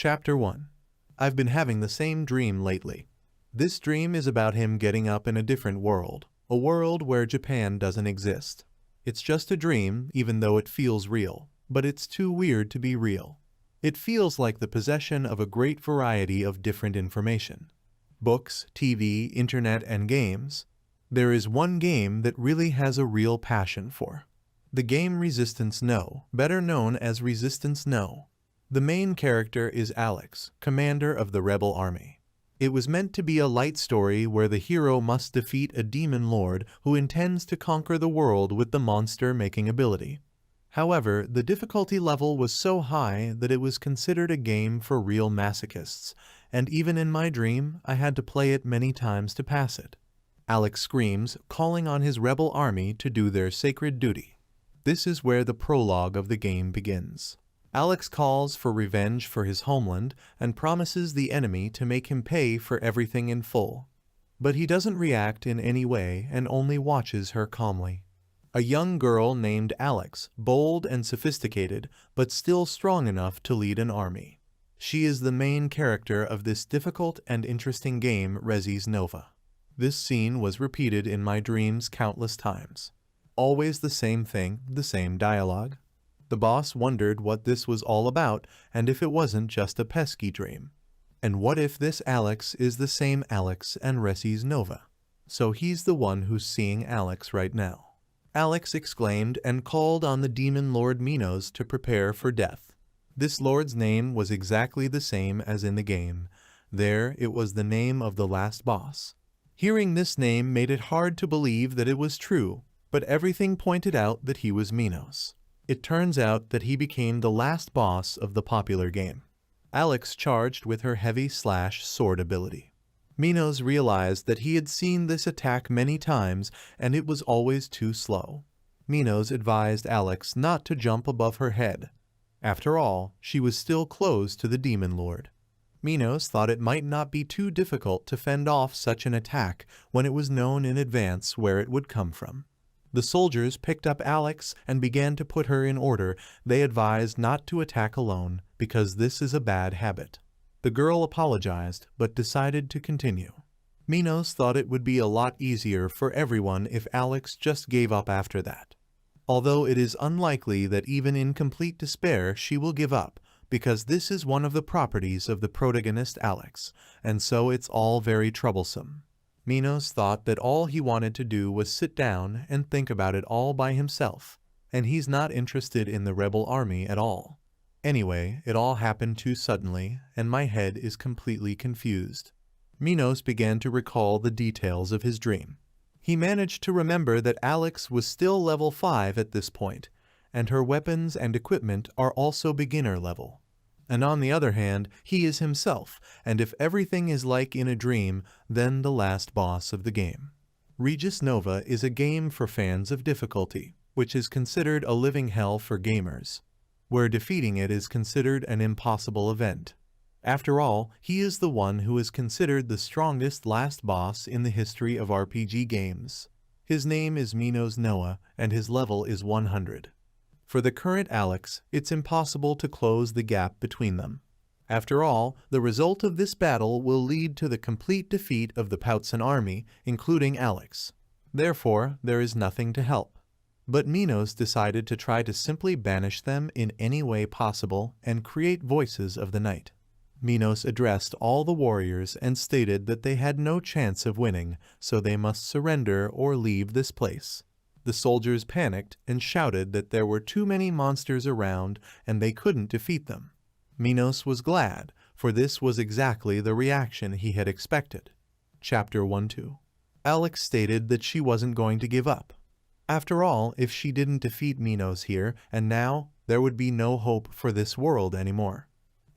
Chapter 1. I've been having the same dream lately. This dream is about him getting up in a different world, a world where Japan doesn't exist. It's just a dream, even though it feels real, but it's too weird to be real. It feels like the possession of a great variety of different information. Books, TV, internet, and games. There is one game that really has a real passion for. The game Resistance No, better known as Resistance No. The main character is Alex, commander of the rebel army. It was meant to be a light story where the hero must defeat a demon lord who intends to conquer the world with the monster-making ability. However, the difficulty level was so high that it was considered a game for real masochists, and even in my dream, I had to play it many times to pass it. Alex screams, calling on his rebel army to do their sacred duty. This is where the prologue of the game begins. Alex calls for revenge for his homeland and promises the enemy to make him pay for everything in full. But he doesn't react in any way and only watches her calmly. A young girl named Alex, bold and sophisticated, but still strong enough to lead an army. She is the main character of this difficult and interesting game Resis Nova. This scene was repeated in my dreams countless times. Always the same thing, the same dialogue. The boss wondered what this was all about and if it wasn't just a pesky dream. And what if this Alex is the same Alex and Resis Nova? So he's the one who's seeing Alex right now. Alex exclaimed and called on the demon lord Minos to prepare for death. This lord's name was exactly the same as in the game. There it was the name of the last boss. Hearing this name made it hard to believe that it was true, but everything pointed out that he was Minos. It turns out that he became the last boss of the popular game. Alex charged with her heavy sword ability. Minos realized that he had seen this attack many times and it was always too slow. Minos advised Alex not to jump above her head. After all, she was still close to the demon lord. Minos thought it might not be too difficult to fend off such an attack when it was known in advance where it would come from. The soldiers picked up Alex and began to put her in order. They advised not to attack alone because this is a bad habit. The girl apologized but decided to continue. Minos thought it would be a lot easier for everyone if Alex just gave up after that. Although it is unlikely that even in complete despair she will give up because this is one of the properties of the protagonist Alex, and so it's all very troublesome. Minos thought that all he wanted to do was sit down and think about it all by himself, and he's not interested in the rebel army at all. Anyway, it all happened too suddenly, and my head is completely confused. Minos began to recall the details of his dream. He managed to remember that Alex was still level 5 at this point, and her weapons and equipment are also beginner level. And on the other hand, he is himself, and if everything is like in a dream, then the last boss of the game. Resistance Nova is a game for fans of difficulty, which is considered a living hell for gamers, where defeating it is considered an impossible event. After all, he is the one who is considered the strongest last boss in the history of RPG games. His name is Minos Noah, and his level is 100. For the current Alex, it's impossible to close the gap between them. After all, the result of this battle will lead to the complete defeat of the Poutson army, including Alex. Therefore, there is nothing to help. But Minos decided to try to simply banish them in any way possible and create voices of the night. Minos addressed all the warriors and stated that they had no chance of winning, so they must surrender or leave this place. The soldiers panicked and shouted that there were too many monsters around and they couldn't defeat them. Minos was glad, for this was exactly the reaction he had expected. Chapter 1-2. Alex stated that she wasn't going to give up. After all, if she didn't defeat Minos here and now, there would be no hope for this world anymore.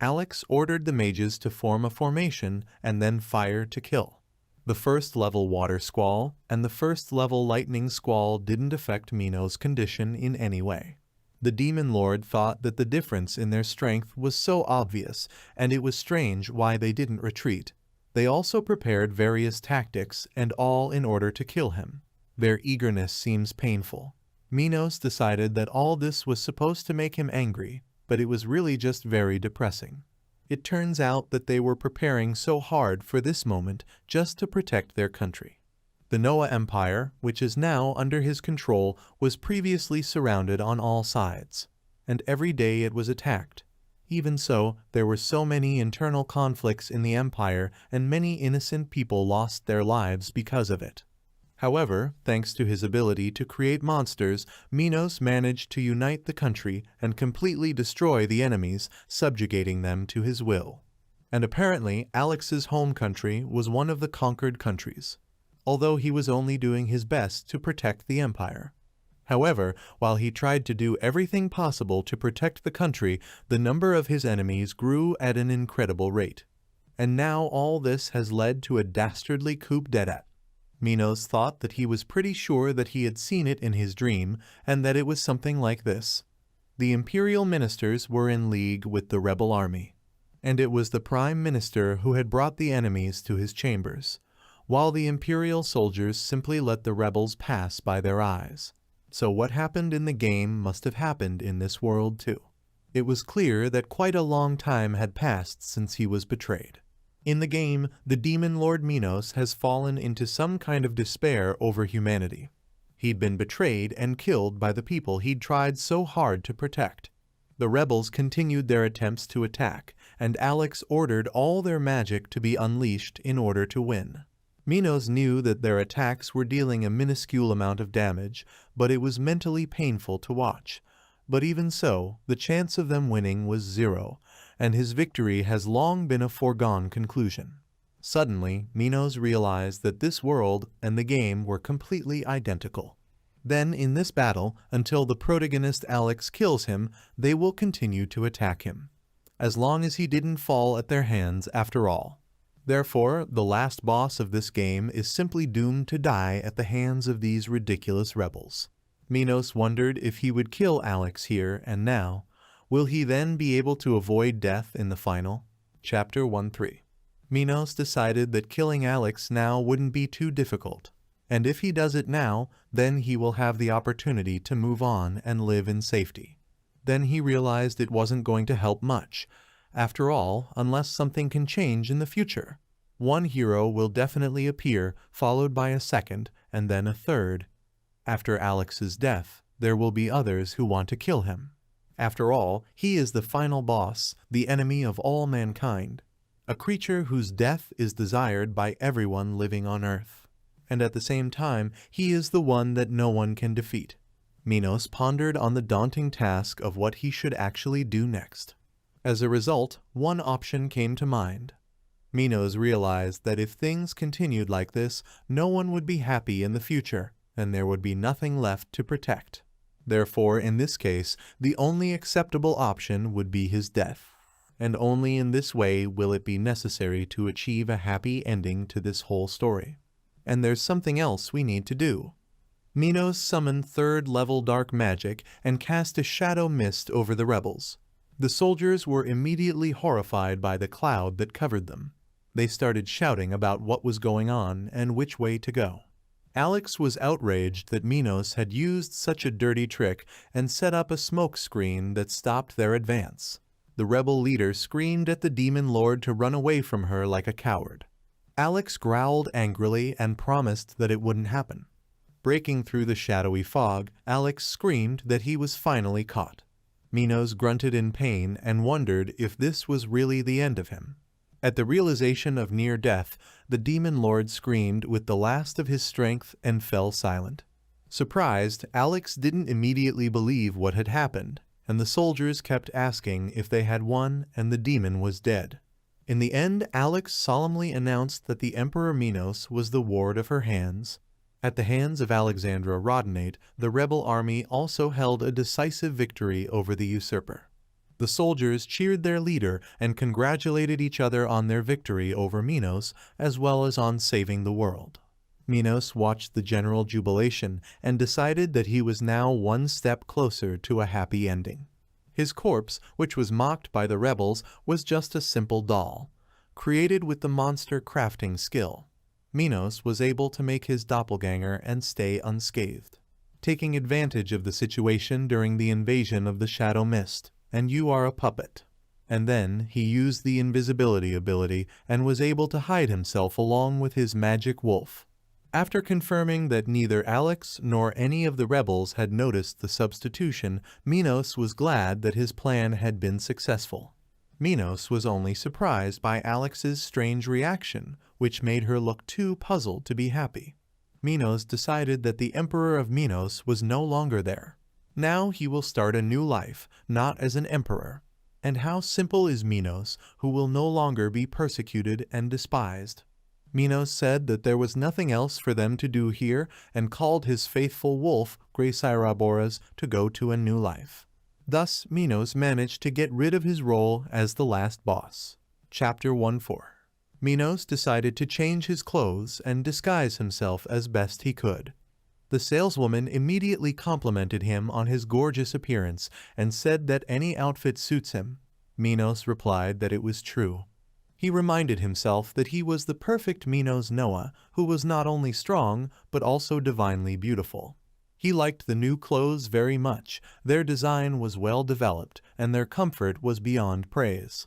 Alex ordered the mages to form a formation and then fire to kill. The first level water squall and the first level lightning squall didn't affect Minos' condition in any way. The demon lord thought that the difference in their strength was so obvious, and it was strange why they didn't retreat. They also prepared various tactics, and all in order to kill him. Their eagerness seems painful. Minos decided that all this was supposed to make him angry, but it was really just very depressing. It turns out that they were preparing so hard for this moment just to protect their country. The Noah Empire, which is now under his control, was previously surrounded on all sides, and every day it was attacked. Even so, there were so many internal conflicts in the empire, and many innocent people lost their lives because of it. However, thanks to his ability to create monsters, Minos managed to unite the country and completely destroy the enemies, subjugating them to his will. And apparently, Alex's home country was one of the conquered countries, although he was only doing his best to protect the empire. However, while he tried to do everything possible to protect the country, the number of his enemies grew at an incredible rate. And now all this has led to a dastardly coup d'etat. Minos thought that he was pretty sure that he had seen it in his dream, and that it was something like this. The imperial ministers were in league with the rebel army, and it was the prime minister who had brought the enemies to his chambers, while the imperial soldiers simply let the rebels pass by their eyes. So what happened in the game must have happened in this world too. It was clear that quite a long time had passed since he was betrayed. In the game, the demon lord Minos has fallen into some kind of despair over humanity. He'd been betrayed and killed by the people he'd tried so hard to protect. The rebels continued their attempts to attack, and Alex ordered all their magic to be unleashed in order to win. Minos knew that their attacks were dealing a minuscule amount of damage, but it was mentally painful to watch. But even so, the chance of them winning was 0, and his victory has long been a foregone conclusion. Suddenly, Minos realized that this world and the game were completely identical. Then, in this battle, until the protagonist Alex kills him, they will continue to attack him, as long as he didn't fall at their hands after all. Therefore, the last boss of this game is simply doomed to die at the hands of these ridiculous rebels. Minos wondered if he would kill Alex here and now. Will he then be able to avoid death in the final? Chapter 1-3. Minos decided that killing Alex now wouldn't be too difficult, and if he does it now, then he will have the opportunity to move on and live in safety. Then he realized it wasn't going to help much. After all, unless something can change in the future. One hero will definitely appear, followed by a second, and then a third. After Alex's death, there will be others who want to kill him. After all, he is the final boss, the enemy of all mankind, a creature whose death is desired by everyone living on Earth. And at the same time, he is the one that no one can defeat. Minos pondered on the daunting task of what he should actually do next. As a result, one option came to mind. Minos realized that if things continued like this, no one would be happy in the future, and there would be nothing left to protect. Therefore, in this case, the only acceptable option would be his death, and only in this way will it be necessary to achieve a happy ending to this whole story. And there's something else we need to do. Minos summoned third-level dark magic and cast a shadow mist over the rebels. The soldiers were immediately horrified by the cloud that covered them. They started shouting about what was going on and which way to go. Alex was outraged that Minos had used such a dirty trick and set up a smoke screen that stopped their advance. The rebel leader screamed at the demon lord to run away from her like a coward. Alex growled angrily and promised that it wouldn't happen. Breaking through the shadowy fog, Alex screamed that he was finally caught. Minos grunted in pain and wondered if this was really the end of him. At the realization of near death, the demon lord screamed with the last of his strength and fell silent. Surprised, Alex didn't immediately believe what had happened, and the soldiers kept asking if they had won and the demon was dead. In the end, Alex solemnly announced that the Emperor Minos was the ward of her hands. At the hands of Alexandra Rodinate, the rebel army also held a decisive victory over the usurper. The soldiers cheered their leader and congratulated each other on their victory over Minos, as well as on saving the world. Minos watched the general jubilation and decided that he was now one step closer to a happy ending. His corpse, which was mocked by the rebels, was just a simple doll, created with the monster crafting skill. Minos was able to make his doppelganger and stay unscathed, taking advantage of the situation during the invasion of the Shadow Mist. And you are a puppet. And then he used the invisibility ability and was able to hide himself along with his magic wolf. After confirming that neither Alex nor any of the rebels had noticed the substitution, Minos was glad that his plan had been successful. Minos was only surprised by Alex's strange reaction, which made her look too puzzled to be happy. Minos decided that the Emperor of Minos was no longer there. Now he will start a new life, not as an emperor. And how simple is Minos, who will no longer be persecuted and despised. Minos said that there was nothing else for them to do here and called his faithful wolf, Graysiraboras, to go to a new life. Thus, Minos managed to get rid of his role as the last boss. Chapter 1-4. Minos decided to change his clothes and disguise himself as best he could. The saleswoman immediately complimented him on his gorgeous appearance and said that any outfit suits him. Minos replied that it was true. He reminded himself that he was the perfect Minos Noah, who was not only strong, but also divinely beautiful. He liked the new clothes very much, their design was well developed, and their comfort was beyond praise.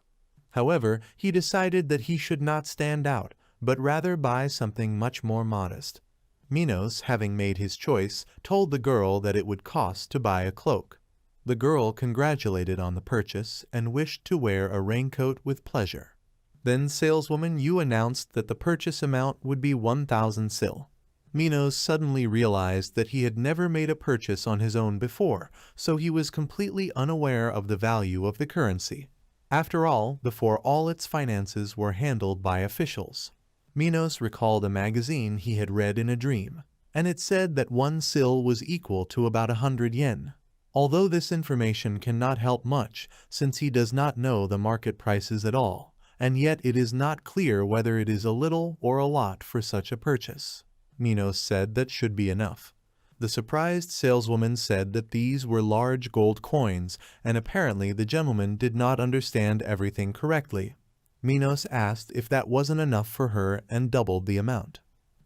However, he decided that he should not stand out, but rather buy something much more modest. Minos, having made his choice, told the girl that it would cost to buy a cloak. The girl congratulated on the purchase and wished to wear a raincoat with pleasure. Then saleswoman Yu announced that the purchase amount would be 1,000 sil. Minos suddenly realized that he had never made a purchase on his own before, so he was completely unaware of the value of the currency. After all, before all its finances were handled by officials. Minos recalled a magazine he had read in a dream, and it said that 1 sil was equal to about 100 yen. Although this information cannot help much, since he does not know the market prices at all, and yet it is not clear whether it is a little or a lot for such a purchase. Minos said that should be enough. The surprised saleswoman said that these were large gold coins, and apparently the gentleman did not understand everything correctly. Minos asked if that wasn't enough for her and doubled the amount.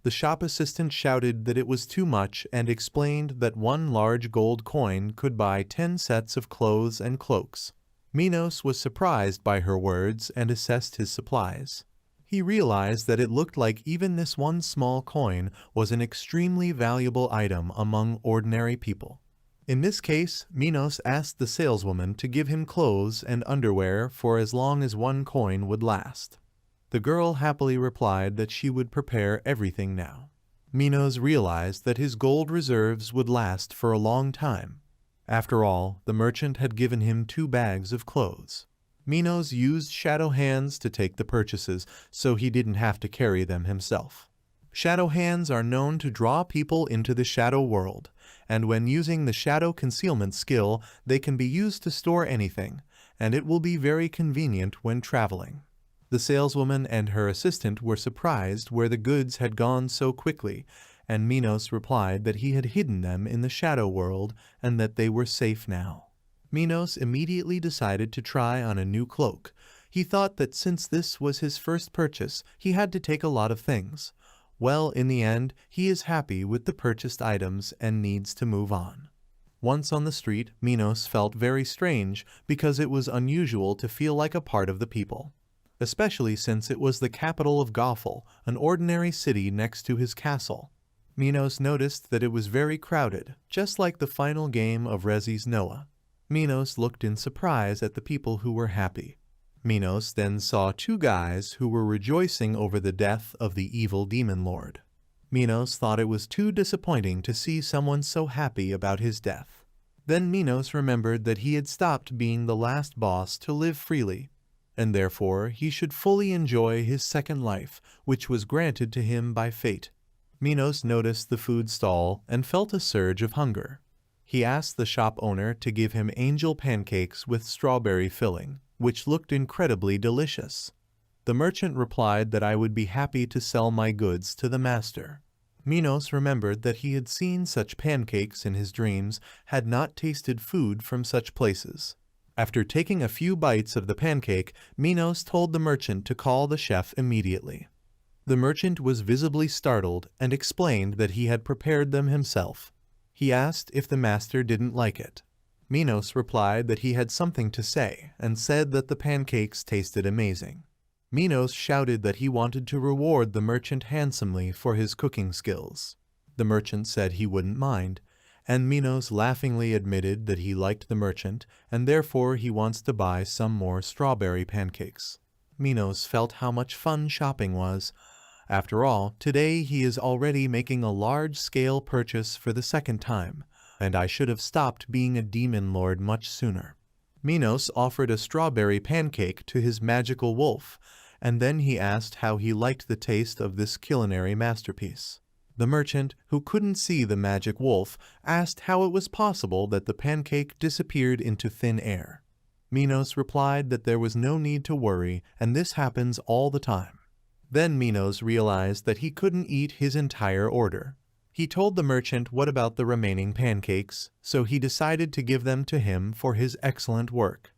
The shop assistant shouted that it was too much and explained that 1 large gold coin could buy 10 sets of clothes and cloaks. Minos was surprised by her words and assessed his supplies. He realized that it looked like even this 1 small coin was an extremely valuable item among ordinary people. In this case, Minos asked the saleswoman to give him clothes and underwear for as long as 1 coin would last. The girl happily replied that she would prepare everything now. Minos realized that his gold reserves would last for a long time. After all, the merchant had given him 2 bags of clothes. Minos used shadow hands to take the purchases, so he didn't have to carry them himself. Shadow hands are known to draw people into the shadow world, and when using the shadow concealment skill, they can be used to store anything, and it will be very convenient when traveling. The saleswoman and her assistant were surprised where the goods had gone so quickly, and Minos replied that he had hidden them in the shadow world and that they were safe now. Minos immediately decided to try on a new cloak. He thought that since this was his first purchase, he had to take a lot of things. Well, in the end, he is happy with the purchased items and needs to move on. Once on the street, Minos felt very strange because it was unusual to feel like a part of the people, especially since it was the capital of Gothel, an ordinary city next to his castle. Minos noticed that it was very crowded, just like the final game of Rezi's Noah. Minos looked in surprise at the people who were happy. Minos then saw 2 guys who were rejoicing over the death of the evil demon lord. Minos thought it was too disappointing to see someone so happy about his death. Then Minos remembered that he had stopped being the last boss to live freely, and therefore he should fully enjoy his second life, which was granted to him by fate. Minos noticed the food stall and felt a surge of hunger. He asked the shop owner to give him angel pancakes with strawberry filling, which looked incredibly delicious. The merchant replied that I would be happy to sell my goods to the master. Minos remembered that he had seen such pancakes in his dreams, had not tasted food from such places. After taking a few bites of the pancake, Minos told the merchant to call the chef immediately. The merchant was visibly startled and explained that he had prepared them himself. He asked if the master didn't like it. Minos replied that he had something to say and said that the pancakes tasted amazing. Minos shouted that he wanted to reward the merchant handsomely for his cooking skills. The merchant said he wouldn't mind, and Minos laughingly admitted that he liked the merchant and therefore he wants to buy some more strawberry pancakes. Minos felt how much fun shopping was. After all, today he is already making a large-scale purchase for the second time, and I should have stopped being a demon lord much sooner. Minos offered a strawberry pancake to his magical wolf, and then he asked how he liked the taste of this culinary masterpiece. The merchant, who couldn't see the magic wolf, asked how it was possible that the pancake disappeared into thin air. Minos replied that there was no need to worry, and this happens all the time. Then Minos realized that he couldn't eat his entire order. He told the merchant what about the remaining pancakes, so he decided to give them to him for his excellent work.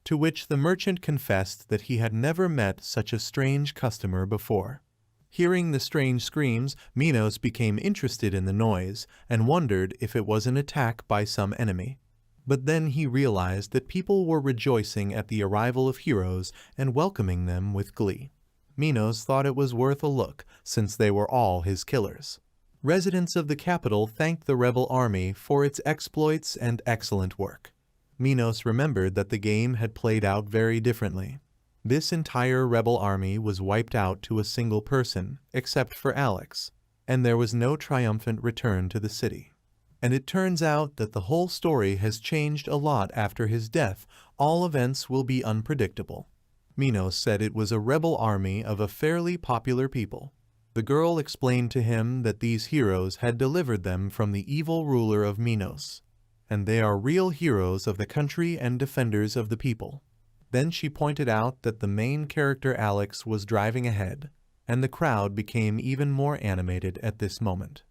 To which the merchant confessed that he had never met such a strange customer before. Hearing the strange screams, Minos became interested in the noise and wondered if it was an attack by some enemy. But then he realized that people were rejoicing at the arrival of heroes and welcoming them with glee. Minos thought it was worth a look, since they were all his killers. Residents of the capital thanked the rebel army for its exploits and excellent work. Minos remembered that the game had played out very differently. This entire rebel army was wiped out to a single person, except for Alex, and there was no triumphant return to the city. And it turns out that the whole story has changed a lot after his death. All events will be unpredictable. Minos said it was a rebel army of a fairly popular people. The girl explained to him that these heroes had delivered them from the evil ruler of Minos, and they are real heroes of the country and defenders of the people. Then she pointed out that the main character Alex was driving ahead, and the crowd became even more animated at this moment.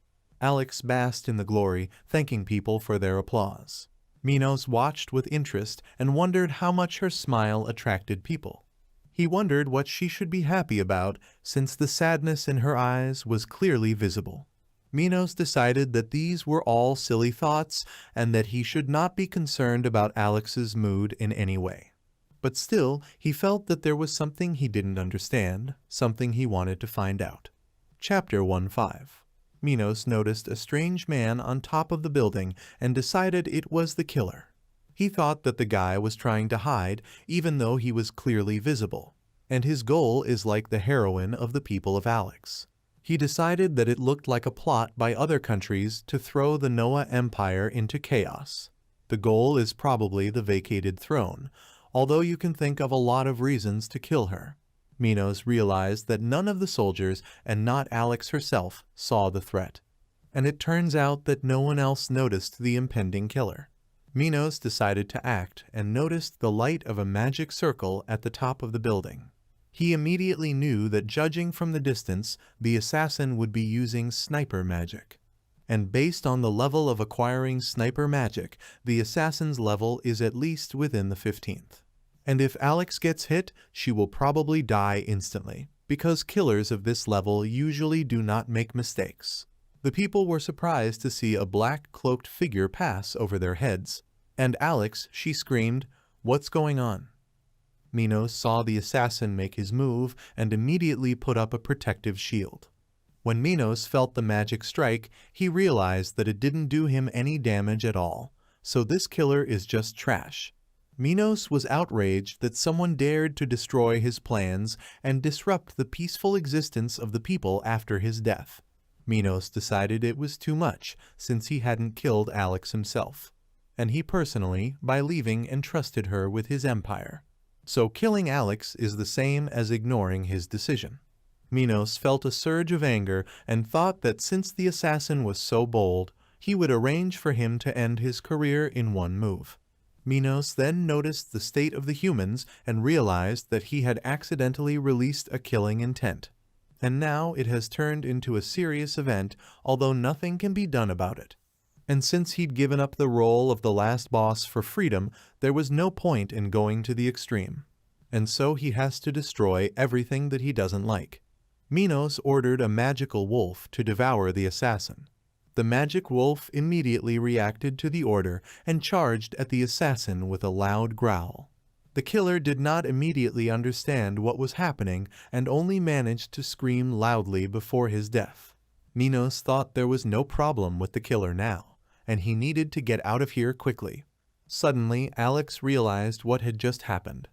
Alex basked in the glory, thanking people for their applause. Minos watched with interest and wondered how much her smile attracted people. He wondered what she should be happy about, since the sadness in her eyes was clearly visible. Minos decided that these were all silly thoughts and that he should not be concerned about Alex's mood in any way. But still, he felt that there was something he didn't understand, something he wanted to find out. Chapter 1-5. Minos noticed a strange man on top of the building and decided it was the killer. He thought that the guy was trying to hide, even though he was clearly visible, and his goal is like the heroine of the people of Alex. He decided that it looked like a plot by other countries to throw the Noah Empire into chaos. The goal is probably the vacated throne, although you can think of a lot of reasons to kill her. Minos realized that none of the soldiers, and not Alex herself, saw the threat. And it turns out that no one else noticed the impending killer. Minos decided to act and noticed the light of a magic circle at the top of the building. He immediately knew that judging from the distance, the assassin would be using sniper magic. And based on the level of acquiring sniper magic, the assassin's level is at least within the 15th. And if Alex gets hit, she will probably die instantly, because killers of this level usually do not make mistakes. The people were surprised to see a black cloaked figure pass over their heads. And Alex, she screamed, "What's going on?" Minos saw the assassin make his move and immediately put up a protective shield. When Minos felt the magic strike, he realized that it didn't do him any damage at all, so this killer is just trash. Minos was outraged that someone dared to destroy his plans and disrupt the peaceful existence of the people after his death. Minos decided it was too much, since he hadn't killed Alex himself, and he personally, by leaving, entrusted her with his empire. So killing Alex is the same as ignoring his decision. Minos felt a surge of anger and thought that since the assassin was so bold, he would arrange for him to end his career in one move. Minos then noticed the state of the humans and realized that he had accidentally released a killing intent. And now it has turned into a serious event, although nothing can be done about it. And since he'd given up the role of the last boss for freedom, there was no point in going to the extreme. And so he has to destroy everything that he doesn't like. Minos ordered a magical wolf to devour the assassin. The magic wolf immediately reacted to the order and charged at the assassin with a loud growl. The killer did not immediately understand what was happening and only managed to scream loudly before his death. Minos thought there was no problem with the killer now, and he needed to get out of here quickly. Suddenly, Alex realized what had just happened.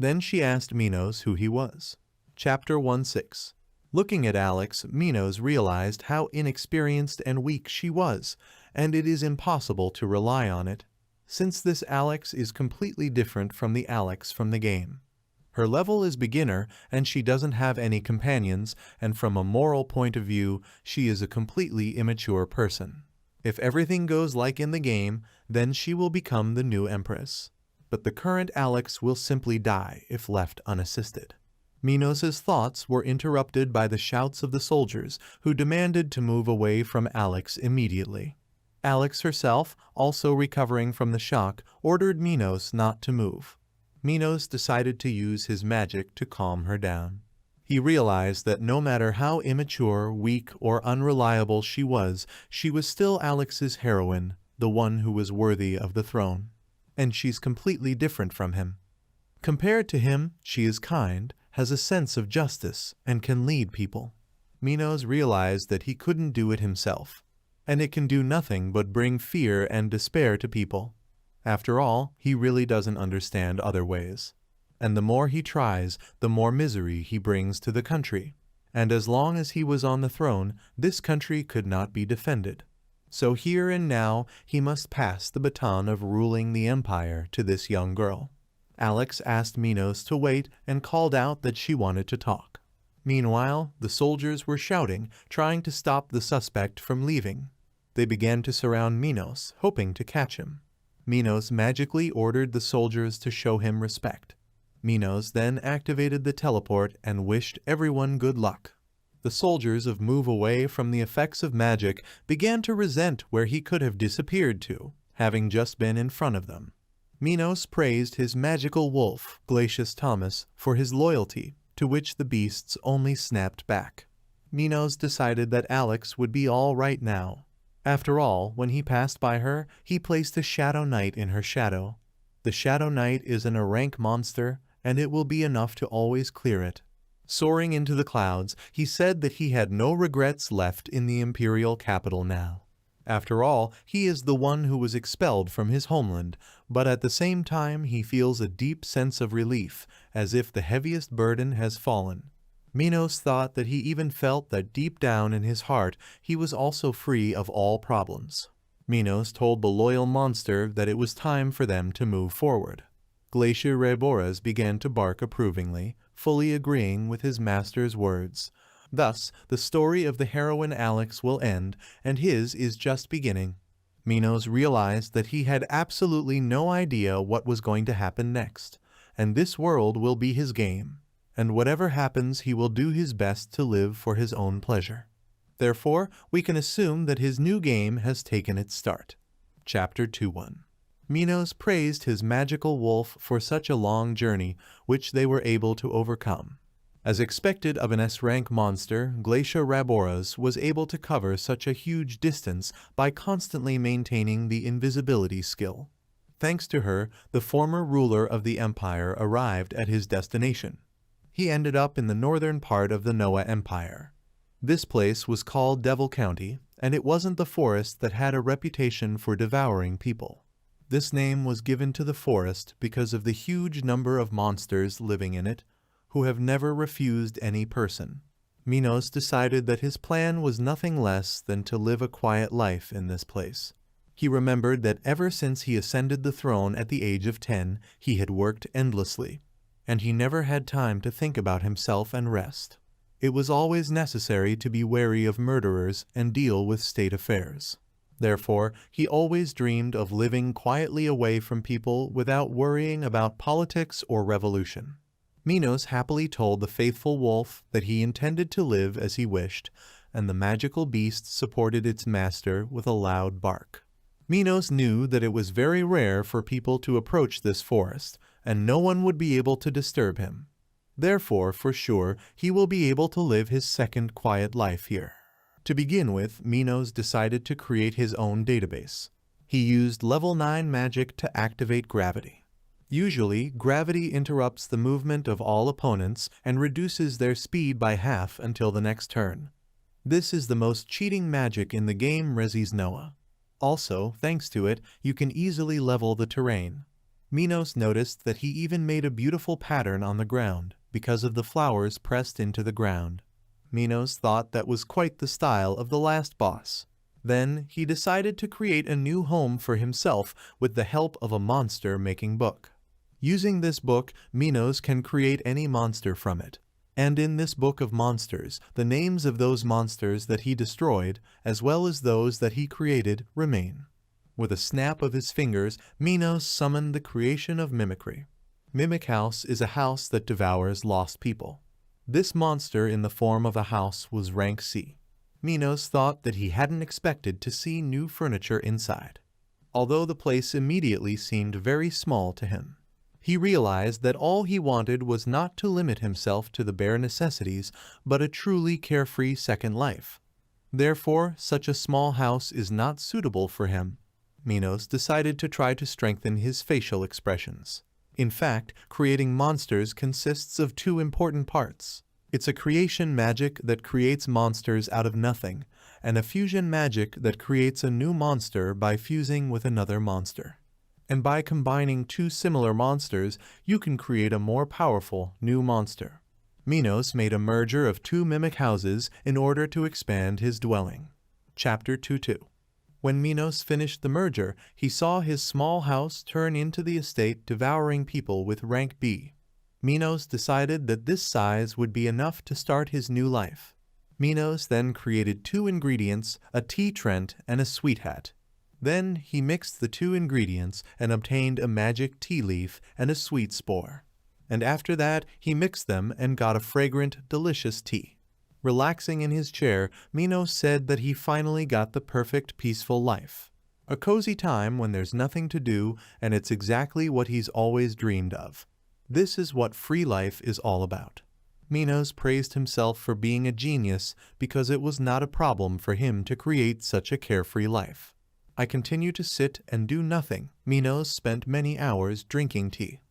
Then she asked Minos who he was. Chapter 16. Looking at Alex, Minos realized how inexperienced and weak she was, and it is impossible to rely on it, since this Alex is completely different from the Alex from the game. Her level is beginner, and she doesn't have any companions, and from a moral point of view, she is a completely immature person. If everything goes like in the game, then she will become the new empress. But the current Alex will simply die if left unassisted. Minos' thoughts were interrupted by the shouts of the soldiers, who demanded to move away from Alex immediately. Alex herself, also recovering from the shock, ordered Minos not to move. Minos decided to use his magic to calm her down. He realized that no matter how immature, weak, or unreliable she was still Alex's heroine, the one who was worthy of the throne. And she's completely different from him. Compared to him, she is kind, has a sense of justice, and can lead people. Minos realized that he couldn't do it himself, and it can do nothing but bring fear and despair to people. After all, he really doesn't understand other ways. And the more he tries, the more misery he brings to the country. And as long as he was on the throne, this country could not be defended. So here and now, he must pass the baton of ruling the empire to this young girl. Alex asked Minos to wait and called out that she wanted to talk. Meanwhile, the soldiers were shouting, trying to stop the suspect from leaving. They began to surround Minos, hoping to catch him. Minos magically ordered the soldiers to show him respect. Minos then activated the teleport and wished everyone good luck. The soldiers of move away from the effects of magic began to resent where he could have disappeared to, having just been in front of them. Minos praised his magical wolf, Glacius Thomas, for his loyalty, to which the beasts only snapped back. Minos decided that Alex would be all right now. After all, when he passed by her, he placed a Shadow Knight in her shadow. The Shadow Knight is an rank monster, and it will be enough to always clear it. Soaring into the clouds, he said that he had no regrets left in the imperial capital now. After all, he is the one who was expelled from his homeland, but at the same time he feels a deep sense of relief, as if the heaviest burden has fallen. Minos thought that he even felt that deep down in his heart he was also free of all problems. Minos told the loyal monster that it was time for them to move forward. Isekai began to bark approvingly, fully agreeing with his master's words. Thus, the story of the heroine Alex will end, and his is just beginning. Minos realized that he had absolutely no idea what was going to happen next, and this world will be his game, and whatever happens he will do his best to live for his own pleasure. Therefore, we can assume that his new game has taken its start. Chapter 2:1. Minos praised his magical wolf for such a long journey, which they were able to overcome. As expected of an S-rank monster, Isekai was able to cover such a huge distance by constantly maintaining the invisibility skill. Thanks to her, the former ruler of the empire arrived at his destination. He ended up in the northern part of the Noah Empire. This place was called Devil County, and it wasn't the forest that had a reputation for devouring people. This name was given to the forest because of the huge number of monsters living in it, who have never refused any person. Minos decided that his plan was nothing less than to live a quiet life in this place. He remembered that ever since he ascended the throne at the age of 10, he had worked endlessly, and he never had time to think about himself and rest. It was always necessary to be wary of murderers and deal with state affairs. Therefore, he always dreamed of living quietly away from people without worrying about politics or revolution. Minos happily told the faithful wolf that he intended to live as he wished, and the magical beast supported its master with a loud bark. Minos knew that it was very rare for people to approach this forest, and no one would be able to disturb him. Therefore, for sure, he will be able to live his second quiet life here. To begin with, Minos decided to create his own database. He used level 9 magic to activate gravity. Usually, gravity interrupts the movement of all opponents and reduces their speed by half until the next turn. This is the most cheating magic in the game Rezis Noah. Also, thanks to it, you can easily level the terrain. Minos noticed that he even made a beautiful pattern on the ground because of the flowers pressed into the ground. Minos thought that was quite the style of the last boss. Then, he decided to create a new home for himself with the help of a monster-making book. Using this book, Minos can create any monster from it. And in this book of monsters, the names of those monsters that he destroyed, as well as those that he created, remain. With a snap of his fingers, Minos summoned the creation of mimicry. Mimic House is a house that devours lost people. This monster in the form of a house was rank C. Minos thought that he hadn't expected to see new furniture inside, although the place immediately seemed very small to him. He realized that all he wanted was not to limit himself to the bare necessities, but a truly carefree second life. Therefore, such a small house is not suitable for him. Minos decided to try to strengthen his facial expressions. In fact, creating monsters consists of two important parts. It's a creation magic that creates monsters out of nothing, and a fusion magic that creates a new monster by fusing with another monster. And by combining two similar monsters, you can create a more powerful new monster. Minos made a merger of two mimic houses in order to expand his dwelling. Chapter 2.2. When Minos finished the merger, he saw his small house turn into the estate devouring people with rank B. Minos decided that this size would be enough to start his new life. Minos then created two ingredients, a tea trent and a sweet hat. Then he mixed the two ingredients and obtained a magic tea leaf and a sweet spore. And after that, he mixed them and got a fragrant, delicious tea. Relaxing in his chair, Minos said that he finally got the perfect peaceful life. A cozy time when there's nothing to do, and it's exactly what he's always dreamed of. This is what free life is all about. Minos praised himself for being a genius because it was not a problem for him to create such a carefree life. I continue to sit and do nothing. Minos spent many hours drinking tea.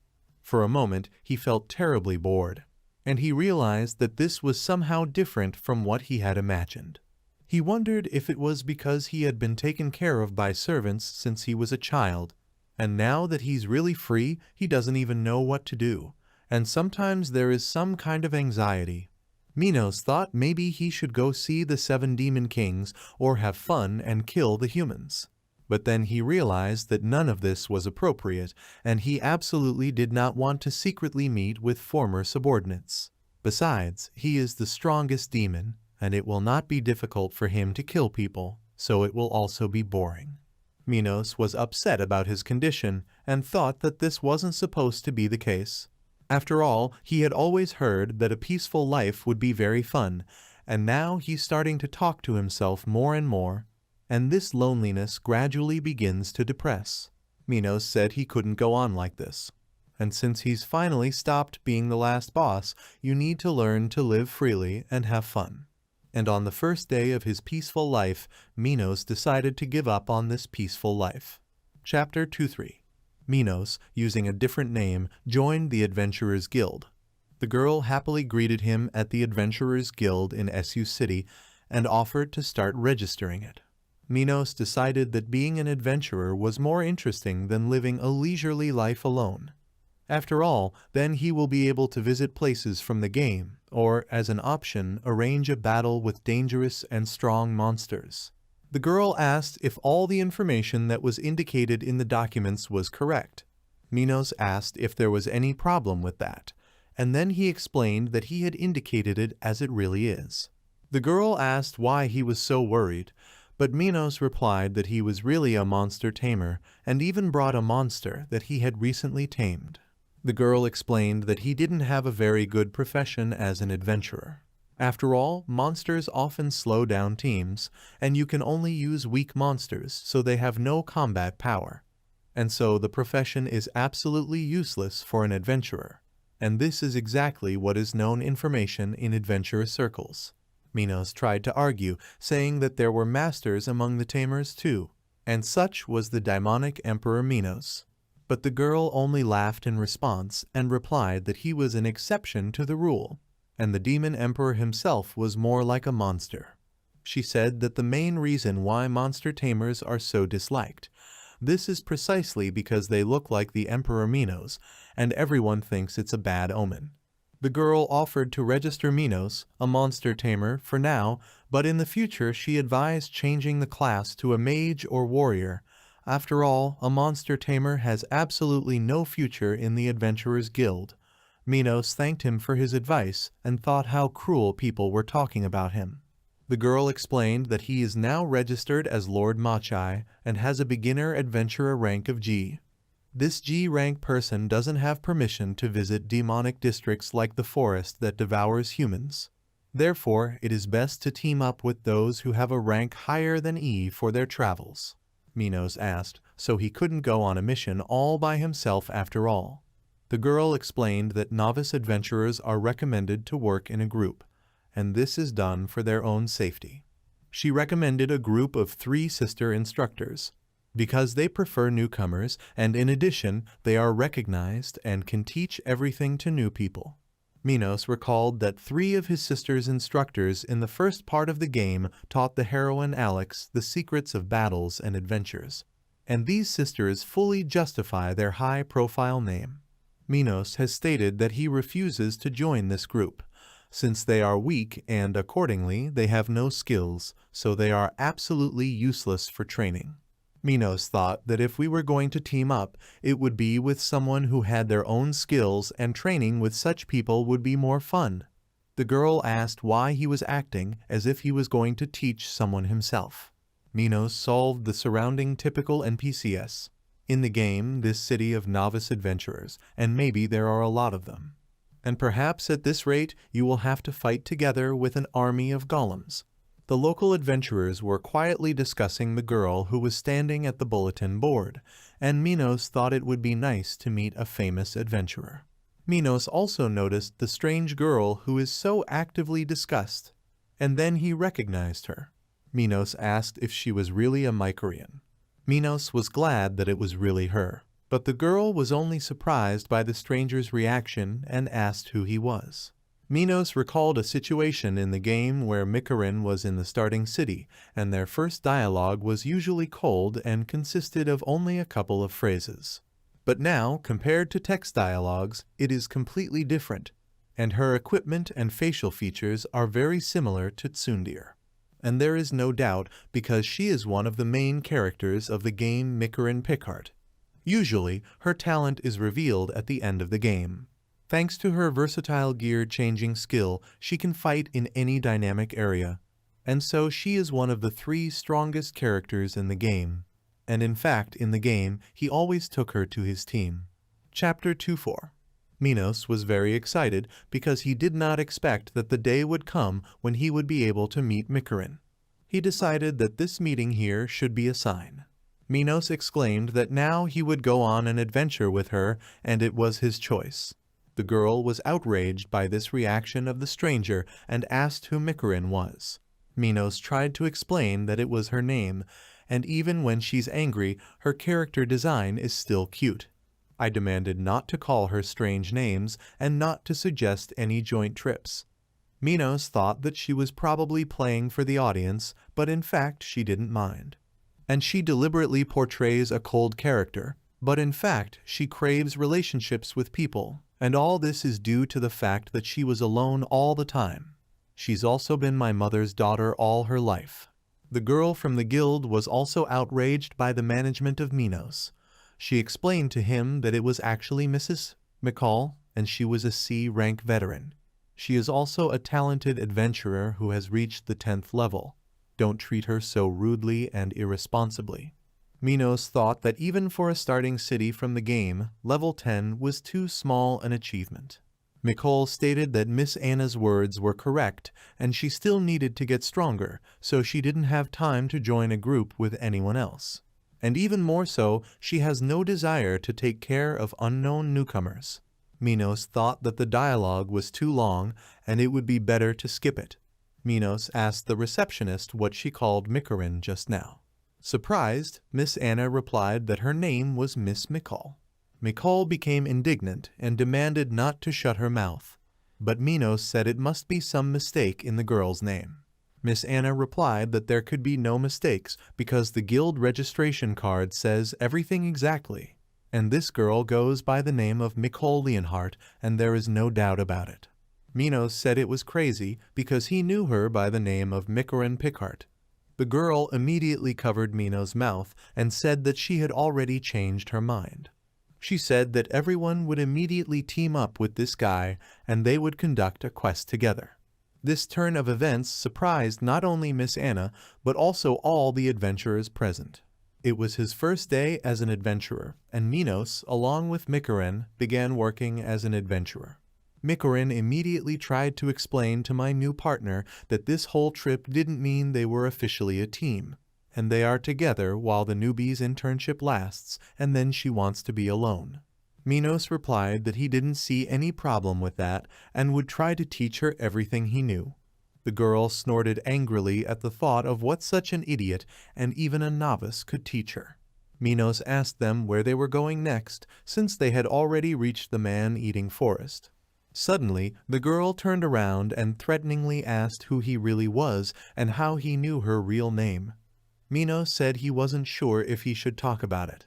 For a moment, he felt terribly bored, and he realized that this was somehow different from what he had imagined. He wondered if it was because he had been taken care of by servants since he was a child, and now that he's really free, he doesn't even know what to do, and sometimes there is some kind of anxiety. Minos thought maybe he should go see the 7 demon kings or have fun and kill the humans. But then he realized that none of this was appropriate, and he absolutely did not want to secretly meet with former subordinates. Besides, he is the strongest demon, and it will not be difficult for him to kill people, so it will also be boring. Minos was upset about his condition, and thought that this wasn't supposed to be the case. After all, he had always heard that a peaceful life would be very fun, and now he's starting to talk to himself more and more, and this loneliness gradually begins to depress. Minos said he couldn't go on like this. And since he's finally stopped being the last boss, you need to learn to live freely and have fun. And on the first day of his peaceful life, Minos decided to give up on this peaceful life. Chapter 2.3. Minos, using a different name, joined the Adventurers Guild. The girl happily greeted him at the Adventurers Guild in Su City and offered to start registering it. Minos decided that being an adventurer was more interesting than living a leisurely life alone. After all, then he will be able to visit places from the game, or, as an option, arrange a battle with dangerous and strong monsters. The girl asked if all the information that was indicated in the documents was correct. Minos asked if there was any problem with that, and then he explained that he had indicated it as it really is. The girl asked why he was so worried, but Minos replied that he was really a monster tamer and even brought a monster that he had recently tamed. The girl explained that he didn't have a very good profession as an adventurer. After all, monsters often slow down teams, and you can only use weak monsters so they have no combat power. And so the profession is absolutely useless for an adventurer. And this is exactly what is known information in adventurer circles. Minos tried to argue, saying that there were masters among the tamers too, and such was the daimonic Emperor Minos. But the girl only laughed in response and replied that he was an exception to the rule, and the demon emperor himself was more like a monster. She said that the main reason why monster tamers are so disliked. This is precisely because they look like the Emperor Minos, and everyone thinks it's a bad omen. The girl offered to register Minos, a monster tamer, for now, but in the future she advised changing the class to a mage or warrior. After all, a monster tamer has absolutely no future in the Adventurers Guild. Minos thanked him for his advice and thought how cruel people were talking about him. The girl explained that he is now registered as Lord Machai and has a beginner adventurer rank of G. This G rank person doesn't have permission to visit demonic districts like the forest that devours humans. Therefore, it is best to team up with those who have a rank higher than E for their travels. Minos asked, so he couldn't go on a mission all by himself after all. The girl explained that novice adventurers are recommended to work in a group, and this is done for their own safety. She recommended a group of 3 sister instructors, because they prefer newcomers, and in addition, they are recognized and can teach everything to new people. Minos recalled that 3 of his sister's instructors in the first part of the game taught the heroine Alex the secrets of battles and adventures, and these sisters fully justify their high-profile name. Minos has stated that he refuses to join this group, since they are weak and, accordingly, they have no skills, so they are absolutely useless for training. Minos thought that if we were going to team up, it would be with someone who had their own skills, and training with such people would be more fun. The girl asked why he was acting as if he was going to teach someone himself. Minos solved the surrounding typical NPCs. In the game, this city of novice adventurers, and maybe there are a lot of them. And perhaps at this rate you will have to fight together with an army of golems. The local adventurers were quietly discussing the girl who was standing at the bulletin board, and Minos thought it would be nice to meet a famous adventurer. Minos also noticed the strange girl who is so actively discussed, and then he recognized her. Minos asked if she was really a Mycorian. Minos was glad that it was really her, but the girl was only surprised by the stranger's reaction and asked who he was. Minos recalled a situation in the game where Mycorian was in the starting city, and their first dialogue was usually cold and consisted of only a couple of phrases. But now, compared to text dialogues, it is completely different, and her equipment and facial features are very similar to Tsundir. And there is no doubt, because she is one of the main characters of the game Mycorian Picard. Usually, her talent is revealed at the end of the game. Thanks to her versatile gear-changing skill, she can fight in any dynamic area, and so she is one of the 3 strongest characters in the game. And in fact, in the game, he always took her to his team. Chapter 2-4. Minos was very excited because he did not expect that the day would come when he would be able to meet Mycorian. He decided that this meeting here should be a sign. Minos exclaimed that now he would go on an adventure with her, and it was his choice. The girl was outraged by this reaction of the stranger and asked who Mycorian was. Minos tried to explain that it was her name, and even when she's angry, her character design is still cute. I demanded not to call her strange names and not to suggest any joint trips. Minos thought that she was probably playing for the audience, but in fact she didn't mind. And she deliberately portrays a cold character, but in fact she craves relationships with people. And all this is due to the fact that she was alone all the time. She's also been my mother's daughter all her life. The girl from the guild was also outraged by the management of Minos. She explained to him that it was actually Mrs. McCall, and she was a C-rank veteran. She is also a talented adventurer who has reached the 10th level. Don't treat her so rudely and irresponsibly. Minos thought that even for a starting city from the game, level 10 was too small an achievement. Nicole stated that Miss Anna's words were correct, and she still needed to get stronger, so she didn't have time to join a group with anyone else. And even more so, she has no desire to take care of unknown newcomers. Minos thought that the dialogue was too long, and it would be better to skip it. Minos asked the receptionist what she called Mikorin just now. Surprised, Miss Anna replied that her name was Miss Mikol. Mikol became indignant and demanded not to shut her mouth, but Minos said it must be some mistake in the girl's name. Miss Anna replied that there could be no mistakes because the guild registration card says everything exactly, and this girl goes by the name of Mikol Leonhardt, and there is no doubt about it. Minos said it was crazy because he knew her by the name of Mikorin Pickart. The girl immediately covered Minos' mouth and said that she had already changed her mind. She said that everyone would immediately team up with this guy and they would conduct a quest together. This turn of events surprised not only Miss Anna, but also all the adventurers present. It was his first day as an adventurer, and Minos, along with Mikorin, began working as an adventurer. Mikorin immediately tried to explain to my new partner that this whole trip didn't mean they were officially a team, and they are together while the newbie's internship lasts, and then she wants to be alone. Minos replied that he didn't see any problem with that and would try to teach her everything he knew. The girl snorted angrily at the thought of what such an idiot and even a novice could teach her. Minos asked them where they were going next, since they had already reached the man-eating forest. Suddenly, the girl turned around and threateningly asked who he really was and how he knew her real name. Minos said he wasn't sure if he should talk about it.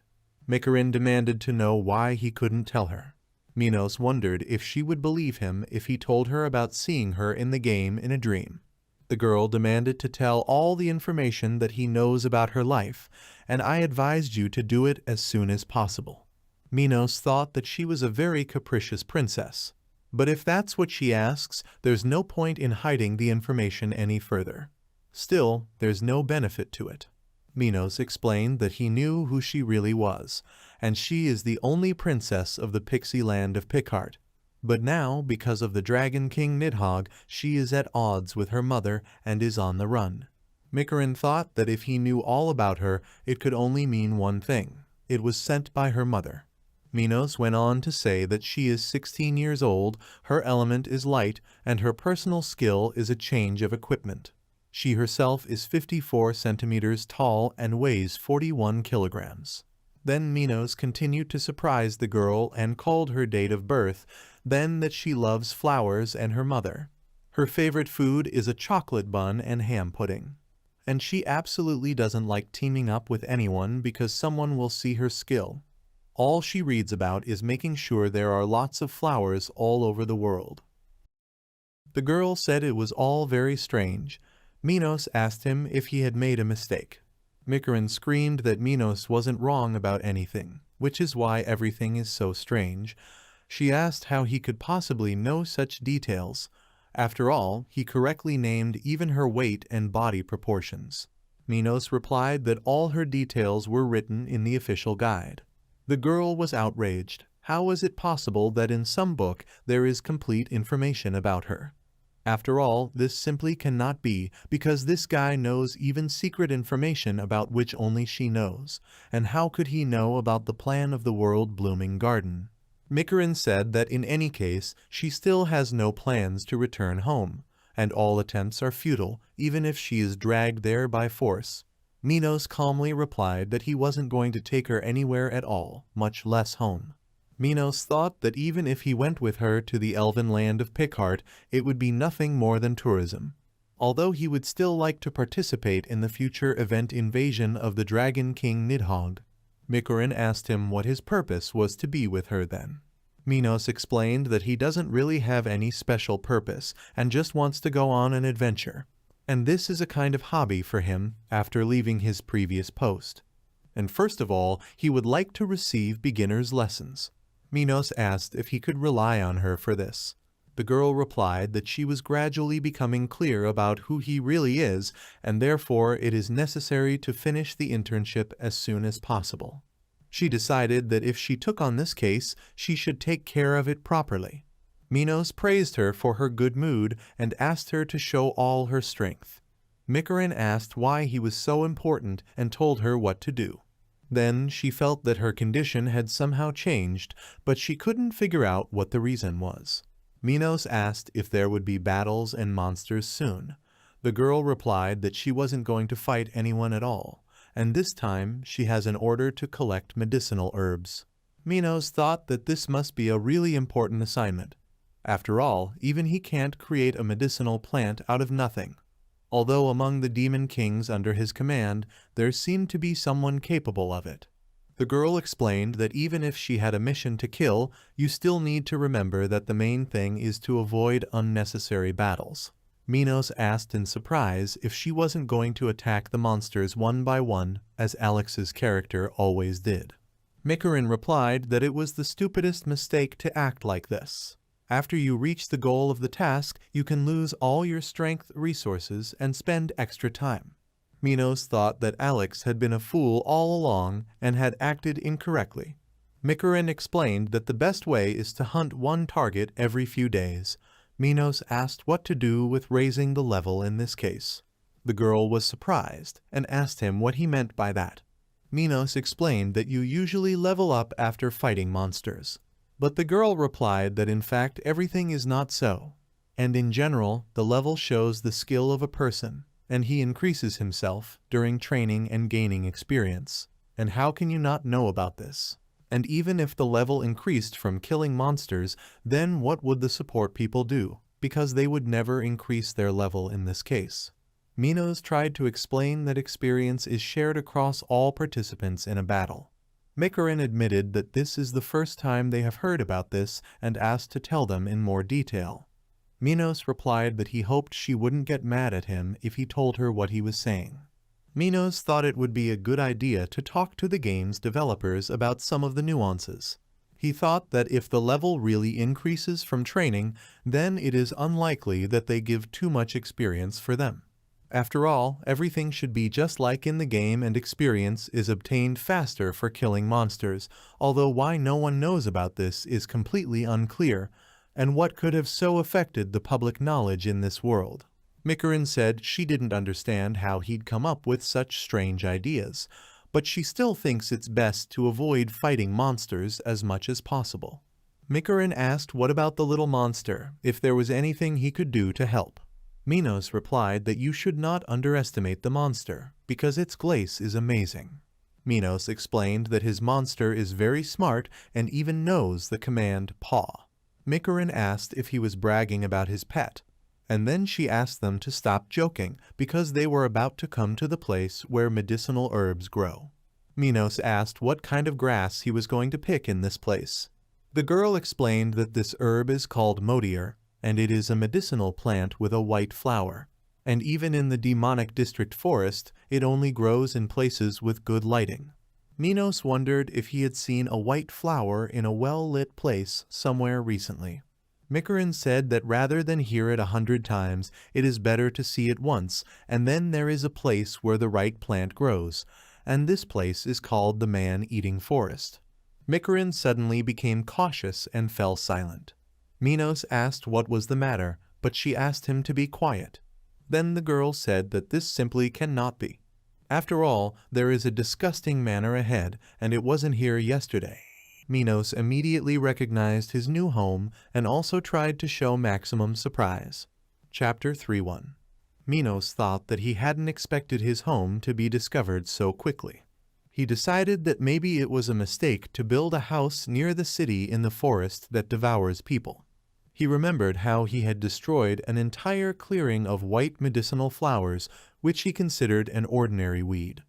Mikorin demanded to know why he couldn't tell her. Minos wondered if she would believe him if he told her about seeing her in the game in a dream. The girl demanded to tell all the information that he knows about her life, and I advised you to do it as soon as possible. Minos thought that she was a very capricious princess. But if that's what she asks, there's no point in hiding the information any further. Still, there's no benefit to it. Minos explained that he knew who she really was, and she is the only princess of the pixie land of Pickart. But now, because of the Dragon King Nidhogg, she is at odds with her mother and is on the run. Mikorin thought that if he knew all about her, it could only mean one thing. It was sent by her mother. Minos went on to say that she is 16 years old, her element is light, and her personal skill is a change of equipment. She herself is 54 centimeters tall and weighs 41 kilograms. Then Minos continued to surprise the girl and called her date of birth, then that she loves flowers and her mother. Her favorite food is a chocolate bun and ham pudding. And she absolutely doesn't like teaming up with anyone because someone will see her skill. All she reads about is making sure there are lots of flowers all over the world. The girl said it was all very strange. Minos asked him if he had made a mistake. Mikorin screamed that Minos wasn't wrong about anything, which is why everything is so strange. She asked how he could possibly know such details. After all, he correctly named even her weight and body proportions. Minos replied that all her details were written in the official guide. The girl was outraged. How was it possible that in some book there is complete information about her? After all, this simply cannot be, because this guy knows even secret information about which only she knows, and how could he know about the plan of the world-blooming garden? Mikorin said that in any case, she still has no plans to return home, and all attempts are futile, even if she is dragged there by force. Minos calmly replied that he wasn't going to take her anywhere at all, much less home. Minos thought that even if he went with her to the elven land of Pickart, it would be nothing more than tourism. Although he would still like to participate in the future event invasion of the Dragon King Nidhogg. Mikorin asked him what his purpose was to be with her then. Minos explained that he doesn't really have any special purpose and just wants to go on an adventure. And this is a kind of hobby for him after leaving his previous post. And first of all, he would like to receive beginner's lessons. Minos asked if he could rely on her for this. The girl replied that she was gradually becoming clear about who he really is, and therefore it is necessary to finish the internship as soon as possible. She decided that if she took on this case, she should take care of it properly. Minos praised her for her good mood and asked her to show all her strength. Mikorin asked why he was so important and told her what to do. Then she felt that her condition had somehow changed, but she couldn't figure out what the reason was. Minos asked if there would be battles and monsters soon. The girl replied that she wasn't going to fight anyone at all, and this time she has an order to collect medicinal herbs. Minos thought that this must be a really important assignment. After all, even he can't create a medicinal plant out of nothing. Although among the demon kings under his command, there seemed to be someone capable of it. The girl explained that even if she had a mission to kill, you still need to remember that the main thing is to avoid unnecessary battles. Minos asked in surprise if she wasn't going to attack the monsters one by one, as Alex's character always did. Mikarin replied that it was the stupidest mistake to act like this. After you reach the goal of the task, you can lose all your strength resources and spend extra time. Minos thought that Alex had been a fool all along and had acted incorrectly. Mikarin explained that the best way is to hunt one target every few days. Minos asked what to do with raising the level in this case. The girl was surprised and asked him what he meant by that. Minos explained that you usually level up after fighting monsters. But the girl replied that in fact everything is not so, and in general the level shows the skill of a person, and he increases himself during training and gaining experience. And how can you not know about this? And even if the level increased from killing monsters, then what would the support people do? Because they would never increase their level in this case. Minos tried to explain that experience is shared across all participants in a battle. Mikarin admitted that this is the first time they have heard about this and asked to tell them in more detail. Minos replied that he hoped she wouldn't get mad at him if he told her what he was saying. Minos thought it would be a good idea to talk to the game's developers about some of the nuances. He thought that if the level really increases from training, then it is unlikely that they give too much experience for them. After all, everything should be just like in the game and experience is obtained faster for killing monsters, although why no one knows about this is completely unclear, and what could have so affected the public knowledge in this world. Mikarin said she didn't understand how he'd come up with such strange ideas, but she still thinks it's best to avoid fighting monsters as much as possible. Mikarin asked what about the little monster, if there was anything he could do to help. Minos replied that you should not underestimate the monster, because its glace is amazing. Minos explained that his monster is very smart and even knows the command paw. Mikarin asked if he was bragging about his pet, and then she asked them to stop joking because they were about to come to the place where medicinal herbs grow. Minos asked what kind of grass he was going to pick in this place. The girl explained that this herb is called modier, and it is a medicinal plant with a white flower, and even in the demonic district forest, it only grows in places with good lighting. Minos wondered if he had seen a white flower in a well-lit place somewhere recently. Mikarin said that rather than hear it 100 times, it is better to see it once, and then there is a place where the right plant grows, and this place is called the man-eating forest. Mikarin suddenly became cautious and fell silent. Minos asked what was the matter, but she asked him to be quiet. Then the girl said that this simply cannot be. After all, there is a disgusting manor ahead, and it wasn't here yesterday. Minos immediately recognized his new home and also tried to show maximum surprise. Chapter 3:1. Minos thought that he hadn't expected his home to be discovered so quickly. He decided that maybe it was a mistake to build a house near the city in the forest that devours people. He remembered how he had destroyed an entire clearing of white medicinal flowers, which he considered an ordinary weed.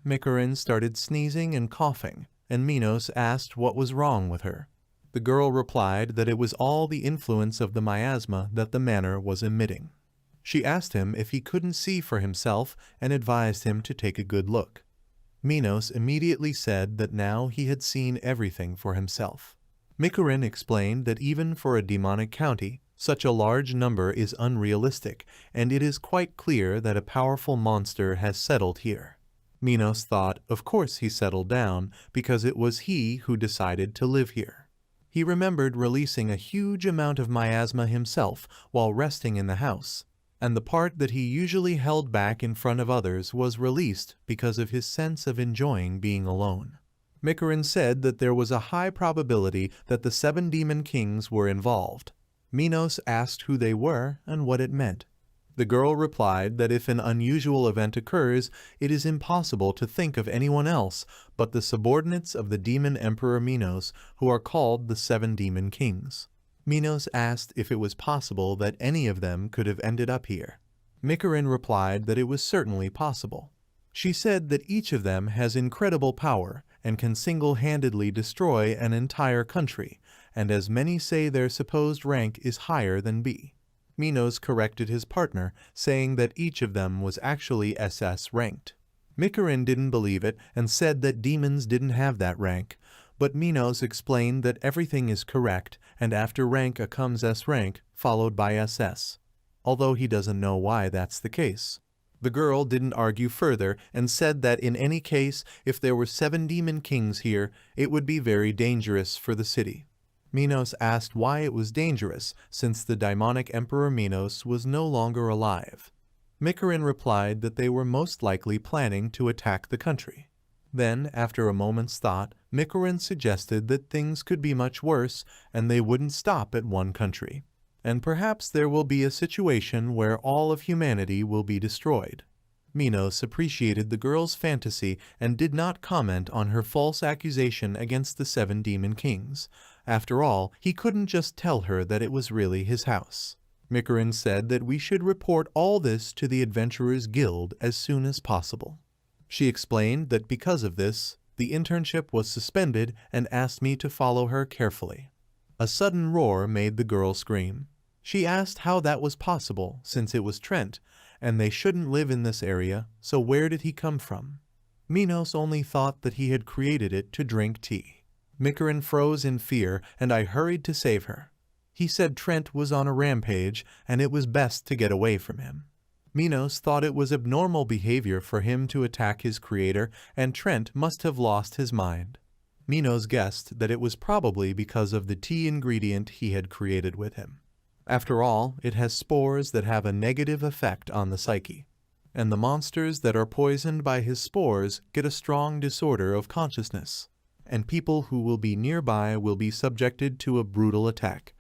Mikarin started sneezing and coughing, and Minos asked what was wrong with her. The girl replied that it was all the influence of the miasma that the manor was emitting. She asked him if he couldn't see for himself and advised him to take a good look. Minos immediately said that now he had seen everything for himself. Mikarin explained that even for a demonic county, such a large number is unrealistic, and it is quite clear that a powerful monster has settled here. Minos thought, of course he settled down, because it was he who decided to live here. He remembered releasing a huge amount of miasma himself while resting in the house, and the part that he usually held back in front of others was released because of his sense of enjoying being alone. Mikarin said that there was a high probability that the 7 demon kings were involved. Minos asked who they were and what it meant. The girl replied that if an unusual event occurs, it is impossible to think of anyone else but the subordinates of the demon Emperor Minos, who are called the Seven Demon Kings. Minos asked if it was possible that any of them could have ended up here. Mikorin replied that it was certainly possible. She said that each of them has incredible power and can single-handedly destroy an entire country, and as many say their supposed rank is higher than B. Minos corrected his partner, saying that each of them was actually SS ranked. Mikorin didn't believe it and said that demons didn't have that rank, but Minos explained that everything is correct and after rank comes S rank, followed by SS, although he doesn't know why that's the case. The girl didn't argue further and said that in any case, if there were 7 demon kings here, it would be very dangerous for the city. Minos asked why it was dangerous, since the daimonic Emperor Minos was no longer alive. Mikorin replied that they were most likely planning to attack the country. Then, after a moment's thought, Mikorin suggested that things could be much worse and they wouldn't stop at one country. And perhaps there will be a situation where all of humanity will be destroyed. Minos appreciated the girl's fantasy and did not comment on her false accusation against the 7 demon kings. After all, he couldn't just tell her that it was really his house. Mikorin said that we should report all this to the Adventurers Guild as soon as possible. She explained that because of this, the internship was suspended and asked me to follow her carefully. A sudden roar made the girl scream. She asked how that was possible, since it was Trent, and they shouldn't live in this area, so where did he come from? Minos only thought that he had created it to drink tea. Mikorin froze in fear, and I hurried to save her. He said Trent was on a rampage, and it was best to get away from him. Minos thought it was abnormal behavior for him to attack his creator, and Trent must have lost his mind. Minos guessed that it was probably because of the tea ingredient he had created with him. After all, it has spores that have a negative effect on the psyche, and the monsters that are poisoned by his spores get a strong disorder of consciousness, and people who will be nearby will be subjected to a brutal attack.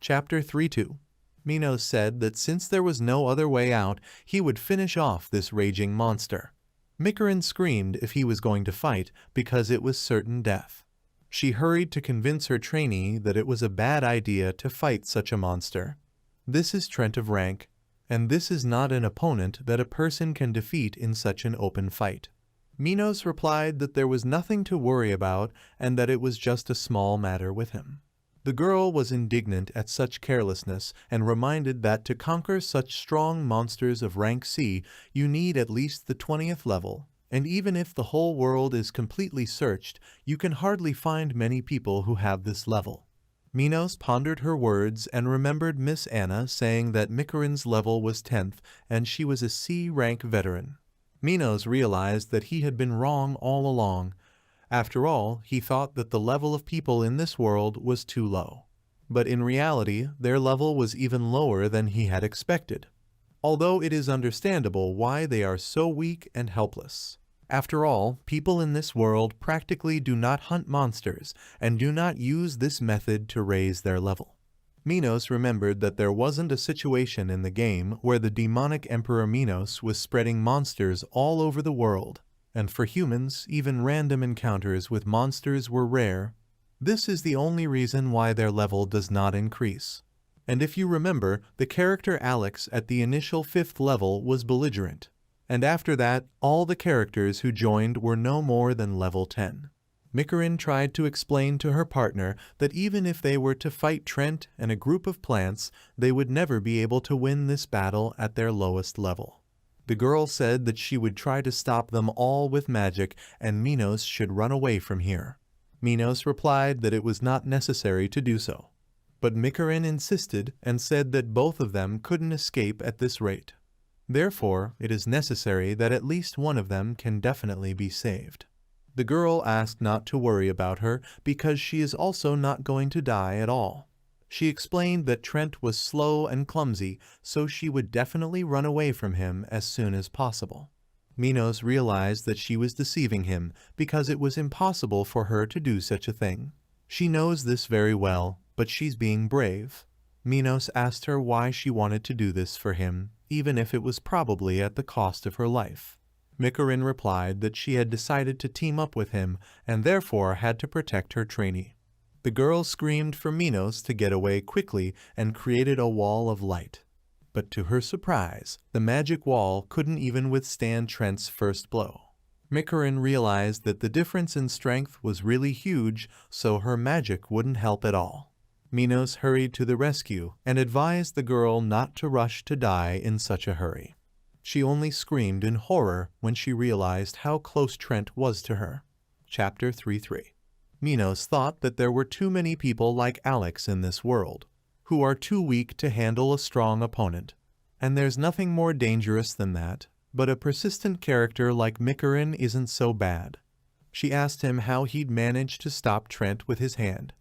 Chapter 3-2. Minos said that since there was no other way out, he would finish off this raging monster. Mikorin screamed if he was going to fight because it was certain death. She hurried to convince her trainee that it was a bad idea to fight such a monster. This is Trent of rank, and this is not an opponent that a person can defeat in such an open fight. Minos replied that there was nothing to worry about and that it was just a small matter with him. The girl was indignant at such carelessness and reminded that to conquer such strong monsters of rank C, you need at least the 20th level. And even if the whole world is completely searched, you can hardly find many people who have this level. Minos pondered her words and remembered Miss Anna saying that Mikorin's level was 10th and she was a C-rank veteran. Minos realized that he had been wrong all along. After all, he thought that the level of people in this world was too low. But in reality, their level was even lower than he had expected. Although it is understandable why they are so weak and helpless. After all, people in this world practically do not hunt monsters and do not use this method to raise their level. Minos remembered that there wasn't a situation in the game where the demonic Emperor Minos was spreading monsters all over the world, and for humans, even random encounters with monsters were rare. This is the only reason why their level does not increase. And if you remember, the character Alex at the initial 5th level was belligerent. And after that, all the characters who joined were no more than level 10. Mikorin tried to explain to her partner that even if they were to fight Trent and a group of plants, they would never be able to win this battle at their lowest level. The girl said that she would try to stop them all with magic and Minos should run away from here. Minos replied that it was not necessary to do so. But Mikorin insisted and said that both of them couldn't escape at this rate. Therefore, it is necessary that at least one of them can definitely be saved. The girl asked not to worry about her because she is also not going to die at all. She explained that Trent was slow and clumsy, so she would definitely run away from him as soon as possible. Minos realized that she was deceiving him because it was impossible for her to do such a thing. She knows this very well, but she's being brave. Minos asked her why she wanted to do this for him, even if it was probably at the cost of her life. Mikorin replied that she had decided to team up with him and therefore had to protect her trainee. The girl screamed for Minos to get away quickly and created a wall of light. But to her surprise, the magic wall couldn't even withstand Trent's first blow. Mikorin realized that the difference in strength was really huge, so her magic wouldn't help at all. Minos hurried to the rescue and advised the girl not to rush to die in such a hurry. She only screamed in horror when she realized how close Trent was to her. Chapter 3:3. Minos thought that there were too many people like Alex in this world, who are too weak to handle a strong opponent. And there's nothing more dangerous than that, but a persistent character like Mikorin isn't so bad. She asked him how he'd managed to stop Trent with his hand.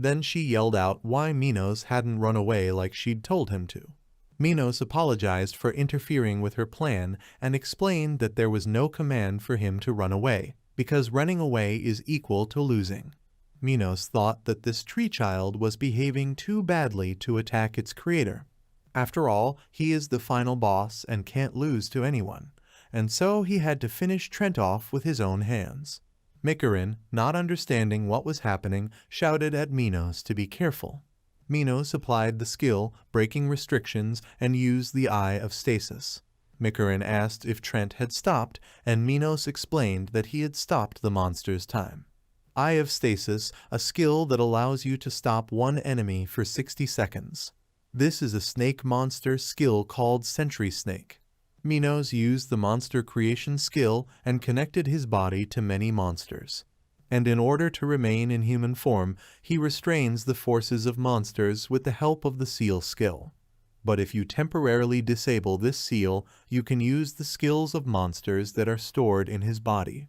Then she yelled out why Minos hadn't run away like she'd told him to. Minos apologized for interfering with her plan and explained that there was no command for him to run away, because running away is equal to losing. Minos thought that this tree child was behaving too badly to attack its creator. After all, he is the final boss and can't lose to anyone, and so he had to finish Trent off with his own hands. Mikorin, not understanding what was happening, shouted at Minos to be careful. Minos applied the skill, breaking restrictions, and used the Eye of Stasis. Mikorin asked if Trent had stopped, and Minos explained that he had stopped the monster's time. Eye of Stasis, a skill that allows you to stop one enemy for 60 seconds. This is a snake monster skill called Sentry Snake. Minos used the monster creation skill and connected his body to many monsters. And in order to remain in human form, he restrains the forces of monsters with the help of the seal skill. But if you temporarily disable this seal, you can use the skills of monsters that are stored in his body.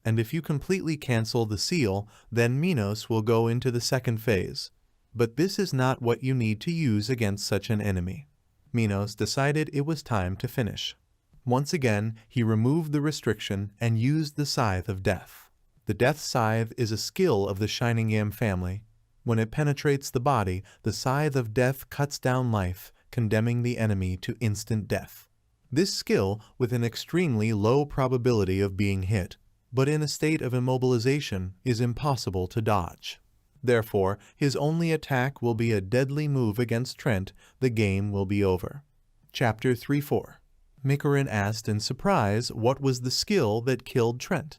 And if you completely cancel the seal, then Minos will go into the second phase. But this is not what you need to use against such an enemy. Minos decided it was time to finish. Once again, he removed the restriction and used the Scythe of Death. The Death Scythe is a skill of the Shining Yam family. When it penetrates the body, the Scythe of Death cuts down life, condemning the enemy to instant death. This skill, with an extremely low probability of being hit, but in a state of immobilization, is impossible to dodge. Therefore, his only attack will be a deadly move against Trent. The game will be over. Chapter 3:4. Mikorin asked in surprise what was the skill that killed Trent.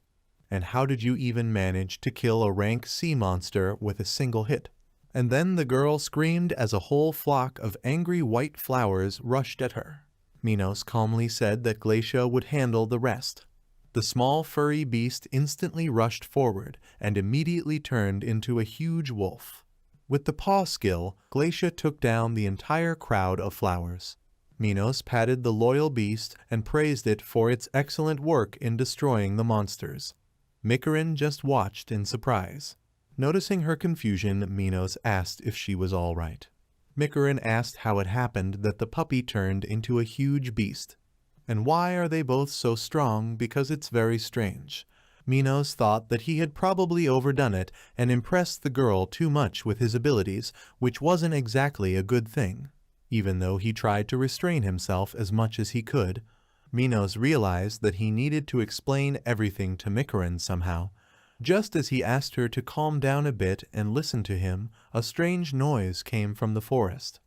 And how did you even manage to kill a rank sea monster with a single hit? And then the girl screamed as a whole flock of angry white flowers rushed at her. Minos calmly said that Glacia would handle the rest. The small furry beast instantly rushed forward and immediately turned into a huge wolf. With the paw skill, Glacia took down the entire crowd of flowers. Minos patted the loyal beast and praised it for its excellent work in destroying the monsters. Mikorin just watched in surprise. Noticing her confusion, Minos asked if she was all right. Mikorin asked how it happened that the puppy turned into a huge beast. And why are they both so strong? Because it's very strange. Minos thought that he had probably overdone it and impressed the girl too much with his abilities, which wasn't exactly a good thing. Even though he tried to restrain himself as much as he could, Minos realized that he needed to explain everything to Mikorin somehow. Just as he asked her to calm down a bit and listen to him, a strange noise came from the forest.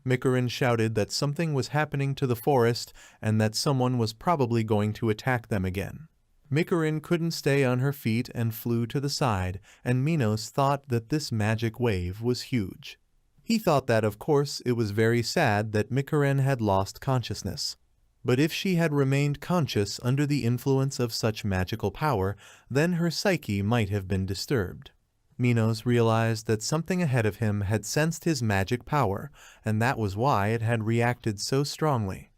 Mikorin shouted that something was happening to the forest and that someone was probably going to attack them again. Mikorin couldn't stay on her feet and flew to the side, and Minos thought that this magic wave was huge. He thought that, of course, it was very sad that Mikorin had lost consciousness. But if she had remained conscious under the influence of such magical power, then her psyche might have been disturbed. Minos realized that something ahead of him had sensed his magic power, and that was why it had reacted so strongly.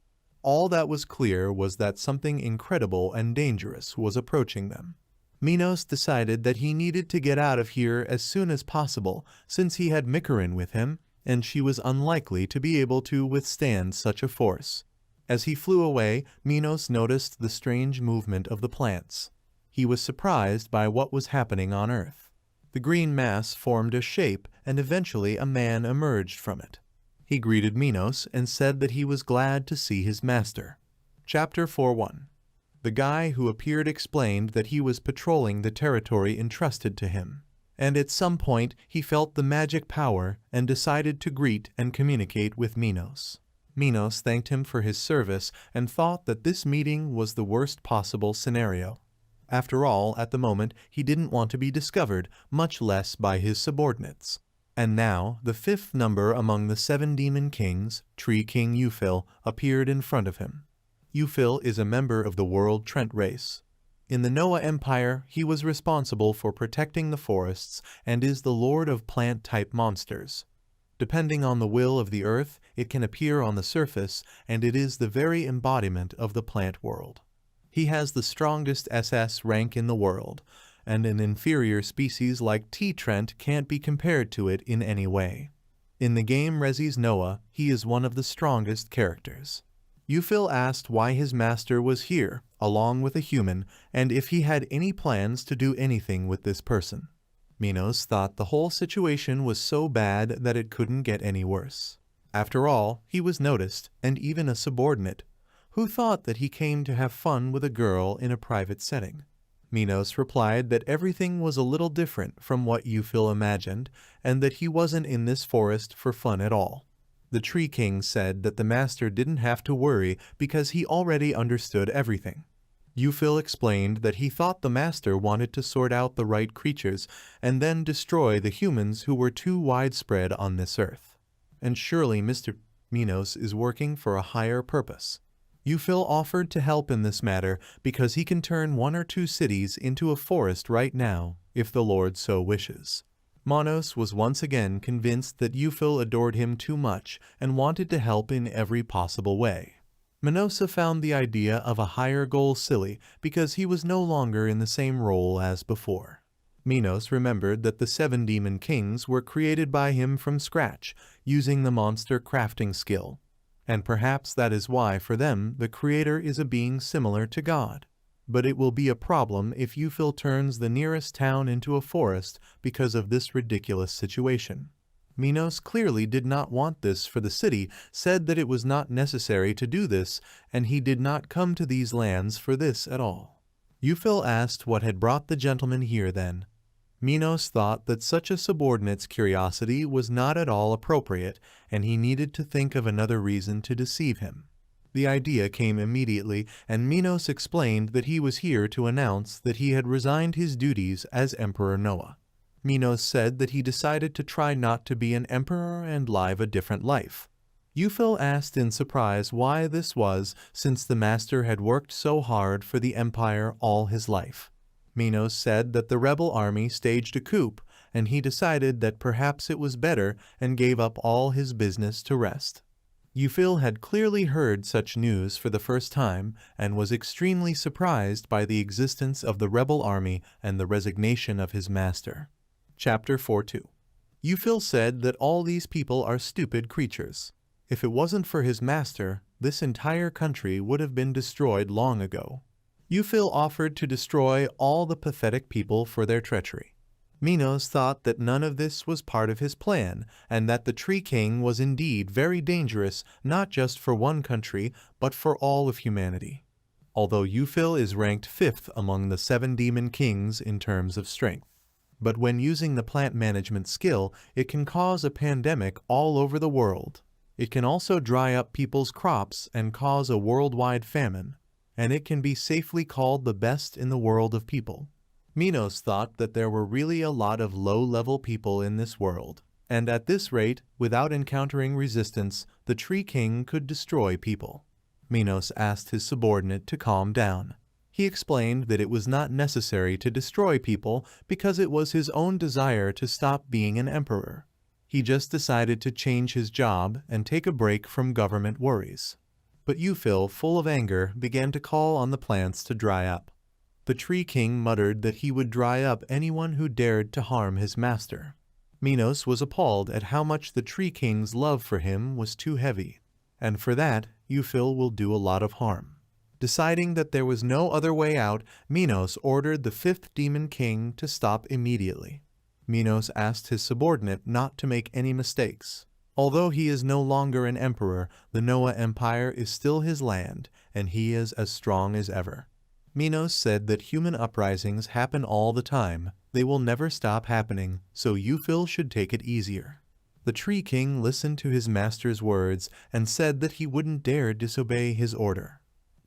All that was clear was that something incredible and dangerous was approaching them. Minos decided that he needed to get out of here as soon as possible, since he had Mikorin with him, and she was unlikely to be able to withstand such a force. As he flew away, Minos noticed the strange movement of the plants. He was surprised by what was happening on Earth. The green mass formed a shape, and eventually a man emerged from it. He greeted Minos and said that he was glad to see his master. Chapter 4:1. The guy who appeared explained that he was patrolling the territory entrusted to him, and at some point he felt the magic power and decided to greet and communicate with Minos. Minos thanked him for his service and thought that this meeting was the worst possible scenario. After all, at the moment, he didn't want to be discovered, much less by his subordinates. And now, the fifth number among the 7 demon kings, Tree King yahello, appeared in front of him. Yahello is a member of the World Trent race. In the Noah Empire, he was responsible for protecting the forests and is the lord of plant-type monsters. Depending on the will of the earth, it can appear on the surface, and it is the very embodiment of the plant world. He has the strongest SS rank in the world, and an inferior species like T-Trent can't be compared to it in any way. In the game Resi's Noah, he is one of the strongest characters. Yahello asked why his master was here, along with a human, and if he had any plans to do anything with this person. Minos thought the whole situation was so bad that it couldn't get any worse. After all, he was noticed, and even a subordinate, who thought that he came to have fun with a girl in a private setting. Minos replied that everything was a little different from what Yahello imagined, and that he wasn't in this forest for fun at all. The Tree King said that the master didn't have to worry because he already understood everything. Yahello explained that he thought the master wanted to sort out the right creatures and then destroy the humans who were too widespread on this earth. And surely Mr. Minos is working for a higher purpose. Yahello offered to help in this matter because he can turn 1 or 2 cities into a forest right now, if the Lord so wishes. Minos was once again convinced that Yahello adored him too much and wanted to help in every possible way. Minos found the idea of a higher goal silly because he was no longer in the same role as before. Minos remembered that the 7 demon kings were created by him from scratch, using the monster crafting skill. And perhaps that is why, for them, the creator is a being similar to God. But it will be a problem if Yahello turns the nearest town into a forest because of this ridiculous situation. Minos clearly did not want this for the city, said that it was not necessary to do this, and he did not come to these lands for this at all. Yahello asked what had brought the gentleman here then. Minos thought that such a subordinate's curiosity was not at all appropriate, and he needed to think of another reason to deceive him. The idea came immediately, and Minos explained that he was here to announce that he had resigned his duties as Emperor Noah. Minos said that he decided to try not to be an emperor and live a different life. Yahello asked in surprise why this was, since the master had worked so hard for the empire all his life. Minos said that the rebel army staged a coup, and he decided that perhaps it was better and gave up all his business to rest. Yahello had clearly heard such news for the first time and was extremely surprised by the existence of the rebel army and the resignation of his master. Chapter 4:2. Yahello said that all these people are stupid creatures. If it wasn't for his master, this entire country would have been destroyed long ago. Yahello offered to destroy all the pathetic people for their treachery. Minos thought that none of this was part of his plan, and that the Tree King was indeed very dangerous not just for one country, but for all of humanity. Although Yahello is ranked 5th among the 7 demon kings in terms of strength. But when using the plant management skill, it can cause a pandemic all over the world. It can also dry up people's crops and cause a worldwide famine, and it can be safely called the best in the world of people. Minos thought that there were really a lot of low-level people in this world, and at this rate, without encountering resistance, the Tree King could destroy people. Minos asked his subordinate to calm down. He explained that it was not necessary to destroy people because it was his own desire to stop being an emperor. He just decided to change his job and take a break from government worries. But Yahello, full of anger, began to call on the plants to dry up. The Tree King muttered that he would dry up anyone who dared to harm his master. Minos was appalled at how much the Tree King's love for him was too heavy, and for that, Yahello will do a lot of harm. Deciding that there was no other way out, Minos ordered the 5th demon king to stop immediately. Minos asked his subordinate not to make any mistakes. Although he is no longer an emperor, the Noah Empire is still his land, and he is as strong as ever. Minos said that human uprisings happen all the time. They will never stop happening, so Euphil should take it easier. The Tree King listened to his master's words and said that he wouldn't dare disobey his order.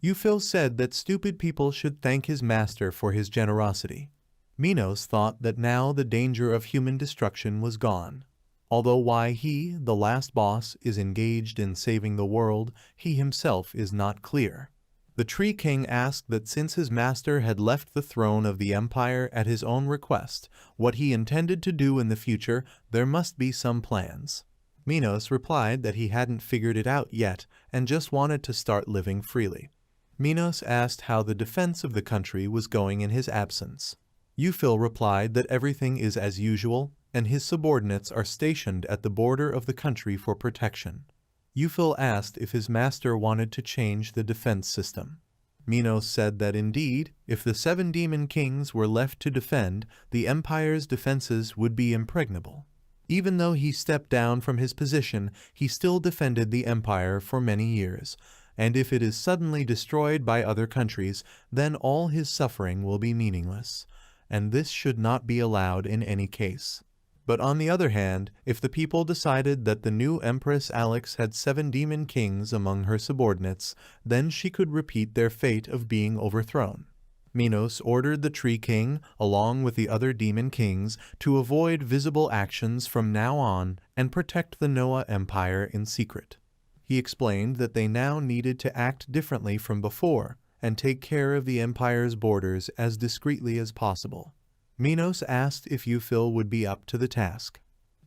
Euphil said that stupid people should thank his master for his generosity. Minos thought that now the danger of human destruction was gone. Although why he, the last boss, is engaged in saving the world, he himself is not clear. The Tree King asked that since his master had left the throne of the empire at his own request, what he intended to do in the future, there must be some plans. Minos replied that he hadn't figured it out yet and just wanted to start living freely. Minos asked how the defense of the country was going in his absence. Euphil replied that everything is as usual, and his subordinates are stationed at the border of the country for protection. Euphil asked if his master wanted to change the defense system. Minos said that indeed, if the 7 demon kings were left to defend, the empire's defenses would be impregnable. Even though he stepped down from his position, he still defended the empire for many years, and if it is suddenly destroyed by other countries, then all his suffering will be meaningless, and this should not be allowed in any case. But on the other hand, if the people decided that the new Empress Alex had 7 demon kings among her subordinates, then she could repeat their fate of being overthrown. Minos ordered the Tree King, along with the other demon kings, to avoid visible actions from now on and protect the Noah Empire in secret. He explained that they now needed to act differently from before and take care of the empire's borders as discreetly as possible. Minos asked if Euphil would be up to the task.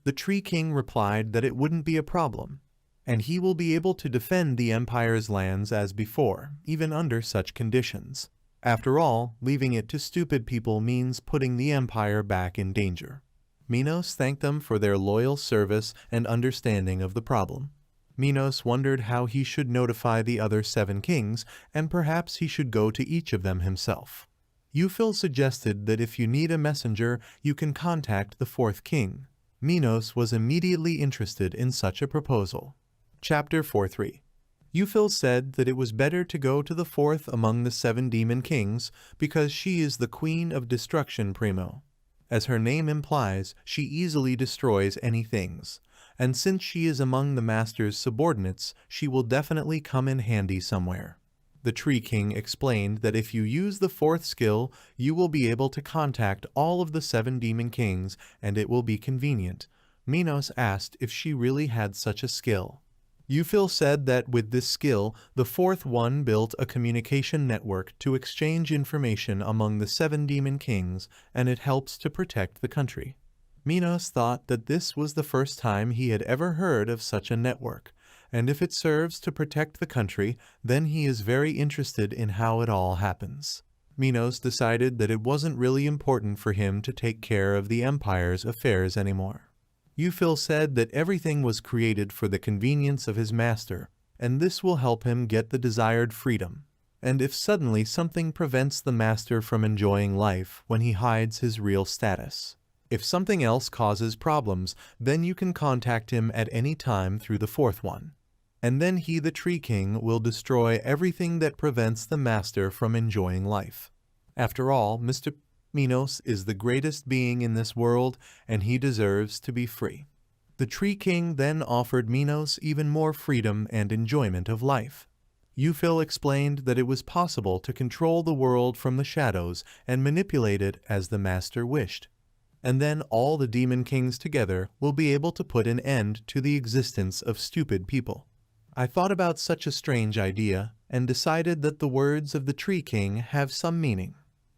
The Tree King replied that it wouldn't be a problem, and he will be able to defend the empire's lands as before, even under such conditions. After all, leaving it to stupid people means putting the empire back in danger. Minos thanked them for their loyal service and understanding of the problem. Minos wondered how he should notify the other 7 kings, and perhaps he should go to each of them himself. Euphil suggested that if you need a messenger, you can contact the 4th king. Minos was immediately interested in such a proposal. Chapter 4.3. Euphil said that it was better to go to the 4th among the 7 demon kings because she is the queen of destruction primo. As her name implies, she easily destroys any things, and since she is among the master's subordinates, she will definitely come in handy somewhere. The Tree King explained that if you use the 4th skill, you will be able to contact all of the 7 demon kings, and it will be convenient. Minos asked if she really had such a skill. Euphil said that with this skill, the 4th one built a communication network to exchange information among the 7 demon kings, and it helps to protect the country. Minos thought that this was the first time he had ever heard of such a network, and if it serves to protect the country, then he is very interested in how it all happens. Minos decided that it wasn't really important for him to take care of the empire's affairs anymore. Euphil said that everything was created for the convenience of his master, and this will help him get the desired freedom. And if suddenly something prevents the master from enjoying life when he hides his real status. If something else causes problems, then you can contact him at any time through the 4th one. And then he, the Tree King, will destroy everything that prevents the master from enjoying life. After all, Mr. Minos is the greatest being in this world, and he deserves to be free. The Tree King then offered Minos even more freedom and enjoyment of life. Euphil explained that it was possible to control the world from the shadows and manipulate it as the master wished. And then all the demon kings together will be able to put an end to the existence of stupid people. I thought about such a strange idea and decided that the words of the Tree King have some meaning.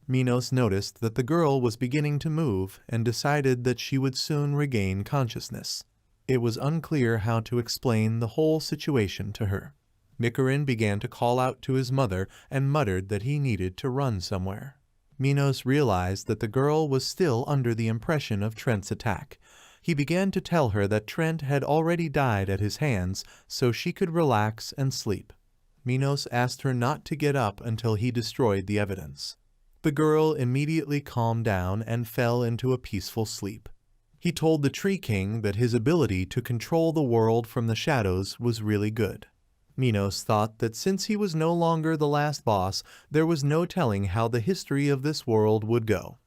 Minos noticed that the girl was beginning to move and decided that she would soon regain consciousness. It was unclear how to explain the whole situation to her. Mikarin began to call out to his mother and muttered that he needed to run somewhere. Minos realized that the girl was still under the impression of Trent's attack. He began to tell her that Trent had already died at his hands, so she could relax and sleep. Minos asked her not to get up until he destroyed the evidence. The girl immediately calmed down and fell into a peaceful sleep. He told the Tree King that his ability to control the world from the shadows was really good. Minos thought that since he was no longer the last boss, there was no telling how the history of this world would go.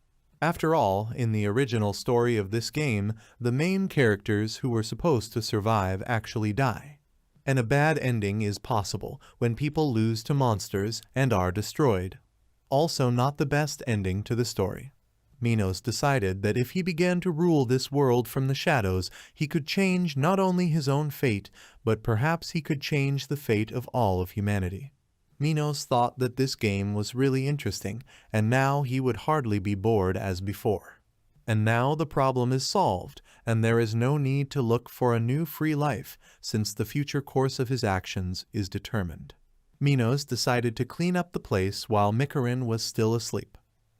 After all, in the original story of this game, the main characters who were supposed to survive actually die. And a bad ending is possible when people lose to monsters and are destroyed. Also not the best ending to the story. Minos decided that if he began to rule this world from the shadows, he could change not only his own fate, but perhaps he could change the fate of all of humanity. Minos thought that this game was really interesting, and now he would hardly be bored as before. And now the problem is solved, and there is no need to look for a new free life, since the future course of his actions is determined. Minos decided to clean up the place while Mikarin was still asleep.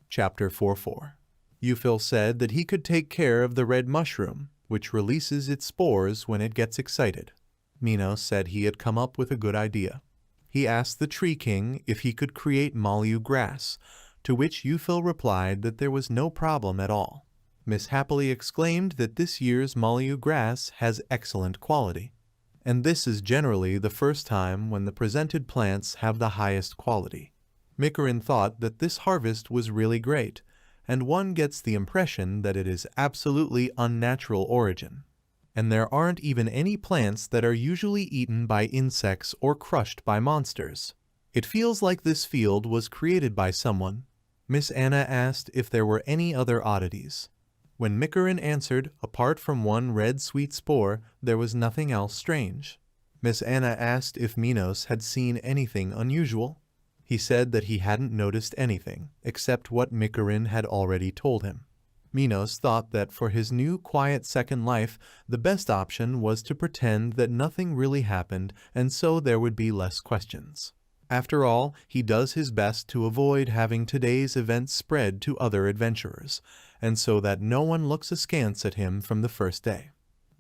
Chapter 4:4. Yahello said that he could take care of the red mushroom, which releases its spores when it gets excited. Minos said he had come up with a good idea. He asked the Tree King if he could create manhwa grass, to which Yahello replied that there was no problem at all. Miss happily exclaimed that this year's manhwa grass has excellent quality. And this is generally the first time when the presented plants have the highest quality. Mikarin thought that this harvest was really great, and one gets the impression that it is absolutely unnatural origin. And there aren't even any plants that are usually eaten by insects or crushed by monsters. It feels like this field was created by someone. Miss Anna asked if there were any other oddities. When Mikarin answered, apart from one red sweet spore, there was nothing else strange. Miss Anna asked if Minos had seen anything unusual. He said that he hadn't noticed anything, except what Mikarin had already told him. Minos thought that for his new quiet second life, the best option was to pretend that nothing really happened, and so there would be less questions. After all, he does his best to avoid having today's events spread to other adventurers, and so that no one looks askance at him from the first day.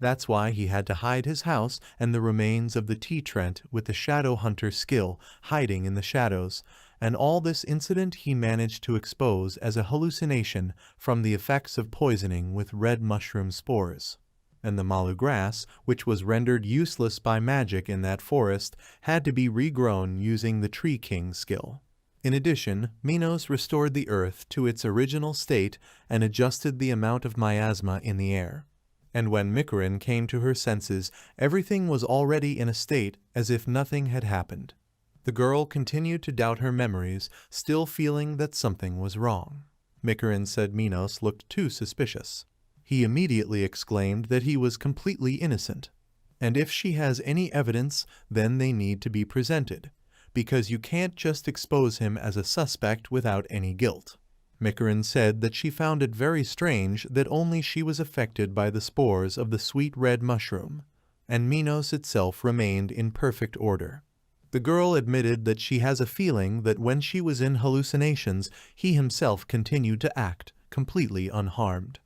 That's why he had to hide his house and the remains of the tea trent with the shadow hunter skill hiding in the shadows, and all this incident he managed to expose as a hallucination from the effects of poisoning with red mushroom spores. And the manhwa grass, which was rendered useless by magic in that forest, had to be regrown using the Tree King's skill. In addition, Minos restored the earth to its original state and adjusted the amount of miasma in the air. And when Mikarin came to her senses, everything was already in a state as if nothing had happened. The girl continued to doubt her memories, still feeling that something was wrong. Mikarin said Minos looked too suspicious. He immediately exclaimed that he was completely innocent. And if she has any evidence, then they need to be presented, because you can't just expose him as a suspect without any guilt. Mikarin said that she found it very strange that only she was affected by the spores of the sweet red mushroom, and Minos itself remained in perfect order. The girl admitted that she has a feeling that when she was in hallucinations, he himself continued to act, completely unharmed.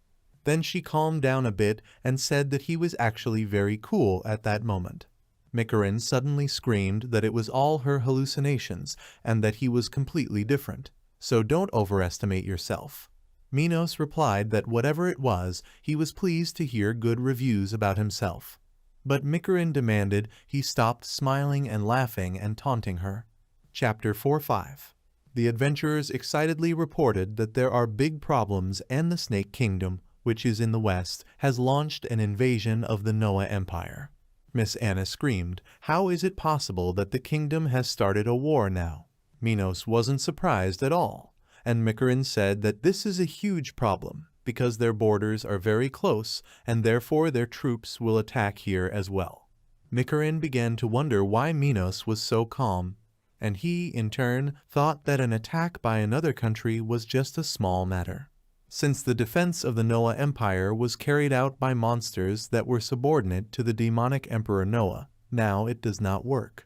Then she calmed down a bit and said that he was actually very cool at that moment. Mikarin suddenly screamed that it was all her hallucinations and that he was completely different. So don't overestimate yourself. Minos replied that whatever it was, he was pleased to hear good reviews about himself. But Mikarin demanded he stopped smiling and laughing and taunting her. Chapter 4:5. The adventurers excitedly reported that there are big problems and the Snake Kingdom, which is in the west, has launched an invasion of the Noah Empire. Miss Anna screamed, "How is it possible that the kingdom has started a war now?" Minos wasn't surprised at all, and Mikarin said that this is a huge problem, because their borders are very close, and therefore their troops will attack here as well. Mikarin began to wonder why Minos was so calm, and he, in turn, thought that an attack by another country was just a small matter. Since the defense of the Noah Empire was carried out by monsters that were subordinate to the demonic Emperor Noah, now it does not work.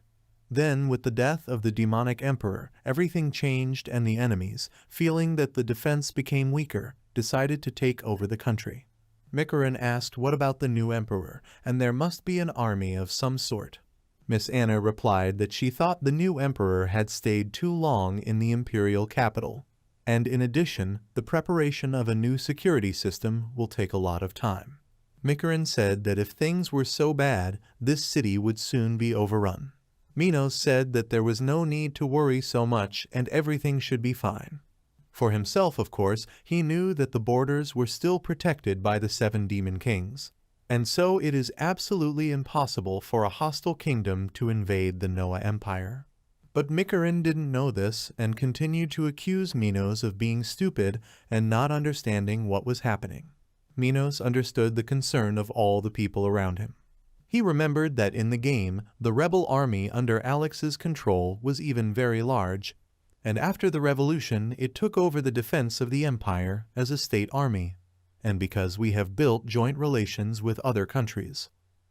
Then, with the death of the demonic emperor, everything changed, and the enemies, feeling that the defense became weaker, decided to take over the country. Mikarin asked what about the new emperor, and there must be an army of some sort. Miss Anna replied that she thought the new emperor had stayed too long in the imperial capital. And in addition, the preparation of a new security system will take a lot of time. Mikoran said that if things were so bad, this city would soon be overrun. Minos said that there was no need to worry so much and everything should be fine. For himself, of course, he knew that the borders were still protected by the 7 demon kings. And so it is absolutely impossible for a hostile kingdom to invade the Noah Empire. But Mikoran didn't know this and continued to accuse Minos of being stupid and not understanding what was happening. Minos understood the concern of all the people around him. He remembered that in the game, the rebel army under Alex's control was even very large, and after the revolution it took over the defense of the empire as a state army, and because we have built joint relations with other countries.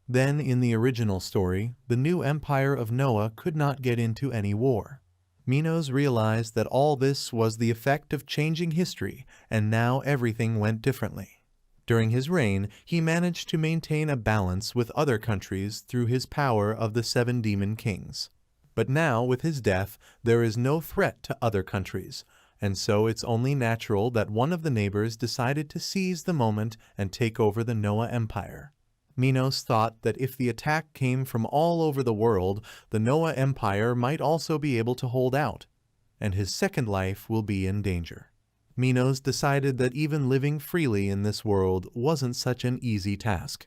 Then in the original story, the new empire of Noah could not get into any war. Minos realized that all this was the effect of changing history, and now everything went differently. During his reign, he managed to maintain a balance with other countries through his power of the 7 demon kings. But now, with his death, there is no threat to other countries, and so it's only natural that one of the neighbors decided to seize the moment and take over the Noah Empire. Minos thought that if the attack came from all over the world, the Noah Empire might also be able to hold out, and his second life will be in danger. Minos decided that even living freely in this world wasn't such an easy task.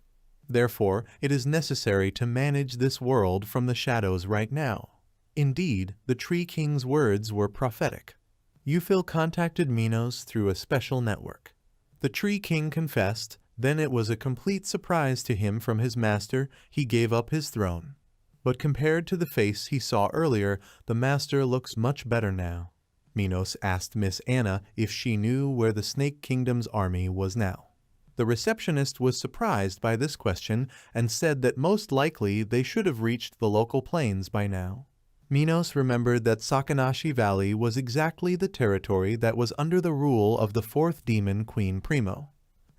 Therefore, it is necessary to manage this world from the shadows right now. Indeed, the Tree King's words were prophetic. Yahello contacted Minos through a special network. The Tree King confessed. Then it was a complete surprise to him from his master. He gave up his throne. But compared to the face he saw earlier, the master looks much better now. Minos asked Miss Anna if she knew where the Snake Kingdom's army was now. The receptionist was surprised by this question and said that most likely they should have reached the local plains by now. Minos remembered that Sakanashi Valley was exactly the territory that was under the rule of the 4th demon Queen Primo.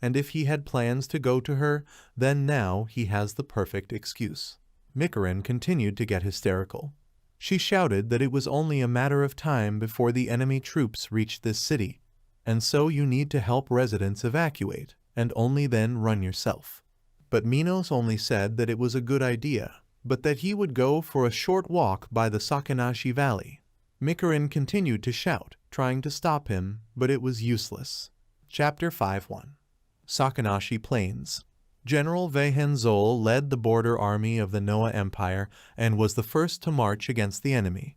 And if he had plans to go to her, then now he has the perfect excuse. Mikoran continued to get hysterical. She shouted that it was only a matter of time before the enemy troops reached this city, and so you need to help residents evacuate, and only then run yourself. But Minos only said that it was a good idea, but that he would go for a short walk by the Sakanashi Valley. Mikoran continued to shout, trying to stop him, but it was useless. Chapter 5:1 Sakanashi Plains. General Vahenzol led the border army of the Noah Empire and was the first to march against the enemy.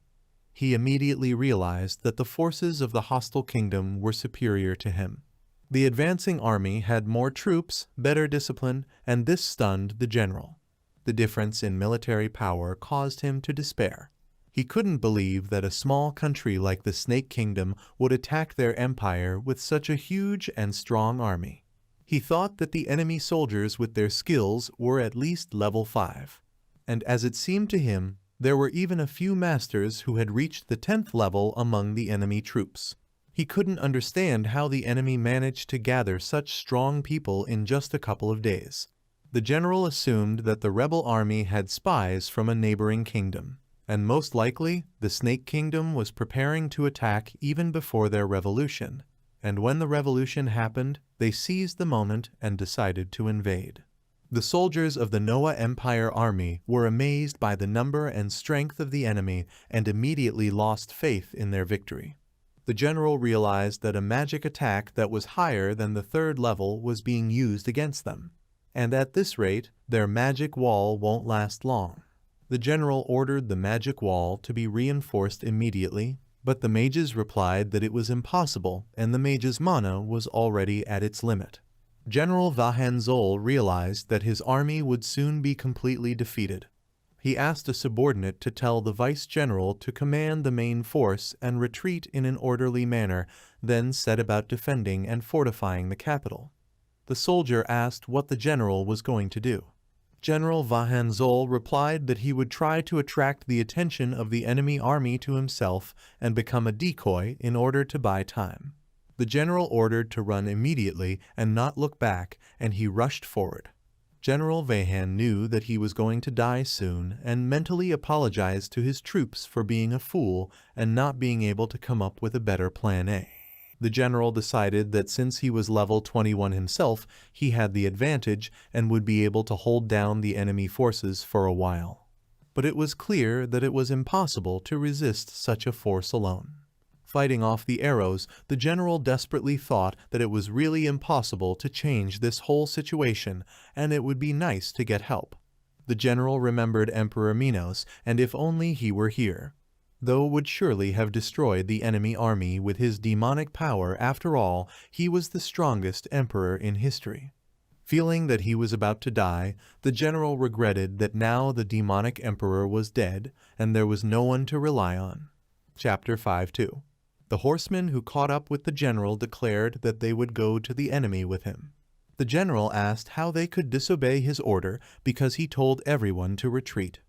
He immediately realized that the forces of the hostile kingdom were superior to him. The advancing army had more troops, better discipline, and this stunned the general. The difference in military power caused him to despair. He couldn't believe that a small country like the Snake Kingdom would attack their empire with such a huge and strong army. He thought that the enemy soldiers with their skills were at least level 5. And as it seemed to him, there were even a few masters who had reached the 10th level among the enemy troops. He couldn't understand how the enemy managed to gather such strong people in just a couple of days. The general assumed that the rebel army had spies from a neighboring kingdom, and most likely the Snake Kingdom was preparing to attack even before their revolution. And when the revolution happened, they seized the moment and decided to invade. The soldiers of the Noah Empire army were amazed by the number and strength of the enemy and immediately lost faith in their victory. The general realized that a magic attack that was higher than the 3rd level was being used against them, and at this rate, their magic wall won't last long. The general ordered the magic wall to be reinforced immediately, but the mages replied that it was impossible and the mage's mana was already at its limit. General Vahenzol realized that his army would soon be completely defeated. He asked a subordinate to tell the vice-general to command the main force and retreat in an orderly manner, then set about defending and fortifying the capital. The soldier asked what the general was going to do. General Vahenzol replied that he would try to attract the attention of the enemy army to himself and become a decoy in order to buy time. The general ordered to run immediately and not look back, and he rushed forward. General Vahan knew that he was going to die soon and mentally apologized to his troops for being a fool and not being able to come up with a better plan A. The general decided that since he was level 21 himself, he had the advantage and would be able to hold down the enemy forces for a while. But it was clear that it was impossible to resist such a force alone. Fighting off the arrows, the general desperately thought that it was really impossible to change this whole situation, and it would be nice to get help. The general remembered Emperor Minos, and if only he were here, though would surely have destroyed the enemy army with his demonic power. After all, he was the strongest emperor in history. Feeling that he was about to die, the general regretted that now the demonic emperor was dead, and there was no one to rely on. Chapter 5-2. The horsemen who caught up with the general declared that they would go to the enemy with him. The general asked how they could disobey his order because he told everyone to retreat.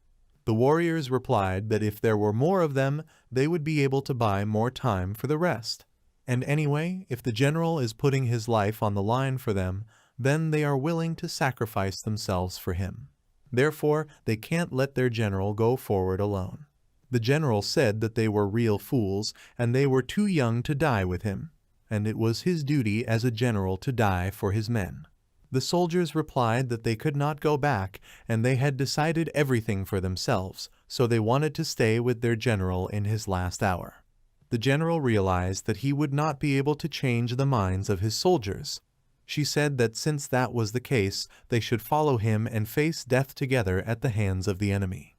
The warriors replied that if there were more of them, they would be able to buy more time for the rest. And anyway, if the general is putting his life on the line for them, then they are willing to sacrifice themselves for him. Therefore, they can't let their general go forward alone. The general said that they were real fools, and they were too young to die with him, and it was his duty as a general to die for his men. The soldiers replied that they could not go back, and they had decided everything for themselves, so they wanted to stay with their general in his last hour. The general realized that he would not be able to change the minds of his soldiers. She said that since that was the case, they should follow him and face death together at the hands of the enemy.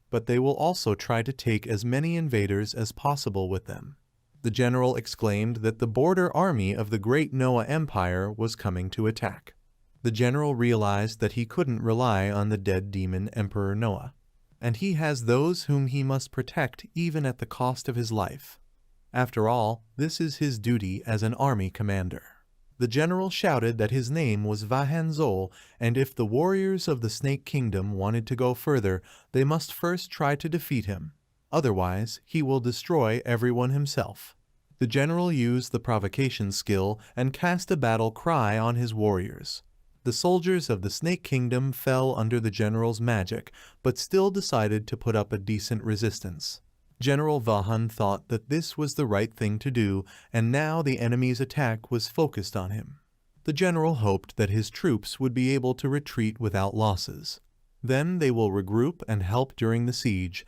But they will also try to take as many invaders as possible with them. The general exclaimed that the border army of the great Noah Empire was coming to attack. The general realized that he couldn't rely on the dead demon Emperor Noah, and he has those whom he must protect even at the cost of his life. After all, this is his duty as an army commander. The general shouted that his name was Vahanzol, and if the warriors of the Snake Kingdom wanted to go further, they must first try to defeat him. Otherwise, he will destroy everyone himself. The general used the provocation skill and cast a battle cry on his warriors. The soldiers of the Snake Kingdom fell under the general's magic, but still decided to put up a decent resistance. General Vahan thought that this was the right thing to do, and now the enemy's attack was focused on him. The general hoped that his troops would be able to retreat without losses. Then they will regroup and help during the siege.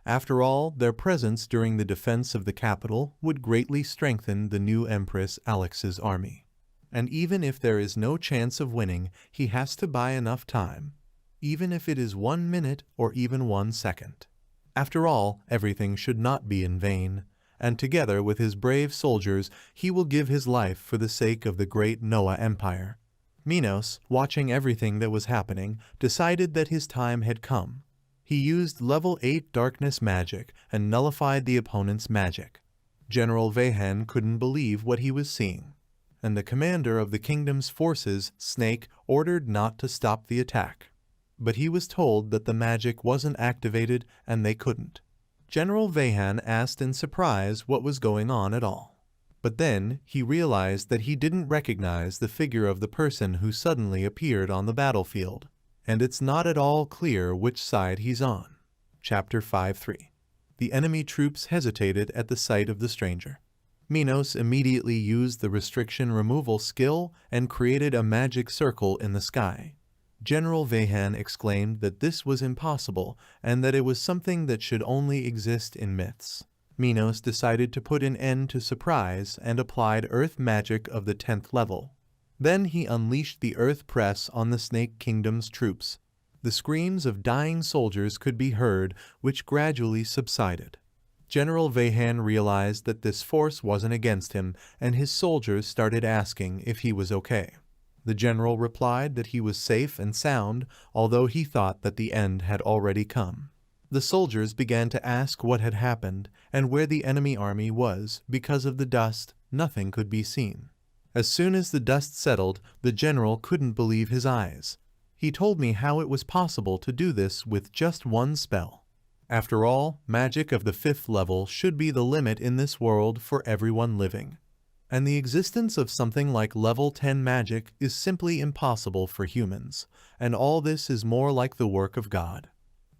After all, their presence during the defense of the capital would greatly strengthen the new Empress Alex's army. And even if there is no chance of winning, he has to buy enough time, even if it is 1 minute or even 1 second. After all, everything should not be in vain, and together with his brave soldiers, he will give his life for the sake of the great Noah Empire. Minos, watching everything that was happening, decided that his time had come. He used level 8 darkness magic and nullified the opponent's magic. General Vahan couldn't believe what he was seeing, and the commander of the kingdom's forces, Snake, ordered not to stop the attack. But he was told that the magic wasn't activated and they couldn't. General Vahan asked in surprise what was going on at all. But then he realized that he didn't recognize the figure of the person who suddenly appeared on the battlefield, and it's not at all clear which side he's on. Chapter 5-3. The enemy troops hesitated at the sight of the stranger. Minos immediately used the restriction removal skill and created a magic circle in the sky. General Vahan exclaimed that this was impossible and that it was something that should only exist in myths. Minos decided to put an end to surprise and applied earth magic of the 10th level. Then he unleashed the earth press on the Snake Kingdom's troops. The screams of dying soldiers could be heard, which gradually subsided. General Vahan realized that this force wasn't against him, and his soldiers started asking if he was okay. The general replied that he was safe and sound, although he thought that the end had already come. The soldiers began to ask what had happened and where the enemy army was. Because of the dust, nothing could be seen. As soon as the dust settled, the general couldn't believe his eyes. He told me how it was possible to do this with just 1 spell. After all, magic of the 5th level should be the limit in this world for everyone living. And the existence of something like level 10 magic is simply impossible for humans, and all this is more like the work of God.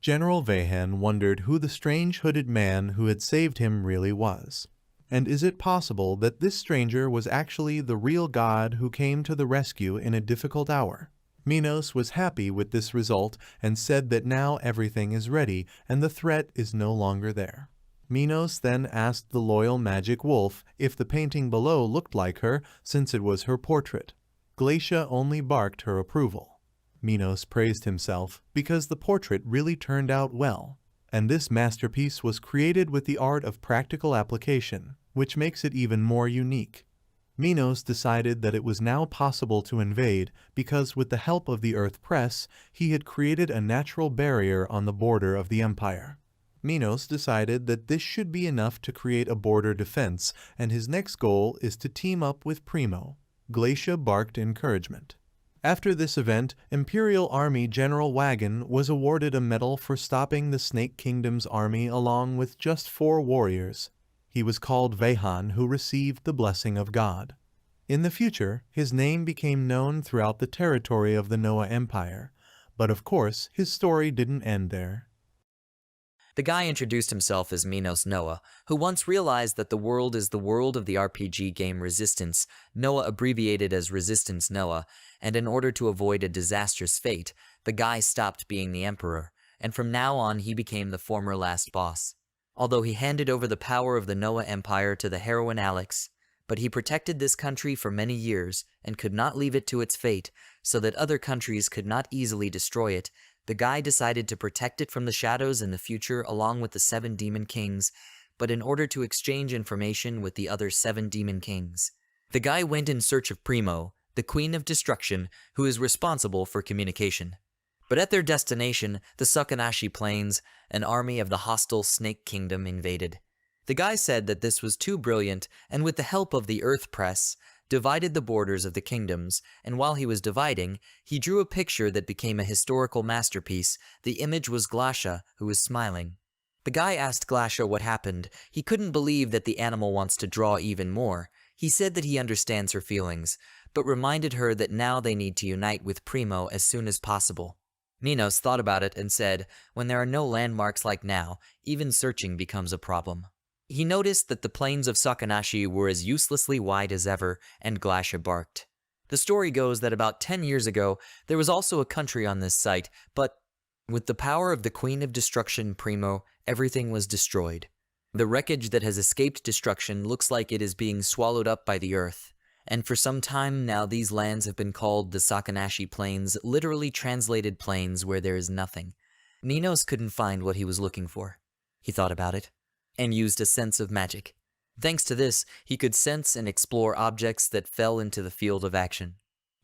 General Vahan wondered who the strange hooded man who had saved him really was. And is it possible that this stranger was actually the real god who came to the rescue in a difficult hour? Minos was happy with this result and said that now everything is ready and the threat is no longer there. Minos then asked the loyal magic wolf if the painting below looked like her, since it was her portrait. Glacia only barked her approval. Minos praised himself because the portrait really turned out well, and this masterpiece was created with the art of practical application, which makes it even more unique. Minos decided that it was now possible to invade because with the help of the Earth Press, he had created a natural barrier on the border of the empire. Minos decided that this should be enough to create a border defense, and his next goal is to team up with Primo. Glacia barked encouragement. After this event, Imperial Army General Wagon was awarded a medal for stopping the Snake Kingdom's army along with just 4 warriors. He was called Vehan, who received the blessing of God. In the future, his name became known throughout the territory of the Noah Empire, but of course, his story didn't end there. The guy introduced himself as Minos Noah, who once realized that the world is the world of the RPG game Resistance, Noah abbreviated as Resistance Noah, and in order to avoid a disastrous fate, the guy stopped being the emperor, and from now on he became the former last boss. Although he handed over the power of the Noah Empire to the heroine Alex, but he protected this country for many years and could not leave it to its fate, so that other countries could not easily destroy it. The guy decided to protect it from the shadows in the future along with the 7 demon kings, but in order to exchange information with the other 7 demon kings. The guy went in search of Primo, the Queen of Destruction, who is responsible for communication. But at their destination, the Sakanashi Plains, an army of the hostile Snake Kingdom invaded. The guy said that this was too brilliant, and with the help of the Earth Press, divided the borders of the kingdoms, and while he was dividing, he drew a picture that became a historical masterpiece. The image was Glacia, who was smiling. The guy asked Glacia what happened. He couldn't believe that the animal wants to draw even more. He said that he understands her feelings, but reminded her that now they need to unite with Primo as soon as possible. Minos thought about it and said, when there are no landmarks like now, even searching becomes a problem. He noticed that the plains of Sakanashi were as uselessly wide as ever, and Glacia barked. The story goes that about 10 years ago, there was also a country on this site, but with the power of the Queen of Destruction, Primo, everything was destroyed. The wreckage that has escaped destruction looks like it is being swallowed up by the earth, and for some time now these lands have been called the Sakanashi Plains, literally translated plains where there is nothing. Minos couldn't find what he was looking for. He thought about it, and used a sense of magic. Thanks to this, he could sense and explore objects that fell into the field of action.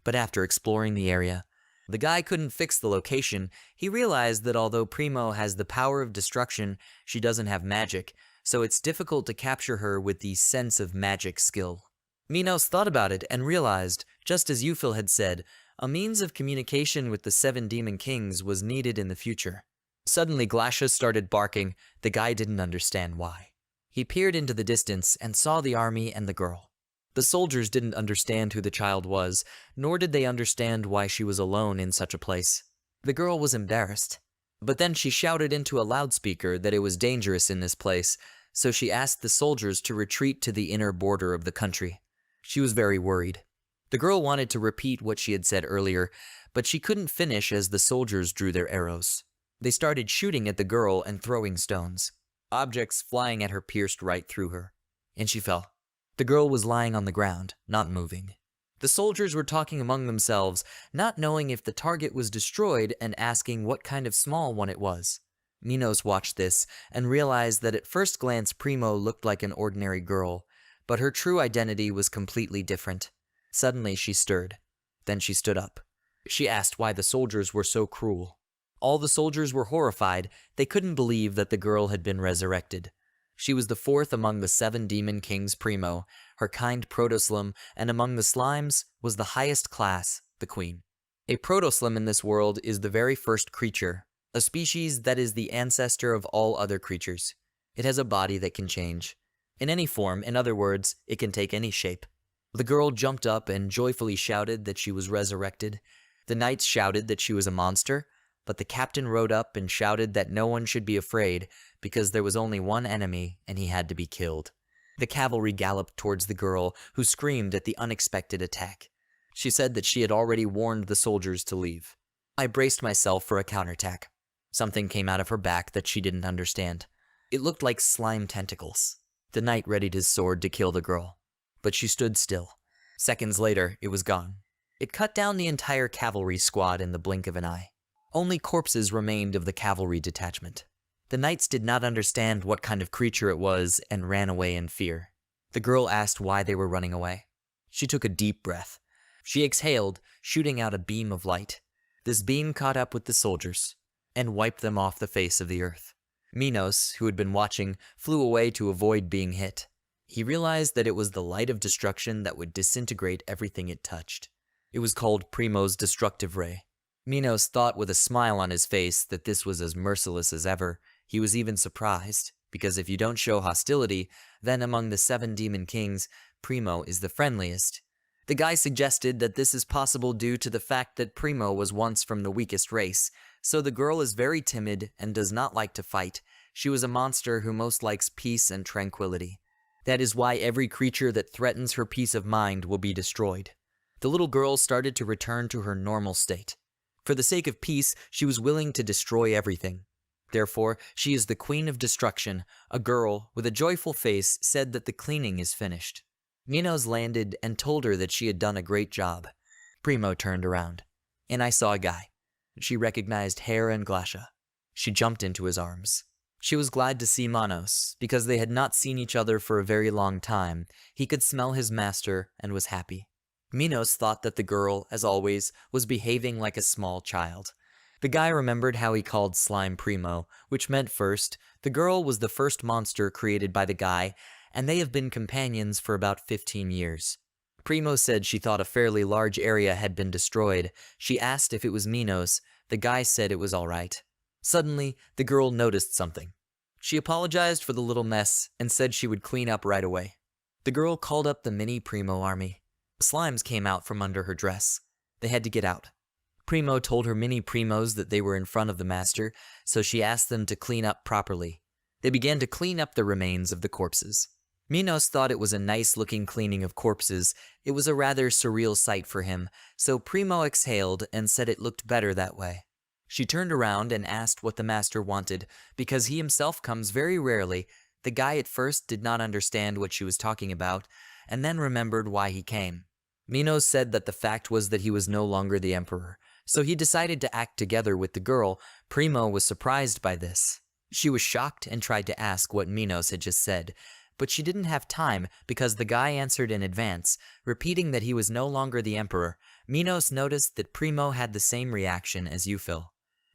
But after exploring the area, the guy couldn't fix the location. He realized that although Primo has the power of destruction, she doesn't have magic, so it's difficult to capture her with the sense of magic skill. Minos thought about it and realized, just as yahello had said, a means of communication with the 7 demon kings was needed in the future. Suddenly Glacia started barking. The guy didn't understand why. He peered into the distance and saw the army and the girl. The soldiers didn't understand who the child was, nor did they understand why she was alone in such a place. The girl was embarrassed. But then she shouted into a loudspeaker that it was dangerous in this place, so she asked the soldiers to retreat to the inner border of the country. She was very worried. The girl wanted to repeat what she had said earlier, but she couldn't finish as the soldiers drew their arrows. They started shooting at the girl and throwing stones. Objects flying at her pierced right through her, and she fell. The girl was lying on the ground, not moving. The soldiers were talking among themselves, not knowing if the target was destroyed and asking what kind of small one it was. Minos watched this and realized that at first glance Primo looked like an ordinary girl, but her true identity was completely different. Suddenly she stirred. Then she stood up. She asked why the soldiers were so cruel. All the soldiers were horrified. They couldn't believe that the girl had been resurrected. She was the 4th among the 7 demon kings Primo, her kind protoslim, and among the slimes was the highest class, the queen. A protoslim in this world is the very first creature, a species that is the ancestor of all other creatures. It has a body that can change. In any form, in other words, it can take any shape. The girl jumped up and joyfully shouted that she was resurrected. The knights shouted that she was a monster, but the captain rode up and shouted that no one should be afraid because there was only one enemy and he had to be killed. The cavalry galloped towards the girl, who screamed at the unexpected attack. She said that she had already warned the soldiers to leave. I braced myself for a counterattack. Something came out of her back that she didn't understand. It looked like slime tentacles. The knight readied his sword to kill the girl, but she stood still. Seconds later, it was gone. It cut down the entire cavalry squad in the blink of an eye. Only corpses remained of the cavalry detachment. The knights did not understand what kind of creature it was and ran away in fear. The girl asked why they were running away. She took a deep breath. She exhaled, shooting out a beam of light. This beam caught up with the soldiers and wiped them off the face of the earth. Minos, who had been watching, flew away to avoid being hit. He realized that it was the light of destruction that would disintegrate everything it touched. It was called Primo's destructive ray. Minos thought with a smile on his face that this was as merciless as ever. He was even surprised, because if you don't show hostility, then among the 7 demon kings, Primo is the friendliest. The guy suggested that this is possible due to the fact that Primo was once from the weakest race, so the girl is very timid and does not like to fight. She was a monster who most likes peace and tranquility. That is why every creature that threatens her peace of mind will be destroyed. The little girl started to return to her normal state. For the sake of peace, she was willing to destroy everything. Therefore, she is the queen of destruction. A girl, with a joyful face, said that the cleaning is finished. Minos landed and told her that she had done a great job. Primo turned around, and I saw a guy. She recognized Hera and Glasha. She jumped into his arms. She was glad to see Manos, because they had not seen each other for a very long time. He could smell his master and was happy. Minos thought that the girl, as always, was behaving like a small child. The guy remembered how he called slime Primo, which meant first. The girl was the first monster created by the guy, and they have been companions for about 15 years. Primo said she thought a fairly large area had been destroyed. She asked if it was Minos. The guy said it was all right. Suddenly, the girl noticed something. She apologized for the little mess and said she would clean up right away. The girl called up the mini Primo army. Slimes came out from under her dress. They had to get out. Primo told her mini Primos that they were in front of the master, so she asked them to clean up properly. They began to clean up the remains of the corpses. Minos thought it was a nice-looking cleaning of corpses. It was a rather surreal sight for him, so Primo exhaled and said it looked better that way. She turned around and asked what the master wanted, because he himself comes very rarely. The guy at first did not understand what she was talking about, and then remembered why he came. Minos said that the fact was that he was no longer the emperor, so he decided to act together with the girl. Primo was surprised by this. She was shocked and tried to ask what Minos had just said, but she didn't have time because the guy answered in advance, repeating that he was no longer the emperor. Minos noticed that Primo had the same reaction as yahello.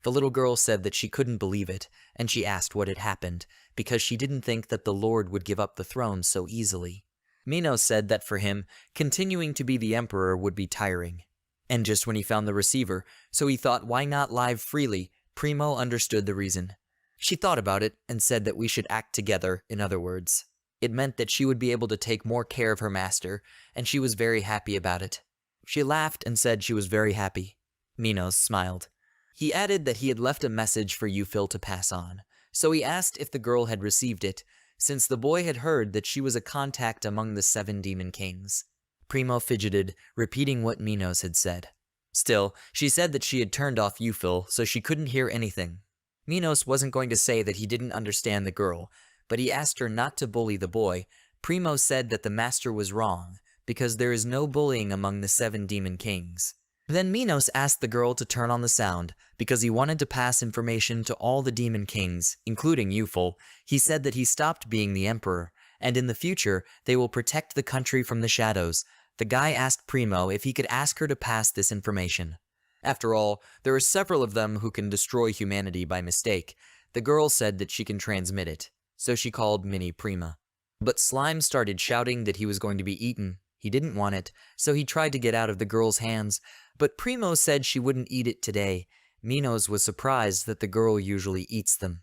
The little girl said that she couldn't believe it, and she asked what had happened, because she didn't think that the Lord would give up the throne so easily. Minos said that for him, continuing to be the emperor would be tiring. And just when he found the receiver, so he thought why not live freely, Primo understood the reason. She thought about it and said that we should act together, in other words. It meant that she would be able to take more care of her master, and she was very happy about it. She laughed and said she was very happy. Minos smiled. He added that he had left a message for yahello to pass on, so he asked if the girl had received it, since the boy had heard that she was a contact among the 7 demon kings. Primo fidgeted, repeating what Minos had said. Still, she said that she had turned off yahello, so she couldn't hear anything. Minos wasn't going to say that he didn't understand the girl, but he asked her not to bully the boy. Primo said that the master was wrong, because there is no bullying among the 7 demon kings. Then Minos asked the girl to turn on the sound, because he wanted to pass information to all the demon kings, including yahello. He said that he stopped being the emperor, and in the future, they will protect the country from the shadows. The guy asked Primo if he could ask her to pass this information. After all, there are several of them who can destroy humanity by mistake. The girl said that she can transmit it, so she called Mini Prima. But Slime started shouting that he was going to be eaten. He didn't want it, so he tried to get out of the girl's hands, but Primo said she wouldn't eat it today. Minos was surprised that the girl usually eats them.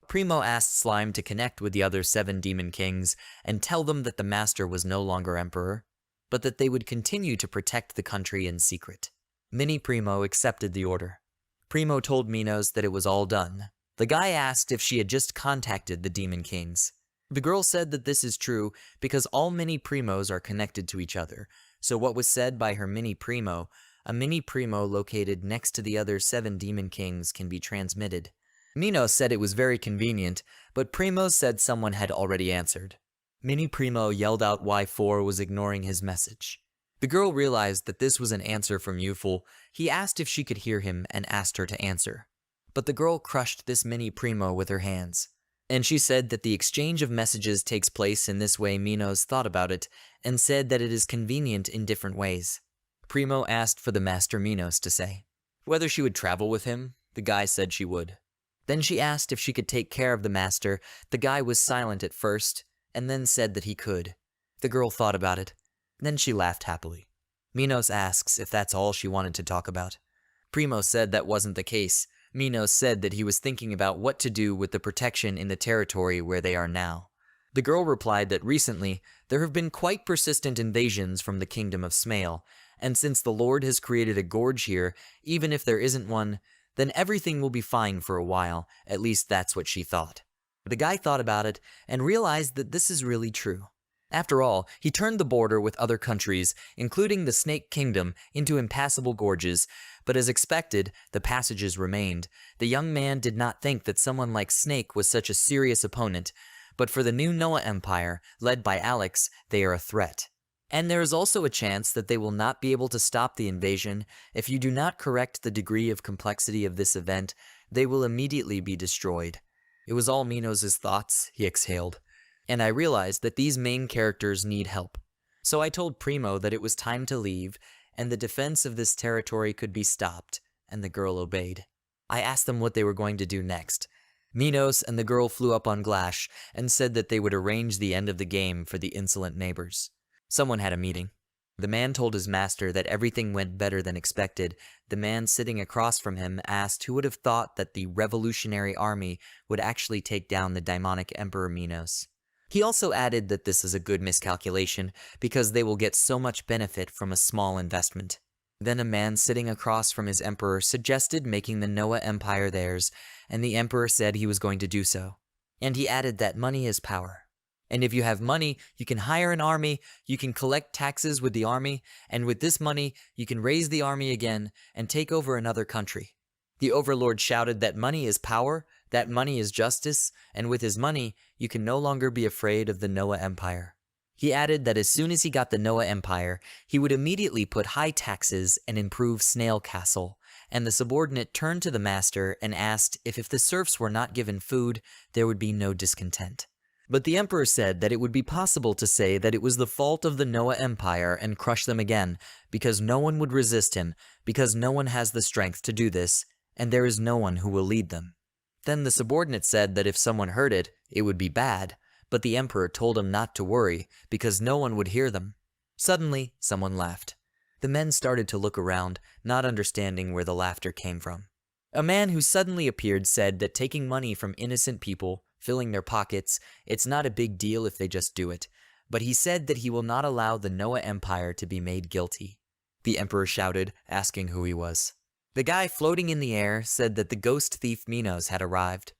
Primo asked Slime to connect with the other 7 demon kings and tell them that the master was no longer emperor, but that they would continue to protect the country in secret. Mini Primo accepted the order. Primo told Minos that it was all done. The guy asked if she had just contacted the demon kings. The girl said that this is true because all mini primos are connected to each other, so what was said by her mini primo, a mini primo located next to the other 7 demon kings, can be transmitted. Minos said it was very convenient, but Primo said someone had already answered. Mini Primo yelled out why 4 was ignoring his message. The girl realized that this was an answer from Yuful. He asked if she could hear him and asked her to answer. But the girl crushed this Mini Primo with her hands. And she said that the exchange of messages takes place in this way. Minos thought about it and said that it is convenient in different ways. Primo asked for the master Minos to say whether she would travel with him. The guy said she would. Then she asked if she could take care of the master. The guy was silent at first, and then said that he could. The girl thought about it. Then she laughed happily. Minos asks if that's all she wanted to talk about. Primo said that wasn't the case. Minos said that he was thinking about what to do with the protection in the territory where they are now. The girl replied that recently there have been quite persistent invasions from the kingdom of Smail, and since the Lord has created a gorge here, even if there isn't one, then everything will be fine for a while. At least that's what she thought. The guy thought about it and realized that this is really true. After all, he turned the border with other countries, including the Snake Kingdom, into impassable gorges, but as expected, the passages remained. The young man did not think that someone like Snake was such a serious opponent, but for the new Noah Empire, led by Alex, they are a threat. And there is also a chance that they will not be able to stop the invasion. If you do not correct the degree of complexity of this event, they will immediately be destroyed. It was all Minos' thoughts, he exhaled. And I realized that these main characters need help. So I told Primo that it was time to leave, and the defense of this territory could be stopped, and the girl obeyed. I asked them what they were going to do next. Minos and the girl flew up on Glash and said that they would arrange the end of the game for the insolent neighbors. Someone had a meeting. The man told his master that everything went better than expected. The man sitting across from him asked who would have thought that the revolutionary army would actually take down the daimonic Emperor Minos. He also added that this is a good miscalculation because they will get so much benefit from a small investment. Then a man sitting across from his emperor suggested making the Noah Empire theirs, and the emperor said he was going to do so. And he added that money is power. And if you have money, you can hire an army, you can collect taxes with the army, and with this money, you can raise the army again and take over another country. The overlord shouted that money is power, that money is justice, and with his money, you can no longer be afraid of the Noah Empire. He added that as soon as he got the Noah Empire, he would immediately put high taxes and improve Snail Castle, and the subordinate turned to the master and asked if the serfs were not given food, there would be no discontent. But the emperor said that it would be possible to say that it was the fault of the Noah Empire and crush them again, because no one would resist him, because no one has the strength to do this, and there is no one who will lead them. Then the subordinate said that if someone heard it, it would be bad, but the emperor told him not to worry, because no one would hear them. Suddenly, someone laughed. The men started to look around, not understanding where the laughter came from. A man who suddenly appeared said that taking money from innocent people, filling their pockets, it's not a big deal if they just do it, but he said that he will not allow the Noah Empire to be made guilty. The emperor shouted, asking who he was. The guy floating in the air said that the ghost thief Minos had arrived.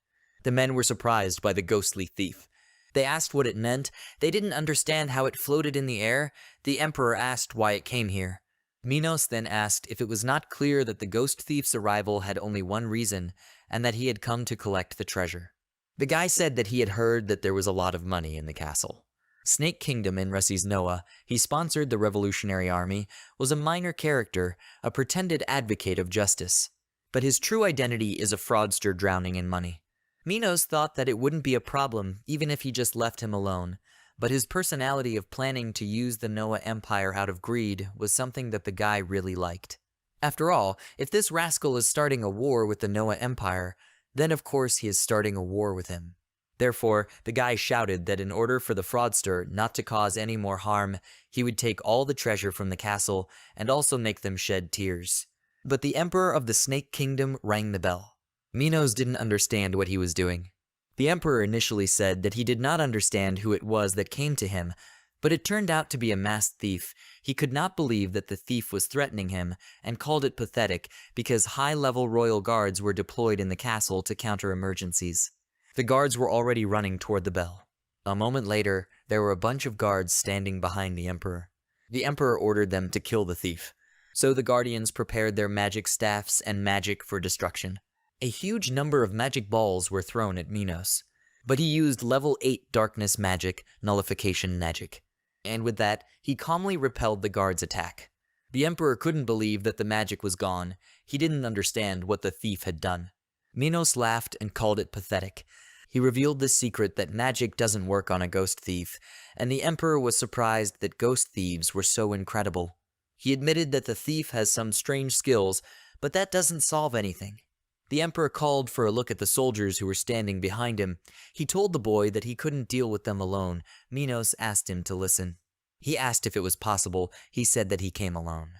The men were surprised by the ghostly thief. They asked what it meant. They didn't understand how it floated in the air. The emperor asked why it came here. Minos then asked if it was not clear that the ghost thief's arrival had only one reason, and that he had come to collect the treasure. The guy said that he had heard that there was a lot of money in the castle. Snake Kingdom in Russie's Noah, he sponsored the Revolutionary Army, was a minor character, a pretended advocate of justice. But his true identity is a fraudster drowning in money. Minos thought that it wouldn't be a problem even if he just left him alone, but his personality of planning to use the Noah Empire out of greed was something that the guy really liked. After all, if this rascal is starting a war with the Noah Empire, then of course he is starting a war with him. Therefore, the guy shouted that in order for the fraudster not to cause any more harm, he would take all the treasure from the castle and also make them shed tears. But the emperor of the Snake Kingdom rang the bell. Minos didn't understand what he was doing. The emperor initially said that he did not understand who it was that came to him, but it turned out to be a masked thief. He could not believe that the thief was threatening him, and called it pathetic because high-level royal guards were deployed in the castle to counter emergencies. The guards were already running toward the bell. A moment later, there were a bunch of guards standing behind the Emperor. The Emperor ordered them to kill the thief. So the guardians prepared their magic staffs and magic for destruction. A huge number of magic balls were thrown at Minos, but he used level 8 darkness magic, nullification magic. And with that, he calmly repelled the guards' attack. The Emperor couldn't believe that the magic was gone. He didn't understand what the thief had done. Minos laughed and called it pathetic. He revealed the secret that magic doesn't work on a ghost thief, and the Emperor was surprised that ghost thieves were so incredible. He admitted that the thief has some strange skills, but that doesn't solve anything. The Emperor called for a look at the soldiers who were standing behind him. He told the boy that he couldn't deal with them alone. Minos asked him to listen. He asked if it was possible. He said that he came alone.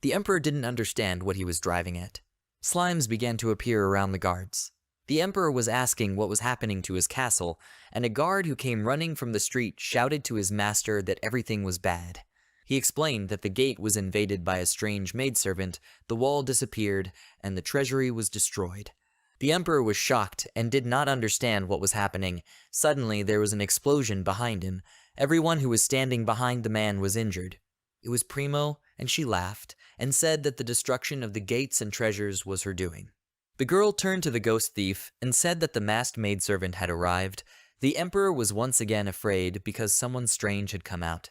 The Emperor didn't understand what he was driving at. Slimes began to appear around the guards. The Emperor was asking what was happening to his castle, and a guard who came running from the street shouted to his master that everything was bad. He explained that the gate was invaded by a strange maidservant, the wall disappeared, and the treasury was destroyed. The Emperor was shocked and did not understand what was happening. Suddenly there was an explosion behind him. Everyone who was standing behind the man was injured. It was Primo, and she laughed, and said that the destruction of the gates and treasures was her doing. The girl turned to the ghost thief and said that the masked maidservant had arrived. The Emperor was once again afraid because someone strange had come out.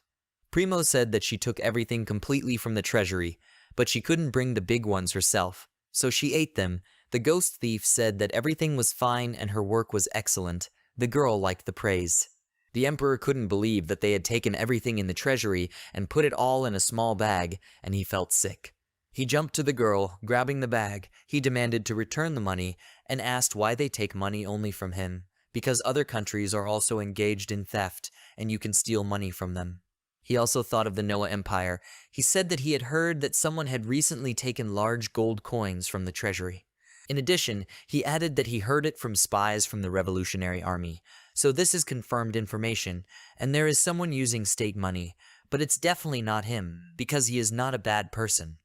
Primo said that she took everything completely from the treasury, but she couldn't bring the big ones herself, so she ate them. The ghost thief said that everything was fine and her work was excellent. The girl liked the praise. The Emperor couldn't believe that they had taken everything in the treasury and put it all in a small bag, and he felt sick. He jumped to the girl, grabbing the bag. He demanded to return the money and asked why they take money only from him, because other countries are also engaged in theft and you can steal money from them. He also thought of the Noah Empire. He said that he had heard that someone had recently taken large gold coins from the treasury. In addition, he added that he heard it from spies from the Revolutionary Army. So this is confirmed information, and there is someone using state money, but it's definitely not him, because he is not a bad person.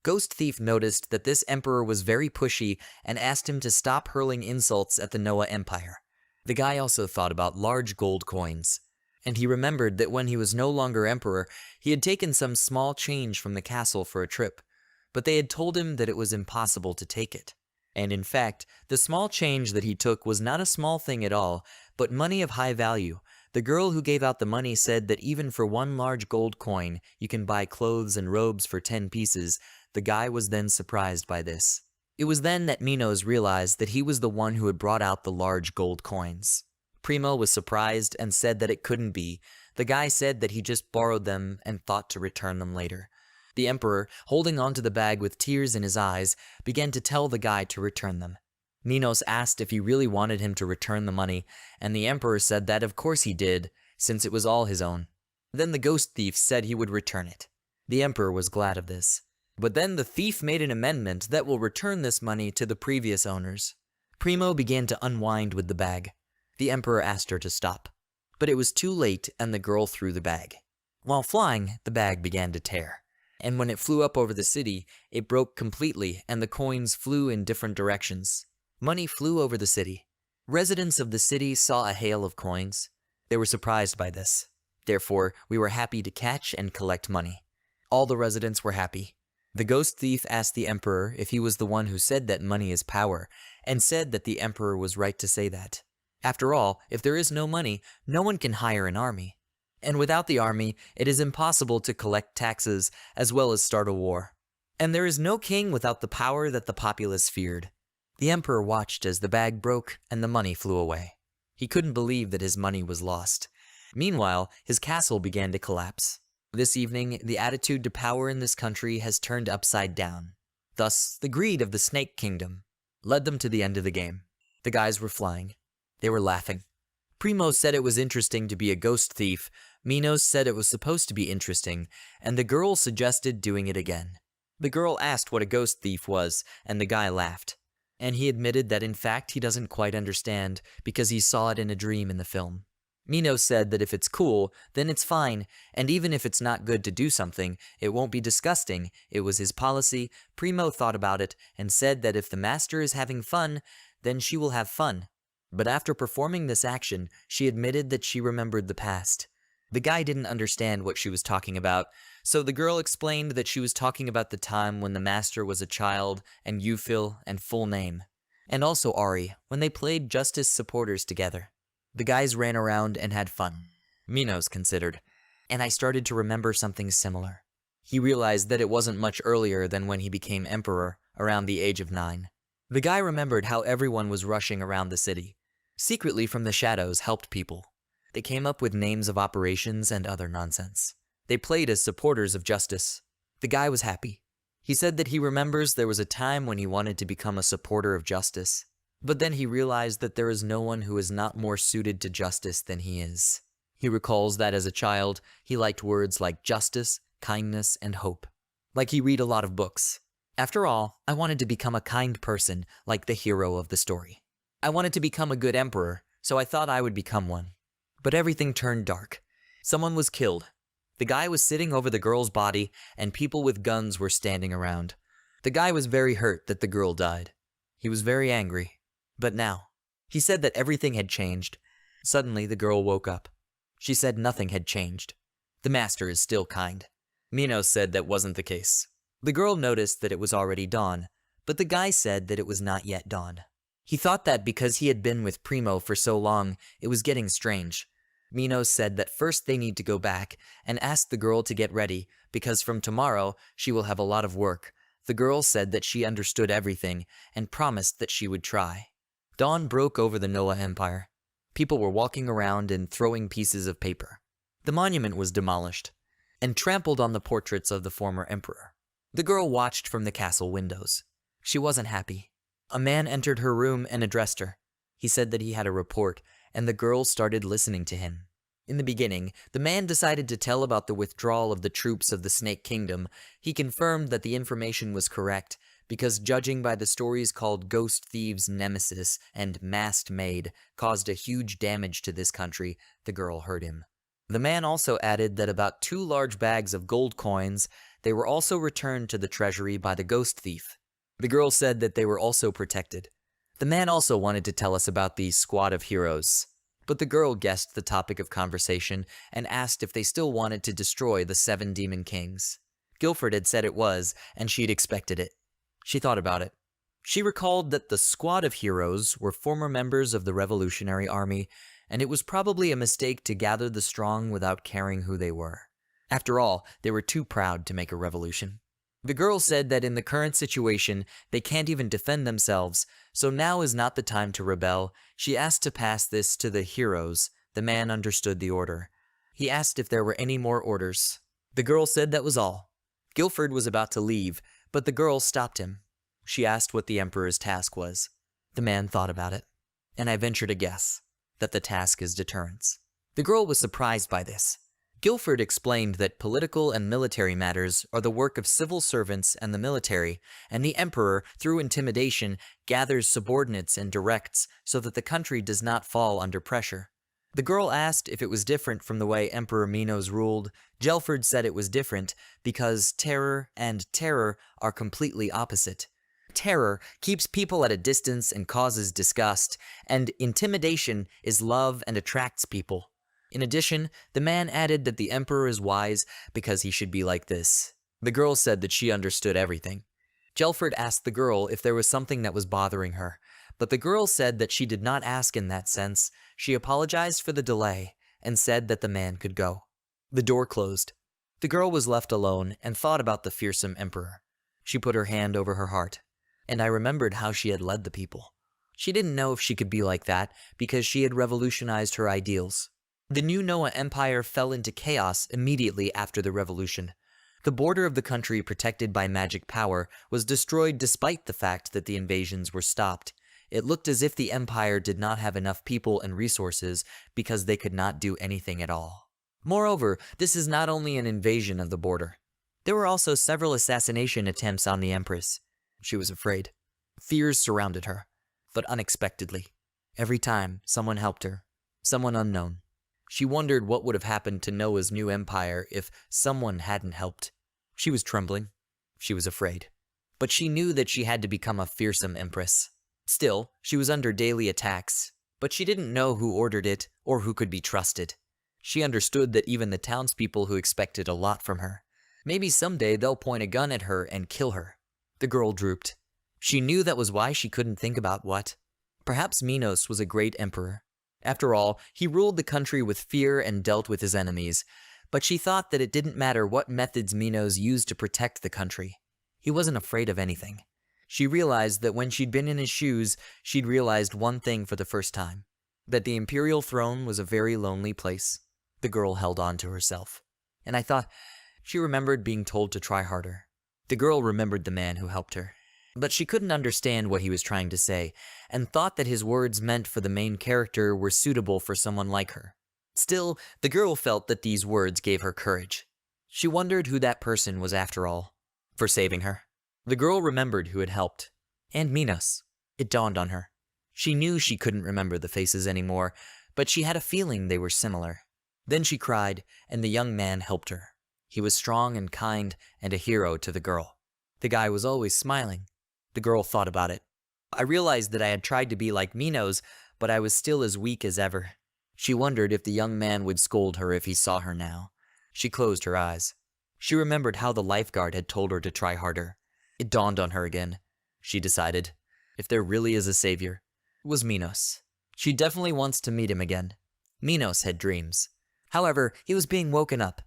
Ghost Thief noticed that this Emperor was very pushy and asked him to stop hurling insults at the Noah Empire. The guy also thought about large gold coins. And he remembered that when he was no longer Emperor, he had taken some small change from the castle for a trip, but they had told him that it was impossible to take it. And in fact, the small change that he took was not a small thing at all, but money of high value. The girl who gave out the money said that even for one large gold coin, you can buy clothes and robes for 10 pieces. The guy was then surprised by this. It was then that Minos realized that he was the one who had brought out the large gold coins. Primo was surprised and said that it couldn't be. The guy said that he just borrowed them and thought to return them later. The Emperor, holding onto the bag with tears in his eyes, began to tell the guy to return them. Minos asked if he really wanted him to return the money, and the Emperor said that of course he did, since it was all his own. Then the ghost thief said he would return it. The Emperor was glad of this. But then the thief made an amendment that will return this money to the previous owners. Primo began to unwind with the bag. The Emperor asked her to stop. But it was too late and the girl threw the bag. While flying, the bag began to tear. And when it flew up over the city, it broke completely and the coins flew in different directions. Money flew over the city. Residents of the city saw a hail of coins. They were surprised by this. Therefore, we were happy to catch and collect money. All the residents were happy. The ghost thief asked the Emperor if he was the one who said that money is power, and said that the Emperor was right to say that. After all, if there is no money, no one can hire an army. And without the army, it is impossible to collect taxes as well as start a war. And there is no king without the power that the populace feared. The Emperor watched as the bag broke and the money flew away. He couldn't believe that his money was lost. Meanwhile, his castle began to collapse. This evening, the attitude to power in this country has turned upside down. Thus, the greed of the Snake Kingdom led them to the end of the game. The guys were flying. They were laughing. Primo said it was interesting to be a ghost thief. Minos said it was supposed to be interesting, and the girl suggested doing it again. The girl asked what a ghost thief was, and the guy laughed. And he admitted that in fact he doesn't quite understand because he saw it in a dream in the film. Minos said that if it's cool, then it's fine, and even if it's not good to do something, it won't be disgusting. It was his policy. Primo thought about it and said that if the master is having fun, then she will have fun. But after performing this action, she admitted that she remembered the past. The guy didn't understand what she was talking about, so the girl explained that she was talking about the time when the master was a child, and yahello and full name. And also Ari, when they played Justice supporters together. The guys ran around and had fun. Minos considered. And I started to remember something similar. He realized that it wasn't much earlier than when he became emperor, around the age of 9. The guy remembered how everyone was rushing around the city. Secretly from the shadows helped people. They came up with names of operations and other nonsense. They played as supporters of justice. The guy was happy. He said that he remembers there was a time when he wanted to become a supporter of justice. But then he realized that there is no one who is not more suited to justice than he is. He recalls that as a child, he liked words like justice, kindness, and hope. Like he read a lot of books. After all, I wanted to become a kind person like the hero of the story. I wanted to become a good emperor, so I thought I would become one. But everything turned dark. Someone was killed. The guy was sitting over the girl's body, and people with guns were standing around. The guy was very hurt that the girl died. He was very angry. But now, he said that everything had changed. Suddenly, the girl woke up. She said nothing had changed. The master is still kind. Minos said that wasn't the case. The girl noticed that it was already dawn, but the guy said that it was not yet dawn. He thought that because he had been with Primo for so long, it was getting strange. Minos said that first they need to go back and ask the girl to get ready, because from tomorrow she will have a lot of work. The girl said that she understood everything and promised that she would try. Dawn broke over the Noah Empire. People were walking around and throwing pieces of paper. The monument was demolished and trampled on the portraits of the former emperor. The girl watched from the castle windows. She wasn't happy. A man entered her room and addressed her. He said that he had a report, and the girl started listening to him. In the beginning, the man decided to tell about the withdrawal of the troops of the Snake Kingdom. He confirmed that the information was correct, because judging by the stories called Ghost Thieves' Nemesis and Masked Maid caused a huge damage to this country, the girl heard him. The man also added that about 2 large bags of gold coins, they were also returned to the treasury by the ghost thief. The girl said that they were also protected. The man also wanted to tell us about the squad of heroes, but the girl guessed the topic of conversation and asked if they still wanted to destroy the 7 demon kings. Guilford had said it was, and she'd expected it. She thought about it. She recalled that the squad of heroes were former members of the Revolutionary Army, and it was probably a mistake to gather the strong without caring who they were. After all, they were too proud to make a revolution. The girl said that in the current situation, they can't even defend themselves, so now is not the time to rebel. She asked to pass this to the heroes. The man understood the order. He asked if there were any more orders. The girl said that was all. Guilford was about to leave, but the girl stopped him. She asked what the emperor's task was. The man thought about it, and I venture to guess that the task is deterrence. The girl was surprised by this. Guilford explained that political and military matters are the work of civil servants and the military, and the emperor, through intimidation, gathers subordinates and directs so that the country does not fall under pressure. The girl asked if it was different from the way Emperor Minos ruled. Guilford said it was different because terror and terror are completely opposite. Terror keeps people at a distance and causes disgust, and intimidation is love and attracts people. In addition, the man added that the emperor is wise because he should be like this. The girl said that she understood everything. Guilford asked the girl if there was something that was bothering her, but the girl said that she did not ask in that sense. She apologized for the delay and said that the man could go. The door closed. The girl was left alone and thought about the fearsome emperor. She put her hand over her heart, and I remembered how she had led the people. She didn't know if she could be like that because she had revolutionized her ideals. The new Noah Empire fell into chaos immediately after the revolution. The border of the country protected by magic power was destroyed despite the fact that the invasions were stopped. It looked as if the empire did not have enough people and resources because they could not do anything at all. Moreover, this is not only an invasion of the border. There were also several assassination attempts on the empress. She was afraid. Fears surrounded her, but unexpectedly. Every time, someone helped her. Someone unknown. She wondered what would have happened to Noah's new empire if someone hadn't helped. She was trembling. She was afraid. But she knew that she had to become a fearsome empress. Still, she was under daily attacks. but she didn't know who ordered it or who could be trusted. She understood that even the townspeople who expected a lot from her. Maybe someday they'll point a gun at her and kill her. The girl drooped. She knew that was why she couldn't think about what. Perhaps Minos was a great emperor. After all, he ruled the country with fear and dealt with his enemies, but she thought that it didn't matter what methods Minos used to protect the country. He wasn't afraid of anything. She realized that when she'd been in his shoes, she'd realized one thing for the first time, that the imperial throne was a very lonely place. The girl held on to herself. And I thought, she remembered being told to try harder. The girl remembered the man who helped her. But she couldn't understand what he was trying to say, and thought that his words meant for the main character were suitable for someone like her. Still, the girl felt that these words gave her courage. She wondered who that person was after all, for saving her. The girl remembered who had helped. And Minos. It dawned on her. She knew she couldn't remember the faces anymore, but she had a feeling they were similar. Then she cried, and the young man helped her. He was strong and kind, and a hero to the girl. The guy was always smiling. The girl thought about it. I realized that I had tried to be like Minos, but I was still as weak as ever. She wondered if the young man would scold her if he saw her now. She closed her eyes. She remembered how the lifeguard had told her to try harder. It dawned on her again. She decided, if there really is a savior, it was Minos. She definitely wants to meet him again. Minos had dreams. However, he was being woken up.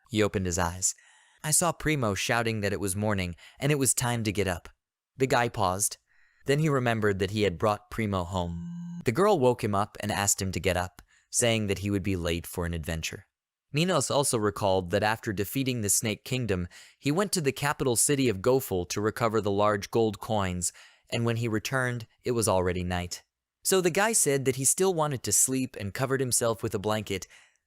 He opened his eyes. I saw Primo shouting that it was morning, and it was time to get up. The guy paused. Then he remembered that he had brought Primo home. The girl woke him up and asked him to get up, saying that he would be late for an adventure. Minos also recalled that after defeating the Snake Kingdom, he went to the capital city of Goful to recover the large gold coins, and when he returned, it was already night. So the guy said that he still wanted to sleep and covered himself with a blanket,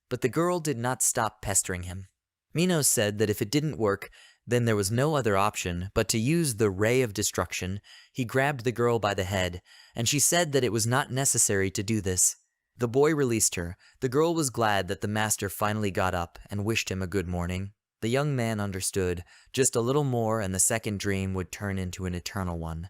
but the girl did not stop pestering him. Minos said that if it didn't work, then there was no other option but to use the Ray of Destruction. He grabbed the girl by the head, and she said that it was not necessary to do this. The boy released her. The girl was glad that the master finally got up and wished him a good morning. The young man understood. Just a little more and the second dream would turn into an eternal one.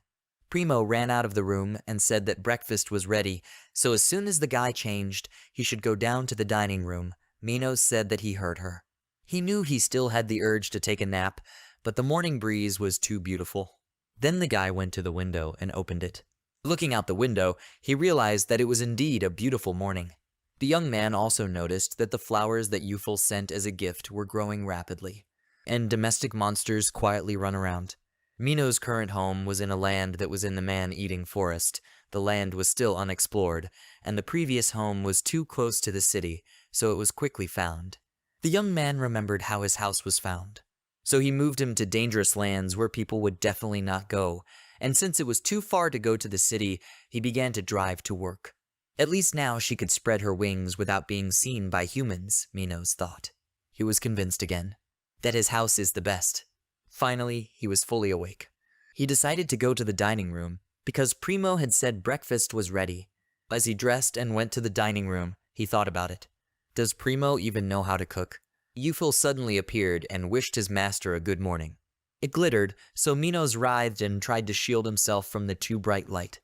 Primo ran out of the room and said that breakfast was ready, so as soon as the guy changed, he should go down to the dining room. Minos said that he heard her. He knew he still had the urge to take a nap, but the morning breeze was too beautiful. Then the guy went to the window and opened it. Looking out the window, he realized that it was indeed a beautiful morning. The young man also noticed that the flowers that Euphil sent as a gift were growing rapidly, and domestic monsters quietly run around. Minos' current home was in a land that was in the man-eating forest. The land was still unexplored, and the previous home was too close to the city, so it was quickly found. The young man remembered how his house was found. So he moved him to dangerous lands where people would definitely not go, and since it was too far to go to the city, he began to drive to work. At least now she could spread her wings without being seen by humans, Minos thought. He was convinced again that his house is the best. Finally, he was fully awake. He decided to go to the dining room, because Primo had said breakfast was ready. As he dressed and went to the dining room, he thought about it. Does Primo even know how to cook? Euphil suddenly appeared and wished his master a good morning. It glittered, so Minos writhed and tried to shield himself from the too bright light.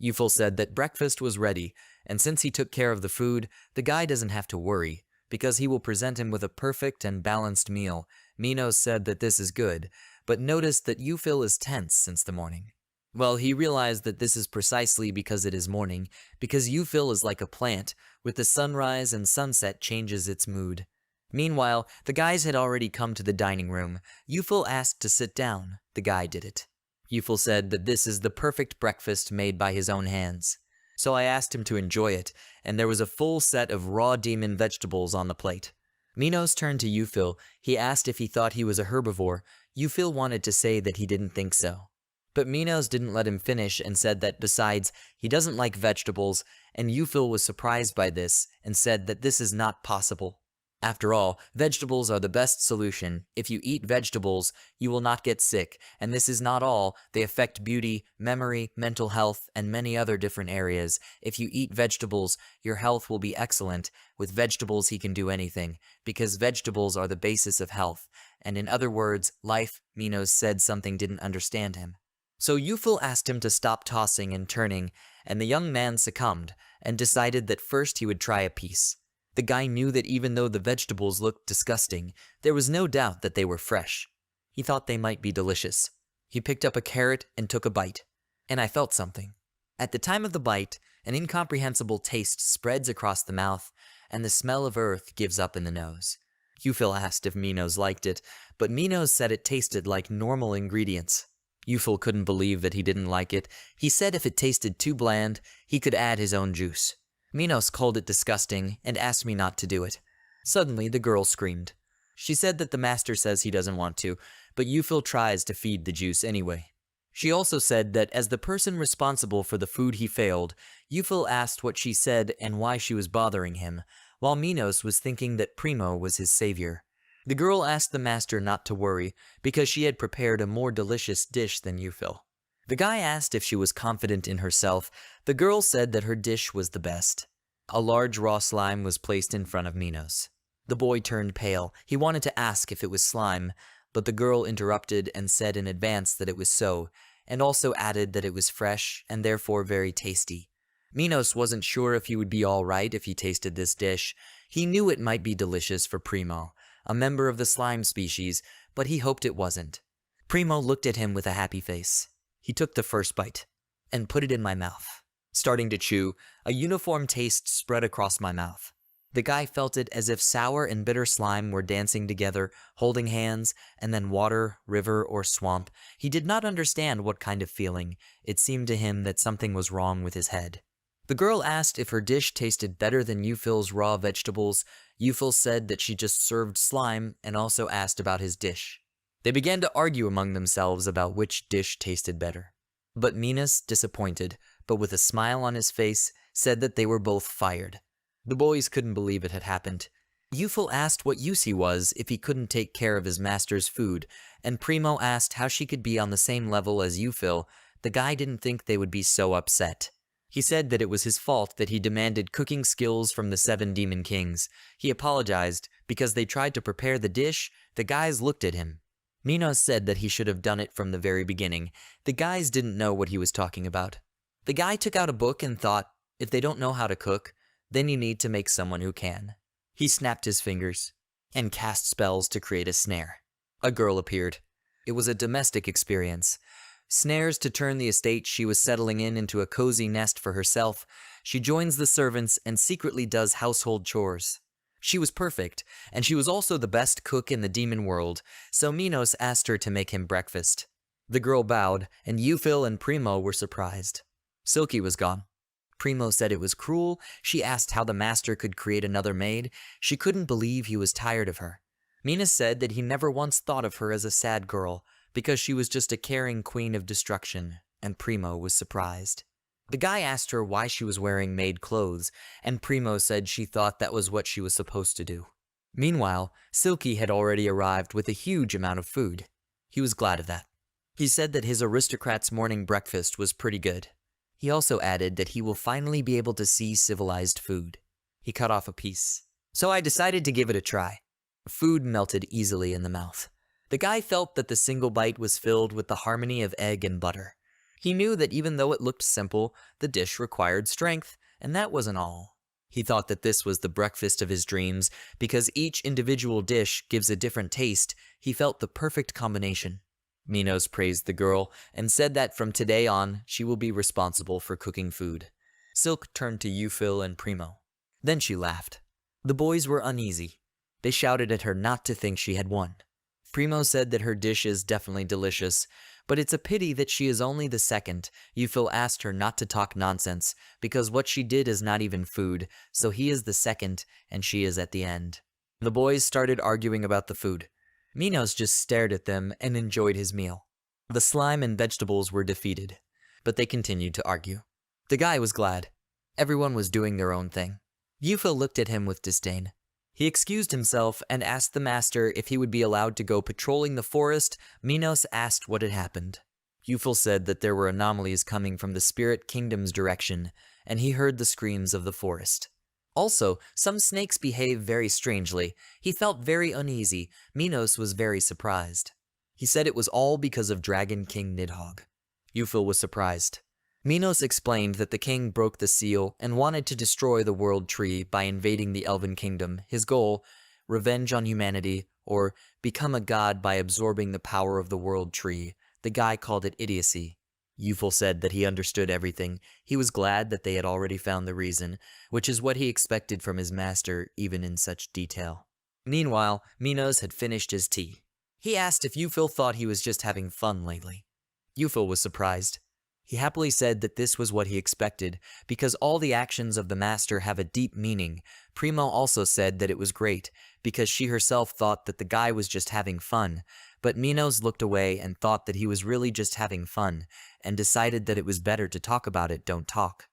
Euphil said that breakfast was ready, and since he took care of the food, the guy doesn't have to worry, because he will present him with a perfect and balanced meal. Minos said that this is good, but noticed that Euphil is tense since the morning. Well, he realized that this is precisely because it is morning, because Euphil is like a plant, with the sunrise and sunset changes its mood. Meanwhile, the guys had already come to the dining room. Euphil asked to sit down. The guy did it. Euphil said that this is the perfect breakfast made by his own hands. So I asked him to enjoy it, and there was a full set of raw demon vegetables on the plate. Minos turned to Euphil. He asked if he thought he was a herbivore. Euphil wanted to say that he didn't think so. But Minos didn't let him finish and said that besides, he doesn't like vegetables, and Euphil was surprised by this and said that this is not possible. After all, vegetables are the best solution. If you eat vegetables, you will not get sick, and this is not all. They affect beauty, memory, mental health, and many other different areas. If you eat vegetables, your health will be excellent. With vegetables, he can do anything, because vegetables are the basis of health. And in other words, life, Minos said something didn't understand him. So Yufil asked him to stop tossing and turning, and the young man succumbed and decided that first he would try a piece. The guy knew that even though the vegetables looked disgusting, there was no doubt that they were fresh. He thought they might be delicious. He picked up a carrot and took a bite. And I felt something. At the time of the bite, an incomprehensible taste spreads across the mouth, and the smell of earth gives up in the nose. Yufil asked if Minos liked it, but Minos said it tasted like normal ingredients. Yufil couldn't believe that he didn't like it. He said if it tasted too bland, he could add his own juice. Minos called it disgusting and asked me not to do it. Suddenly, the girl screamed. She said that the master says he doesn't want to, but Yufil tries to feed the juice anyway. She also said that as the person responsible for the food he failed, Yufil asked what she said and why she was bothering him, while Minos was thinking that Primo was his savior. The girl asked the master not to worry because she had prepared a more delicious dish than Yufil. The guy asked if she was confident in herself. The girl said that her dish was the best. A large raw slime was placed in front of Minos. The boy turned pale. He wanted to ask if it was slime, but the girl interrupted and said in advance that it was so, and also added that it was fresh and therefore very tasty. Minos wasn't sure if he would be alright if he tasted this dish. He knew it might be delicious for Primo, a member of the slime species, but he hoped it wasn't. Primo looked at him with a happy face. He took the first bite and put it in my mouth. Starting to chew, a uniform taste spread across my mouth. The guy felt it as if sour and bitter slime were dancing together, holding hands, and then water, river, or swamp. He did not understand what kind of feeling. It seemed to him that something was wrong with his head. The girl asked if her dish tasted better than Yufil's raw vegetables. Yufil said that she just served slime and also asked about his dish. They began to argue among themselves about which dish tasted better. But Minos, disappointed, but with a smile on his face, said that they were both fired. The boys couldn't believe it had happened. Yufil asked what use he was if he couldn't take care of his master's food, and Primo asked how she could be on the same level as Yufil. The guy didn't think they would be so upset. He said that it was his fault that he demanded cooking skills from the 7 demon kings. He apologized because they tried to prepare the dish. The guys looked at him. Minos said that he should have done it from the very beginning. The guys didn't know what he was talking about. The guy took out a book and thought, if they don't know how to cook, then you need to make someone who can. He snapped his fingers and cast spells to create a snare. A girl appeared. It was a domestic experience. Snares to turn the estate she was settling in into a cozy nest for herself. She joins the servants and secretly does household chores. She was perfect, and she was also the best cook in the demon world, so Minos asked her to make him breakfast. The girl bowed, and Yufil and Primo were surprised. Silky was gone. Primo said it was cruel. She asked how the master could create another maid. She couldn't believe he was tired of her. Minos said that he never once thought of her as a sad girl, because she was just a caring queen of destruction, and Primo was surprised. The guy asked her why she was wearing maid clothes, and Primo said she thought that was what she was supposed to do. Meanwhile, Silky had already arrived with a huge amount of food. He was glad of that. He said that his aristocrat's morning breakfast was pretty good. He also added that he will finally be able to see civilized food. He cut off a piece. So I decided to give it a try. Food melted easily in the mouth. The guy felt that the single bite was filled with the harmony of egg and butter. He knew that even though it looked simple, the dish required strength, and that wasn't all. He thought that this was the breakfast of his dreams, because each individual dish gives a different taste. He felt the perfect combination. Minos praised the girl and said that from today on, she will be responsible for cooking food. Silk turned to Yufil and Primo. Then she laughed. The boys were uneasy. They shouted at her not to think she had won. Primo said that her dish is definitely delicious, but it's a pity that she is only the second. Yufil asked her not to talk nonsense, because what she did is not even food, so he is the second, and she is at the end. The boys started arguing about the food. Minos just stared at them and enjoyed his meal. The slime and vegetables were defeated, but they continued to argue. The guy was glad. Everyone was doing their own thing. Yufil looked at him with disdain. He excused himself and asked the master if he would be allowed to go patrolling the forest. Minos asked what had happened. Yufil said that there were anomalies coming from the spirit kingdom's direction, and he heard the screams of the forest. Also, some snakes behave very strangely. He felt very uneasy. Minos was very surprised. He said it was all because of Dragon King Nidhogg. Yufil was surprised. Minos explained that the king broke the seal and wanted to destroy the world tree by invading the Elven Kingdom. His goal, revenge on humanity, or become a god by absorbing the power of the world tree. The guy called it idiocy. Yufil said that he understood everything. He was glad that they had already found the reason, which is what he expected from his master, even in such detail. Meanwhile, Minos had finished his tea. He asked if Yufil thought he was just having fun lately. Yufil was surprised. He happily said that this was what he expected, because all the actions of the master have a deep meaning. Primo also said that it was great, because she herself thought that the guy was just having fun, but Minos looked away and thought that he was really just having fun, and decided that it was better to talk about it, don't talk.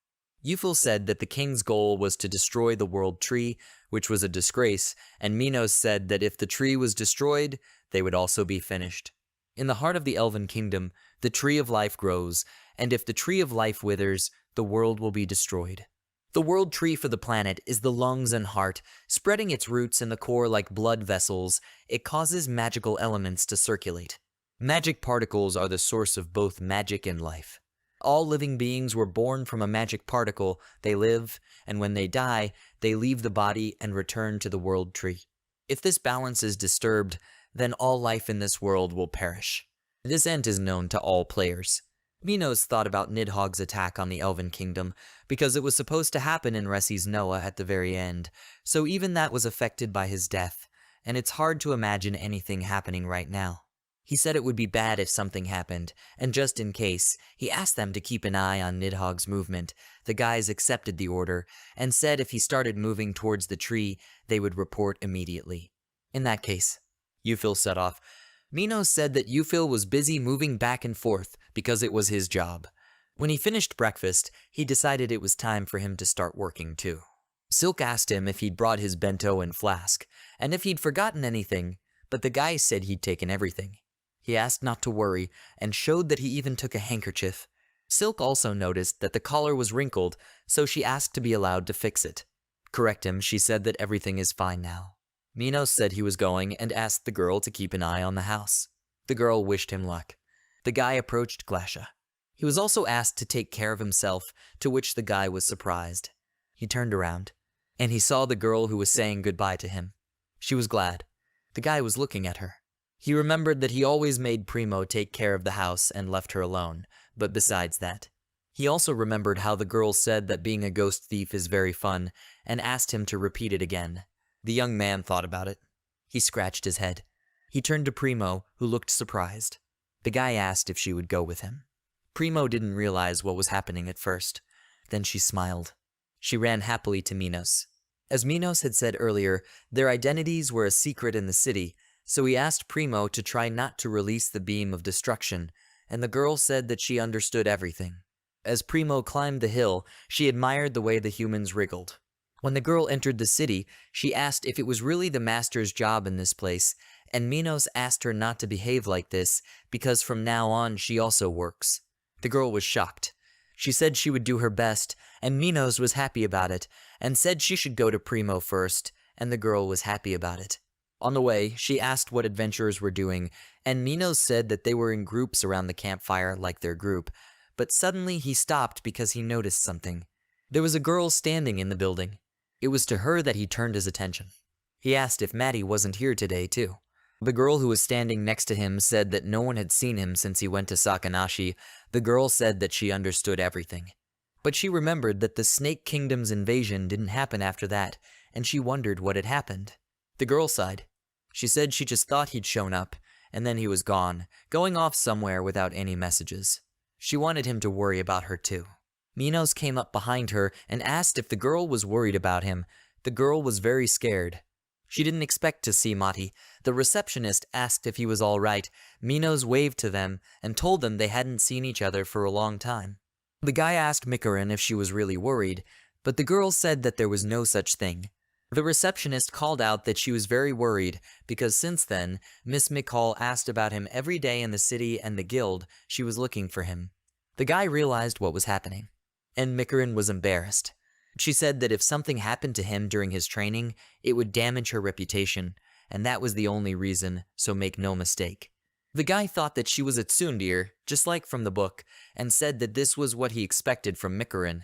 Yufil said that the king's goal was to destroy the world tree, which was a disgrace, and Minos said that if the tree was destroyed, they would also be finished. In the heart of the Elven Kingdom, the tree of life grows, and if the tree of life withers, the world will be destroyed. The world tree for the planet is the lungs and heart, spreading its roots in the core like blood vessels. It causes magical elements to circulate. Magic particles are the source of both magic and life. All living beings were born from a magic particle. They live, and when they die, they leave the body and return to the world tree. If this balance is disturbed, then all life in this world will perish. This end is known to all players. Minos thought about Nidhogg's attack on the Elven Kingdom, because it was supposed to happen in Resi's Noah at the very end, so even that was affected by his death, and it's hard to imagine anything happening right now. He said it would be bad if something happened, and just in case, he asked them to keep an eye on Nidhogg's movement. The guys accepted the order, and said if he started moving towards the tree, they would report immediately. In that case, Yufil set off. Minos said that Yufil was busy moving back and forth because it was his job. When he finished breakfast, he decided it was time for him to start working too. Silk asked him if he'd brought his bento and flask, and if he'd forgotten anything, but the guy said he'd taken everything. He asked not to worry, and showed that he even took a handkerchief. Silk also noticed that the collar was wrinkled, so she asked to be allowed to fix it. Correct him, she said that everything is fine now. Minos said he was going and asked the girl to keep an eye on the house. The girl wished him luck. The guy approached Glasha. He was also asked to take care of himself, to which the guy was surprised. He turned around, and he saw the girl who was saying goodbye to him. She was glad. The guy was looking at her. He remembered that he always made Primo take care of the house and left her alone, but besides that. He also remembered how the girl said that being a ghost thief is very fun, and asked him to repeat it again. The young man thought about it. He scratched his head. He turned to Primo, who looked surprised. The guy asked if she would go with him. Primo didn't realize what was happening at first. Then she smiled. She ran happily to Minos. As Minos had said earlier, their identities were a secret in the city, so he asked Primo to try not to release the beam of destruction, and the girl said that she understood everything. As Primo climbed the hill, she admired the way the humans wriggled. When the girl entered the city, she asked if it was really the master's job in this place, and Minos asked her not to behave like this, because from now on she also works. The girl was shocked. She said she would do her best, and Minos was happy about it, and said she should go to Primo first, and the girl was happy about it. On the way, she asked what adventurers were doing, and Minos said that they were in groups around the campfire like their group, but suddenly he stopped because he noticed something. There was a girl standing in the building. It was to her that he turned his attention. He asked if Maddie wasn't here today, too. The girl who was standing next to him said that no one had seen him since he went to Sakanashi. The girl said that she understood everything. But she remembered that the Snake Kingdom's invasion didn't happen after that, and she wondered what had happened. The girl sighed. She said she just thought he'd shown up, and then he was gone, going off somewhere without any messages. She wanted him to worry about her too. Minos came up behind her and asked if the girl was worried about him. The girl was very scared. She didn't expect to see Mati. The receptionist asked if he was all right. Minos waved to them and told them they hadn't seen each other for a long time. The guy asked Mikarin if she was really worried, but the girl said that there was no such thing. The receptionist called out that she was very worried because since then, Miss McCall asked about him every day in the city and the guild. She was looking for him. The guy realized what was happening, and Mikarin was embarrassed. She said that if something happened to him during his training, it would damage her reputation, and that was the only reason, so make no mistake. The guy thought that she was a tsundere, just like from the book, and said that this was what he expected from Mikorin,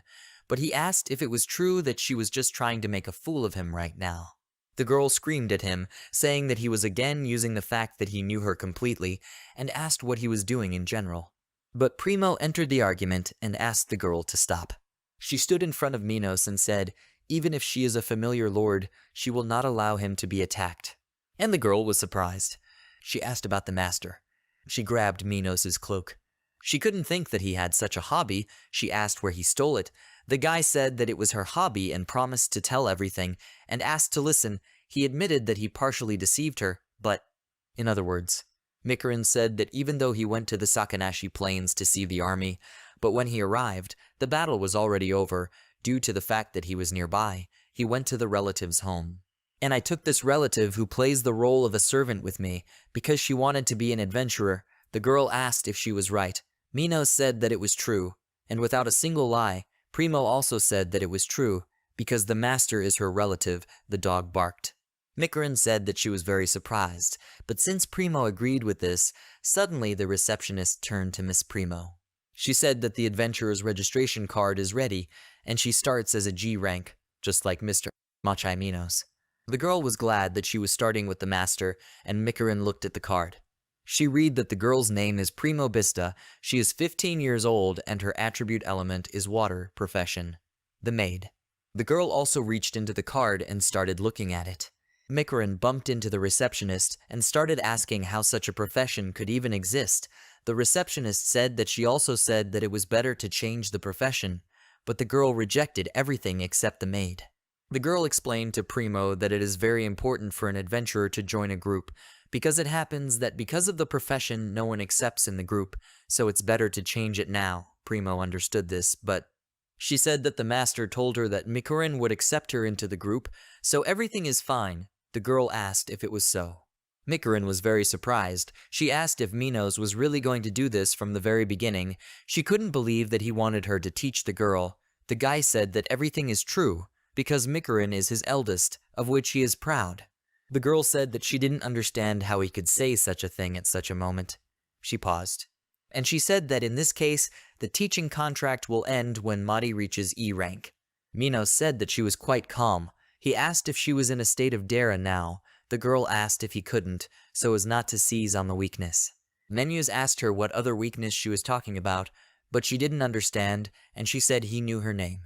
but he asked if it was true that she was just trying to make a fool of him right now. The girl screamed at him, saying that he was again using the fact that he knew her completely, and asked what he was doing in general. But Primo entered the argument and asked the girl to stop. She stood in front of Minos and said, even if she is a familiar lord, she will not allow him to be attacked. And the girl was surprised. She asked about the master. She grabbed Minos' cloak. She couldn't think that he had such a hobby. She asked where he stole it. The guy said that it was her hobby and promised to tell everything, and asked to listen. He admitted that he partially deceived her, but, in other words, Mikorin said that even though he went to the Sakanashi Plains to see the army, but when he arrived, the battle was already over. Due to the fact that he was nearby, he went to the relative's home. And I took this relative who plays the role of a servant with me, because she wanted to be an adventurer. The girl asked if she was right. Minos said that it was true, and without a single lie, Primo also said that it was true, because the master is her relative, the dog barked. Mikorin said that she was very surprised, but since Primo agreed with this, suddenly the receptionist turned to Miss Primo. She said that the adventurer's registration card is ready, and she starts as a G rank, just like Mr. Machai Minos. The girl was glad that she was starting with the master, and Mikorin looked at the card. She read that the girl's name is Primo Bista, she is 15 years old, and her attribute element is water, profession. The maid. The girl also reached into the card and started looking at it. Mikorin bumped into the receptionist and started asking how such a profession could even exist. The receptionist said that she also said that it was better to change the profession, but the girl rejected everything except the maid. The girl explained to Primo that it is very important for an adventurer to join a group, because it happens that because of the profession no one accepts in the group, so it's better to change it now. Primo understood this, but she said that the master told her that Mikorin would accept her into the group, so everything is fine. The girl asked if it was so. Mikorin was very surprised. She asked if Minos was really going to do this from the very beginning. She couldn't believe that he wanted her to teach the girl. The guy said that everything is true, because Mikorin is his eldest, of which he is proud. The girl said that she didn't understand how he could say such a thing at such a moment. She paused. And she said that in this case, the teaching contract will end when Mari reaches E rank. Minos said that she was quite calm. He asked if she was in a state of Dara now. The girl asked if he couldn't, so as not to seize on the weakness. Menus asked her what other weakness she was talking about, but she didn't understand, and she said he knew her name.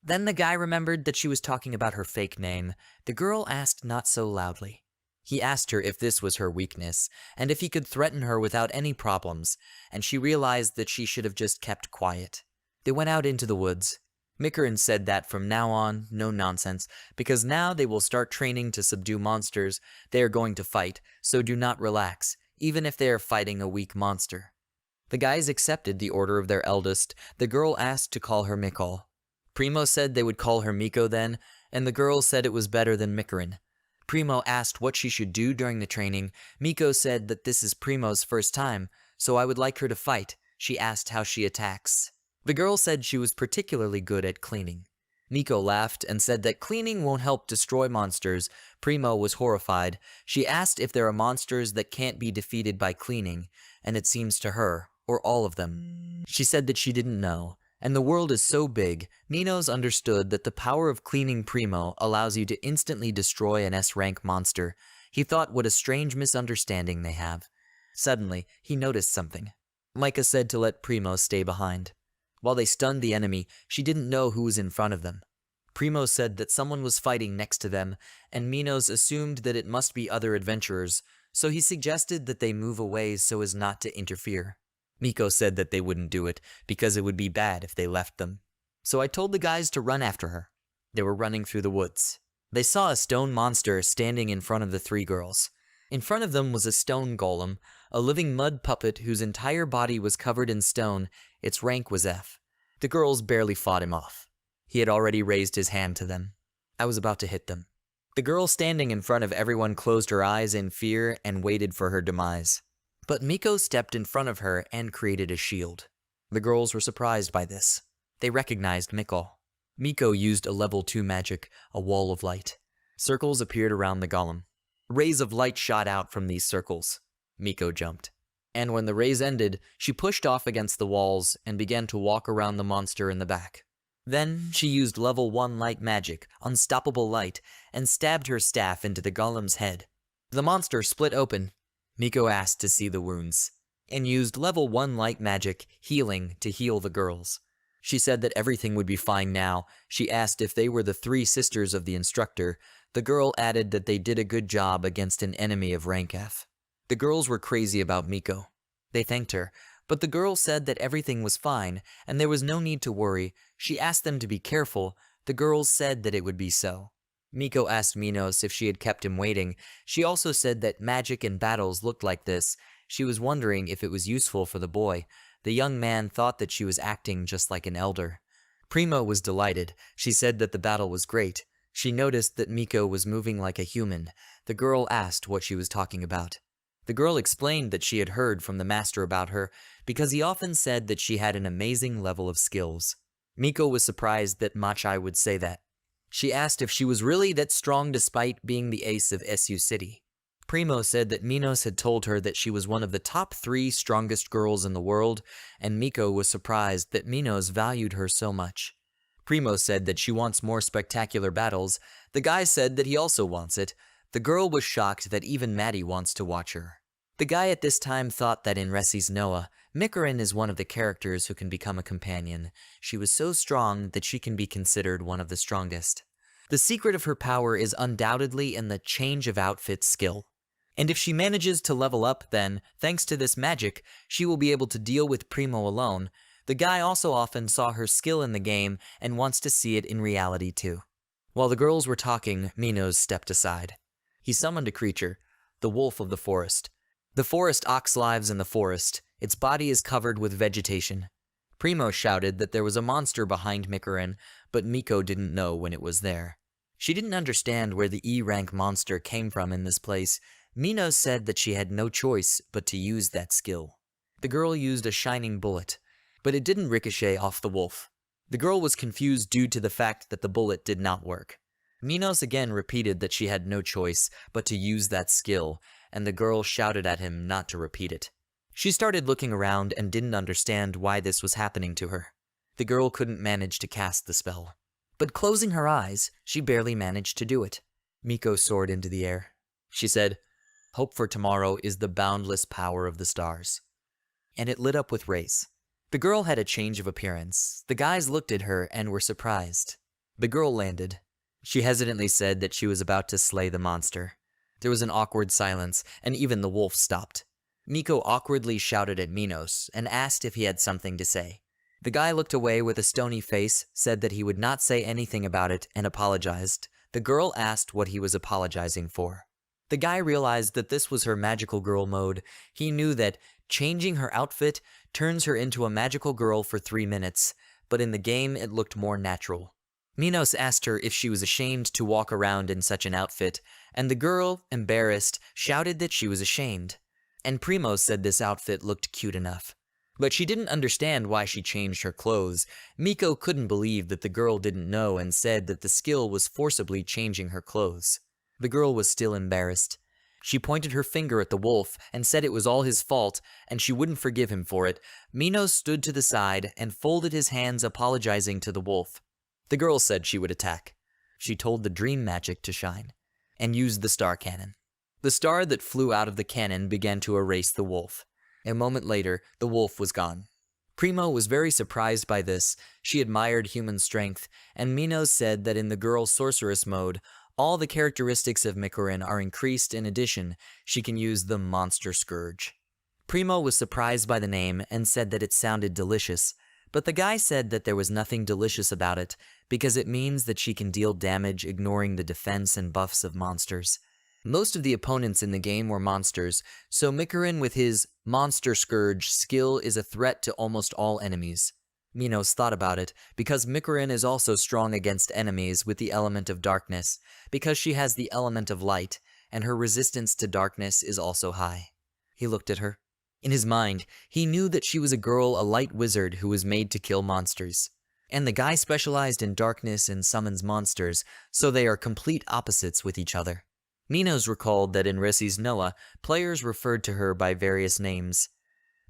Then the guy remembered that she was talking about her fake name. The girl asked not so loudly. He asked her if this was her weakness, and if he could threaten her without any problems, and she realized that she should have just kept quiet. They went out into the woods. Mikorin said that from now on, no nonsense, because now they will start training to subdue monsters. They are going to fight, so do not relax, even if they are fighting a weak monster. The guys accepted the order of their eldest. The girl asked to call her Mikol. Primo said they would call her Miko then, and the girl said it was better than Mikorin. Primo asked what she should do during the training. Miko said that this is Primo's first time, so I would like her to fight. She asked how she attacks. The girl said she was particularly good at cleaning. Miko laughed and said that cleaning won't help destroy monsters. Primo was horrified. She asked if there are monsters that can't be defeated by cleaning, and it seems to her, or all of them. She said that she didn't know. And the world is so big, Minos understood that the power of cleaning Primo allows you to instantly destroy an S-rank monster. He thought what a strange misunderstanding they have. Suddenly, he noticed something. Micah said to let Primo stay behind. While they stunned the enemy, she didn't know who was in front of them. Primo said that someone was fighting next to them, and Minos assumed that it must be other adventurers, so he suggested that they move away so as not to interfere. Miko said that they wouldn't do it, because it would be bad if they left them. So I told the guys to run after her. They were running through the woods. They saw a stone monster standing in front of the three girls. In front of them was a stone golem, a living mud puppet whose entire body was covered in stone. Its rank was F. The girls barely fought him off. He had already raised his hand to them. I was about to hit them. The girl standing in front of everyone closed her eyes in fear and waited for her demise. But Miko stepped in front of her and created a shield. The girls were surprised by this. They recognized Miko. Miko used a level 2 magic, a wall of light. Circles appeared around the golem. Rays of light shot out from these circles. Miko jumped. And when the raise ended, she pushed off against the walls and began to walk around the monster in the back. Then she used level 1 light magic, unstoppable light, and stabbed her staff into the golem's head. The monster split open. Miko asked to see the wounds, and used level 1 light magic, healing, to heal the girls. She said that everything would be fine now. She asked if they were the 3 sisters of the instructor. The girl added that they did a good job against an enemy of rank F. The girls were crazy about Miko. They thanked her, but the girl said that everything was fine and there was no need to worry. She asked them to be careful. The girls said that it would be so. Miko asked Minos if she had kept him waiting. She also said that magic and battles looked like this. She was wondering if it was useful for the boy. The young man thought that she was acting just like an elder. Primo was delighted. She said that the battle was great. She noticed that Miko was moving like a human. The girl asked what she was talking about. The girl explained that she had heard from the master about her because he often said that she had an amazing level of skills. Miko was surprised that Machai would say that. She asked if she was really that strong despite being the ace of SU City. Primo said that Minos had told her that she was one of the top 3 strongest girls in the world, and Miko was surprised that Minos valued her so much. Primo said that she wants more spectacular battles. The guy said that he also wants it. The girl was shocked that even Maddie wants to watch her. The guy at this time thought that in Resi's Noah, Mikorin is one of the characters who can become a companion. She was so strong that she can be considered one of the strongest. The secret of her power is undoubtedly in the change of outfit skill. And if she manages to level up, then, thanks to this magic, she will be able to deal with Primo alone. The guy also often saw her skill in the game and wants to see it in reality too. While the girls were talking, Minos stepped aside. He summoned a creature, the wolf of the forest. The forest ox lives in the forest. Its body is covered with vegetation. Primo shouted that there was a monster behind Mikorin, but Miko didn't know when it was there. She didn't understand where the E-rank monster came from in this place. Minos said that she had no choice but to use that skill. The girl used a shining bullet, but it didn't ricochet off the wolf. The girl was confused due to the fact that the bullet did not work. Minos again repeated that she had no choice but to use that skill, and the girl shouted at him not to repeat it. She started looking around and didn't understand why this was happening to her. The girl couldn't manage to cast the spell. But closing her eyes, she barely managed to do it. Miko soared into the air. She said, "Hope for tomorrow is the boundless power of the stars." And it lit up with rays. The girl had a change of appearance. The guys looked at her and were surprised. The girl landed. She hesitantly said that she was about to slay the monster. There was an awkward silence, and even the wolf stopped. Miko awkwardly shouted at Minos and asked if he had something to say. The guy looked away with a stony face, said that he would not say anything about it, and apologized. The girl asked what he was apologizing for. The guy realized that this was her magical girl mode. He knew that changing her outfit turns her into a magical girl for 3 minutes, but in the game it looked more natural. Minos asked her if she was ashamed to walk around in such an outfit, and the girl, embarrassed, shouted that she was ashamed. And Primo said this outfit looked cute enough. But she didn't understand why she changed her clothes. Miko couldn't believe that the girl didn't know and said that the skill was forcibly changing her clothes. The girl was still embarrassed. She pointed her finger at the wolf and said it was all his fault and she wouldn't forgive him for it. Minos stood to the side and folded his hands, apologizing to the wolf. The girl said she would attack. She told the dream magic to shine and used the star cannon. The star that flew out of the cannon began to erase the wolf. A moment later, the wolf was gone. Primo was very surprised by this. She admired human strength, and Minos said that in the girl sorceress mode, all the characteristics of Mikorin are increased. In addition, she can use the monster scourge. Primo was surprised by the name and said that it sounded delicious, but the guy said that there was nothing delicious about it because it means that she can deal damage ignoring the defense and buffs of monsters. Most of the opponents in the game were monsters, so Mikorin with his monster scourge skill is a threat to almost all enemies. Minos thought about it because Mikorin is also strong against enemies with the element of darkness, because she has the element of light, and her resistance to darkness is also high. He looked at her. In his mind, he knew that she was a girl, a light wizard who was made to kill monsters. And the guy specialized in darkness and summons monsters, so they are complete opposites with each other. Minos recalled that in Resi's Noah, players referred to her by various names.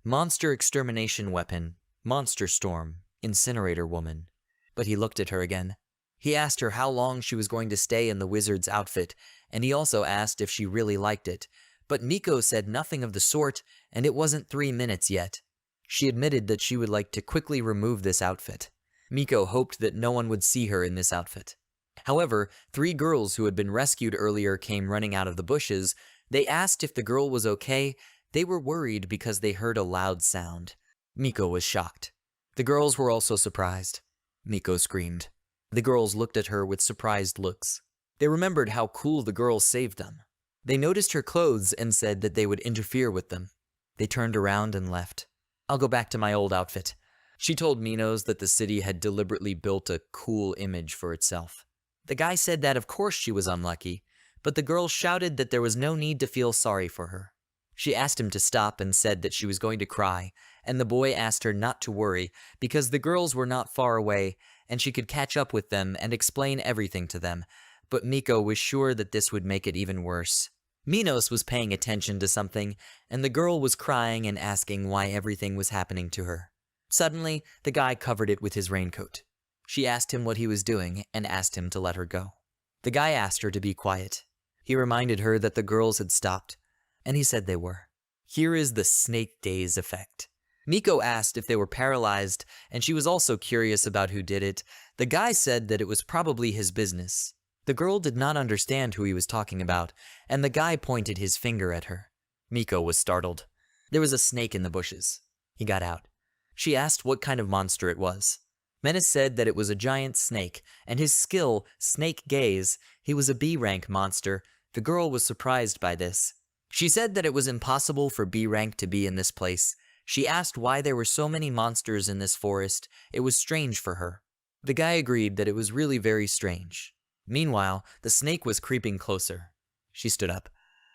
Monster extermination weapon, monster storm, incinerator woman. But he looked at her again. He asked her how long she was going to stay in the wizard's outfit, and he also asked if she really liked it. But Miko said nothing of the sort, and it wasn't 3 minutes yet. She admitted that she would like to quickly remove this outfit. Miko hoped that no one would see her in this outfit. However, 3 girls who had been rescued earlier came running out of the bushes. They asked if the girl was okay. They were worried because they heard a loud sound. Miko was shocked. The girls were also surprised. Miko screamed. The girls looked at her with surprised looks. They remembered how cool the girls saved them. They noticed her clothes and said that they would interfere with them. They turned around and left. "I'll go back to my old outfit." She told Minos that the city had deliberately built a cool image for itself. The guy said that of course she was unlucky, but the girl shouted that there was no need to feel sorry for her. She asked him to stop and said that she was going to cry, and the boy asked her not to worry because the girls were not far away and she could catch up with them and explain everything to them, but Miko was sure that this would make it even worse. Minos was paying attention to something, and the girl was crying and asking why everything was happening to her. Suddenly, the guy covered it with his raincoat. She asked him what he was doing and asked him to let her go. The guy asked her to be quiet. He reminded her that the girls had stopped, and he said they were. Here is the snake daze effect. Miko asked if they were paralyzed, and she was also curious about who did it. The guy said that it was probably his business. The girl did not understand who he was talking about, and the guy pointed his finger at her. Miko was startled. There was a snake in the bushes. He got out. She asked what kind of monster it was. Menace said that it was a giant snake, and his skill, snake gaze, he was a B-rank monster. The girl was surprised by this. She said that it was impossible for B-rank to be in this place. She asked why there were so many monsters in this forest. It was strange for her. The guy agreed that it was really very strange. Meanwhile, the snake was creeping closer. She stood up,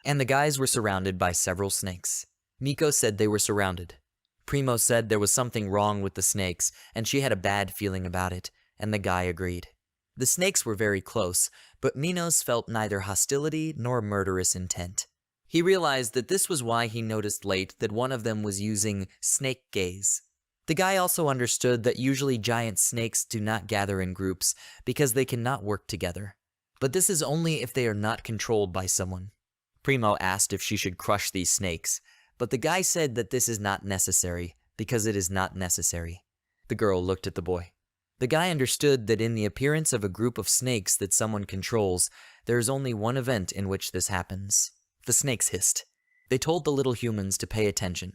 and the guys were surrounded by several snakes. Miko said they were surrounded. Primo said there was something wrong with the snakes, and she had a bad feeling about it, and the guy agreed. The snakes were very close, but Minos felt neither hostility nor murderous intent. He realized that this was why he noticed late that one of them was using snake gaze. The guy also understood that usually giant snakes do not gather in groups because they cannot work together. But this is only if they are not controlled by someone. Primo asked if she should crush these snakes, but the guy said that this is not necessary because it is not necessary. The girl looked at the boy. The guy understood that in the appearance of a group of snakes that someone controls, there is only one event in which this happens. The snakes hissed. They told the little humans to pay attention.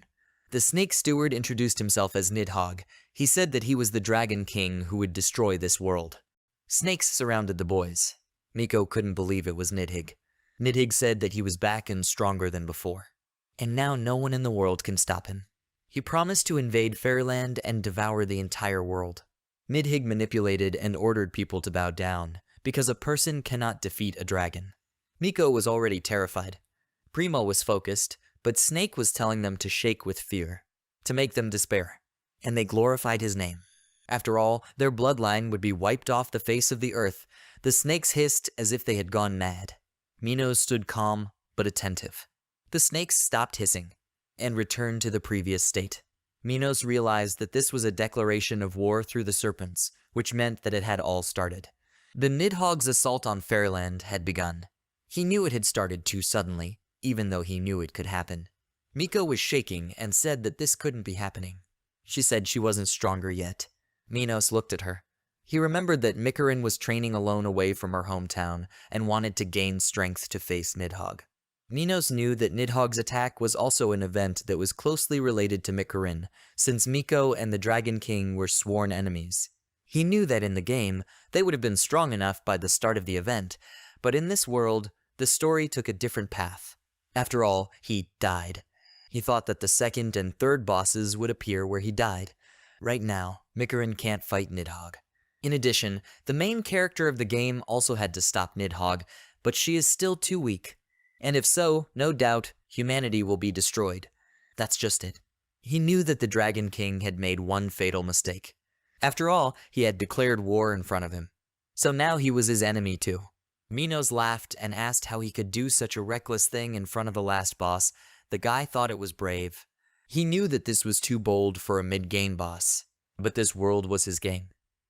The snake steward introduced himself as Nidhogg. He said that he was the Dragon King who would destroy this world. Snakes surrounded the boys. Miko couldn't believe it was Nidhogg. Nidhogg said that he was back and stronger than before. And now no one in the world can stop him. He promised to invade Fairyland and devour the entire world. Nidhogg manipulated and ordered people to bow down, because a person cannot defeat a dragon. Miko was already terrified. Primo was focused, but Snake was telling them to shake with fear, to make them despair, and they glorified his name. After all, their bloodline would be wiped off the face of the earth. The snakes hissed as if they had gone mad. Minos stood calm, but attentive. The snakes stopped hissing, and returned to the previous state. Minos realized that this was a declaration of war through the serpents, which meant that it had all started. The Nidhogg's assault on Fairyland had begun. He knew it had started too suddenly, even though he knew it could happen. Miko was shaking and said that this couldn't be happening. She said she wasn't stronger yet. Minos looked at her. He remembered that Mikarin was training alone away from her hometown and wanted to gain strength to face Nidhogg. Minos knew that Nidhogg's attack was also an event that was closely related to Mikarin, since Miko and the Dragon King were sworn enemies. He knew that in the game, they would have been strong enough by the start of the event, but in this world, the story took a different path. After all, he died. He thought that the second and third bosses would appear where he died. Right now, Mikarin can't fight Nidhogg. In addition, the main character of the game also had to stop Nidhogg, but she is still too weak. And if so, no doubt, humanity will be destroyed. That's just it. He knew that the Dragon King had made one fatal mistake. After all, he had declared war in front of him. So now he was his enemy too. Minos laughed and asked how he could do such a reckless thing in front of the last boss. The guy thought it was brave. He knew that this was too bold for a mid-game boss, but this world was his game,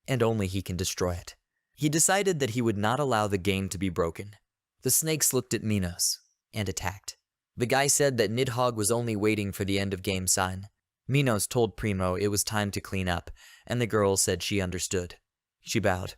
and only he can destroy it. He decided that he would not allow the game to be broken. The snakes looked at Minos and attacked. The guy said that Nidhogg was only waiting for the end of game sign. Minos told Primo it was time to clean up, and the girl said she understood. She bowed.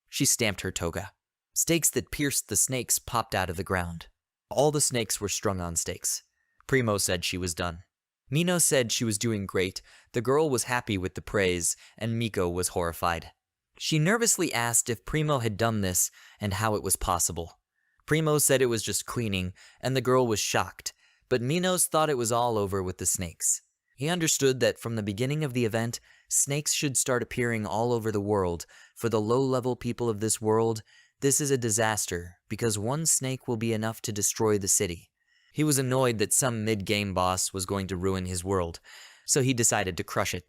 She stamped her toga. Stakes that pierced the snakes popped out of the ground. All the snakes were strung on stakes. Primo said she was done. Minos said she was doing great, the girl was happy with the praise, and Miko was horrified. She nervously asked if Primo had done this and how it was possible. Primo said it was just cleaning, and the girl was shocked, but Minos thought it was all over with the snakes. He understood that from the beginning of the event, snakes should start appearing all over the world. For the low-level people of this world, this is a disaster, because one snake will be enough to destroy the city. He was annoyed that some mid-game boss was going to ruin his world, so he decided to crush it.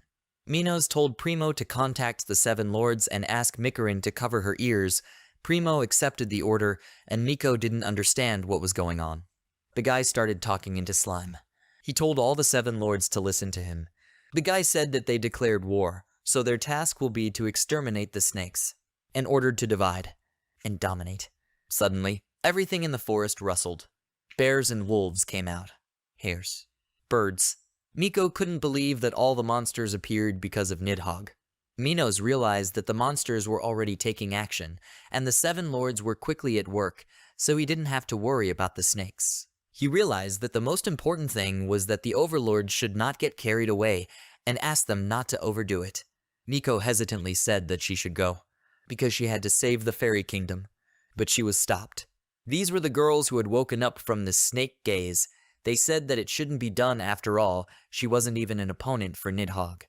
Minos told Primo to contact the Seven Lords and ask Mikarin to cover her ears. Primo accepted the order, and Miko didn't understand what was going on. The guy started talking into slime. He told all the Seven Lords to listen to him. The guy said that they declared war, so their task will be to exterminate the snakes, and ordered to divide and dominate. Suddenly, everything in the forest rustled. Bears and wolves came out. Hares. Birds. Miko couldn't believe that all the monsters appeared because of Nidhogg. Minos realized that the monsters were already taking action, and the Seven Lords were quickly at work, so he didn't have to worry about the snakes. He realized that the most important thing was that the overlords should not get carried away, and asked them not to overdo it. Miko hesitantly said that she should go, because she had to save the fairy kingdom, but she was stopped. These were the girls who had woken up from the snake gaze. They said that it shouldn't be done after all, she wasn't even an opponent for Nidhogg.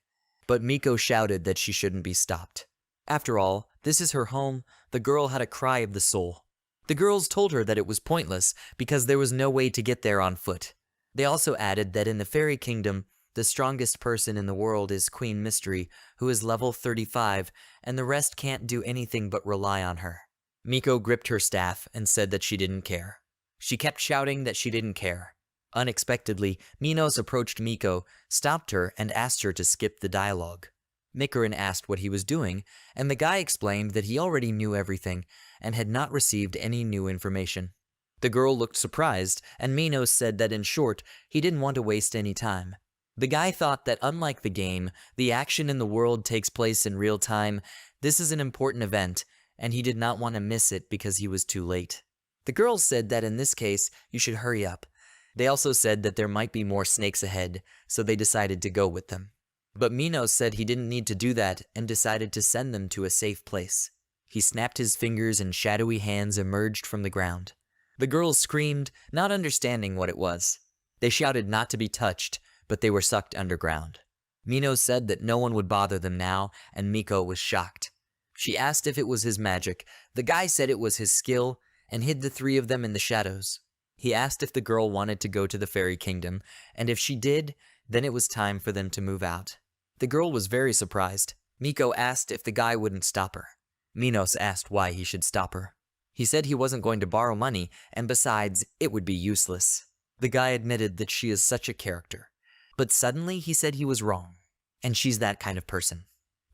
But Miko shouted that she shouldn't be stopped. After all, this is her home. The girl had a cry of the soul. The girls told her that it was pointless because there was no way to get there on foot. They also added that in the fairy kingdom, the strongest person in the world is Queen Mystery, who is level 35, and the rest can't do anything but rely on her. Miko gripped her staff and said that she didn't care. She kept shouting that she didn't care. Unexpectedly, Minos approached Miko, stopped her, and asked her to skip the dialogue. Mikarin asked what he was doing, and the guy explained that he already knew everything and had not received any new information. The girl looked surprised, and Minos said that in short, he didn't want to waste any time. The guy thought that unlike the game, the action in the world takes place in real time. This is an important event, and he did not want to miss it because he was too late. The girls said that in this case, you should hurry up. They also said that there might be more snakes ahead, so they decided to go with them. But Minos said he didn't need to do that and decided to send them to a safe place. He snapped his fingers and shadowy hands emerged from the ground. The girls screamed, not understanding what it was. They shouted not to be touched, but they were sucked underground. Minos said that no one would bother them now, and Miko was shocked. She asked if it was his magic. The guy said it was his skill, and hid the three of them in the shadows. He asked if the girl wanted to go to the fairy kingdom, and if she did, then it was time for them to move out. The girl was very surprised. Miko asked if the guy wouldn't stop her. Minos asked why he should stop her. He said he wasn't going to borrow money, and besides, it would be useless. The guy admitted that she is such a character. But suddenly he said he was wrong, and she's that kind of person.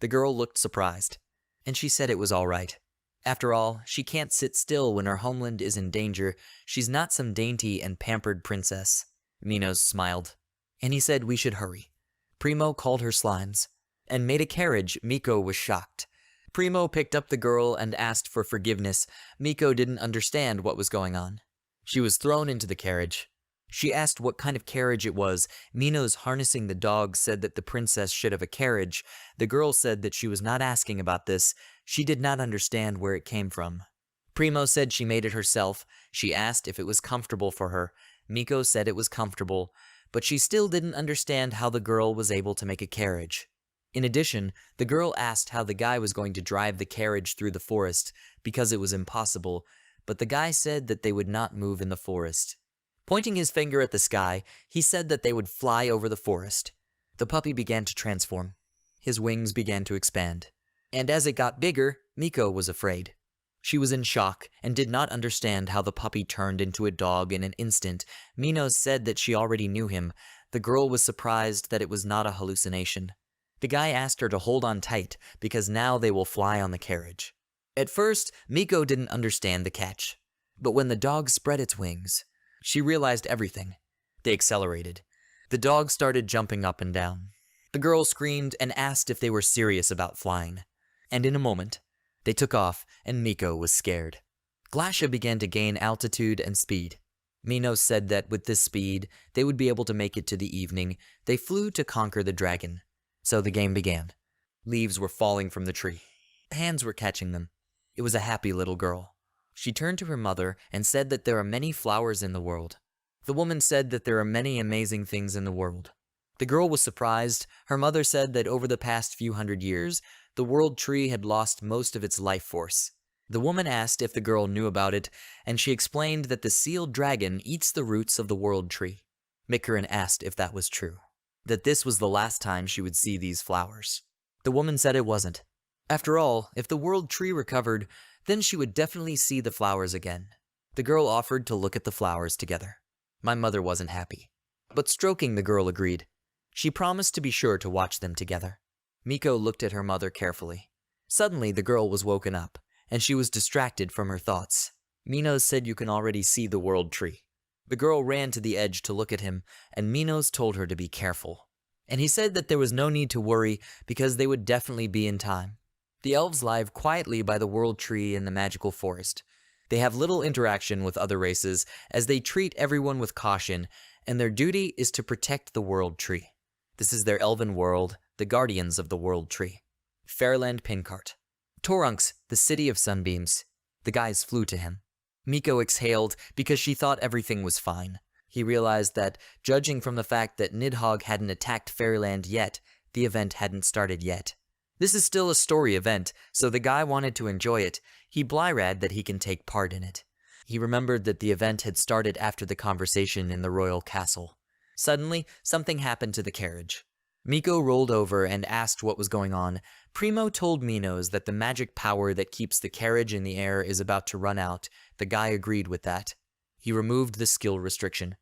The girl looked surprised, and she said it was all right. After all, she can't sit still when her homeland is in danger. She's not some dainty and pampered princess. Minos smiled, and he said we should hurry. Primo called her slimes, and made a carriage. Miko was shocked. Primo picked up the girl and asked for forgiveness. Miko didn't understand what was going on. She was thrown into the carriage. She asked what kind of carriage it was. Minos harnessing the dog said that the princess should have a carriage. The girl said that she was not asking about this. She did not understand where it came from. Primo said she made it herself. She asked if it was comfortable for her. Miko said it was comfortable, but she still didn't understand how the girl was able to make a carriage. In addition, the girl asked how the guy was going to drive the carriage through the forest because it was impossible, but the guy said that they would not move in the forest. Pointing his finger at the sky, he said that they would fly over the forest. The puppy began to transform. His wings began to expand. And as it got bigger, Miko was afraid. She was in shock and did not understand how the puppy turned into a dog in an instant. Minos said that she already knew him. The girl was surprised that it was not a hallucination. The guy asked her to hold on tight because now they will fly on the carriage. At first, Miko didn't understand the catch. But when the dog spread its wings, she realized everything. They accelerated. The dog started jumping up and down. The girl screamed and asked if they were serious about flying. And in a moment, they took off and Miko was scared. Glasha began to gain altitude and speed. Minos said that with this speed, they would be able to make it to the evening. They flew to conquer the dragon. So the game began. Leaves were falling from the tree. Hands were catching them. It was a happy little girl. She turned to her mother and said that there are many flowers in the world. The woman said that there are many amazing things in the world. The girl was surprised. Her mother said that over the past few hundred years, the world tree had lost most of its life force. The woman asked if the girl knew about it, and she explained that the sealed dragon eats the roots of the world tree. Mikarin asked if that was true, that this was the last time she would see these flowers. The woman said it wasn't. After all, if the world tree recovered, then she would definitely see the flowers again. The girl offered to look at the flowers together. My mother wasn't happy, but stroking the girl agreed. She promised to be sure to watch them together. Miko looked at her mother carefully. Suddenly, the girl was woken up, and she was distracted from her thoughts. Minos said you can already see the world tree. The girl ran to the edge to look at him, and Minos told her to be careful. And he said that there was no need to worry because they would definitely be in time. The elves live quietly by the world tree in the magical forest. They have little interaction with other races as they treat everyone with caution, and their duty is to protect the world tree. This is their elven world, the guardians of the world tree. Fairland Pincart. Torunx, the city of sunbeams. The guys flew to him. Miko exhaled because she thought everything was fine. He realized that, judging from the fact that Nidhogg hadn't attacked Fairyland yet, the event hadn't started yet. This is still a story event, so the guy wanted to enjoy it. He blyrad that he can take part in it. He remembered that the event had started after the conversation in the royal castle. Suddenly, something happened to the carriage. Miko rolled over and asked what was going on. Primo told Minos that the magic power that keeps the carriage in the air is about to run out. The guy agreed with that. He removed the skill restriction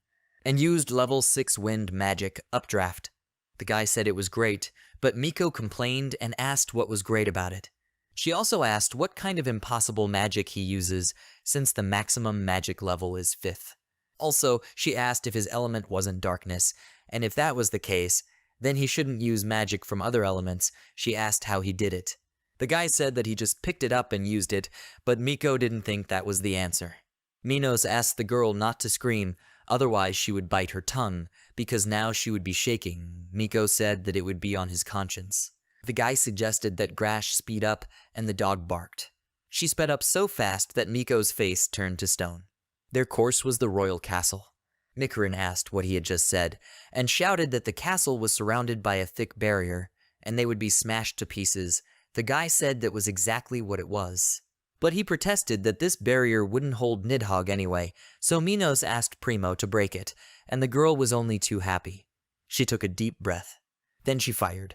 and used level 6 wind magic updraft. The guy said it was great, but Miko complained and asked what was great about it. She also asked what kind of impossible magic he uses, since the maximum magic level is 5th. Also, she asked if his element wasn't darkness, and if that was the case, then he shouldn't use magic from other elements. She asked how he did it. The guy said that he just picked it up and used it, but Miko didn't think that was the answer. Minos asked the girl not to scream, otherwise she would bite her tongue, because now she would be shaking. Miko said that it would be on his conscience. The guy suggested that Grash speed up, and the dog barked. She sped up so fast that Miko's face turned to stone. Their course was the royal castle. Mikarin asked what he had just said, and shouted that the castle was surrounded by a thick barrier, and they would be smashed to pieces. The guy said that was exactly what it was. But he protested that this barrier wouldn't hold Nidhogg anyway, so Minos asked Primo to break it, and the girl was only too happy. She took a deep breath. Then she fired.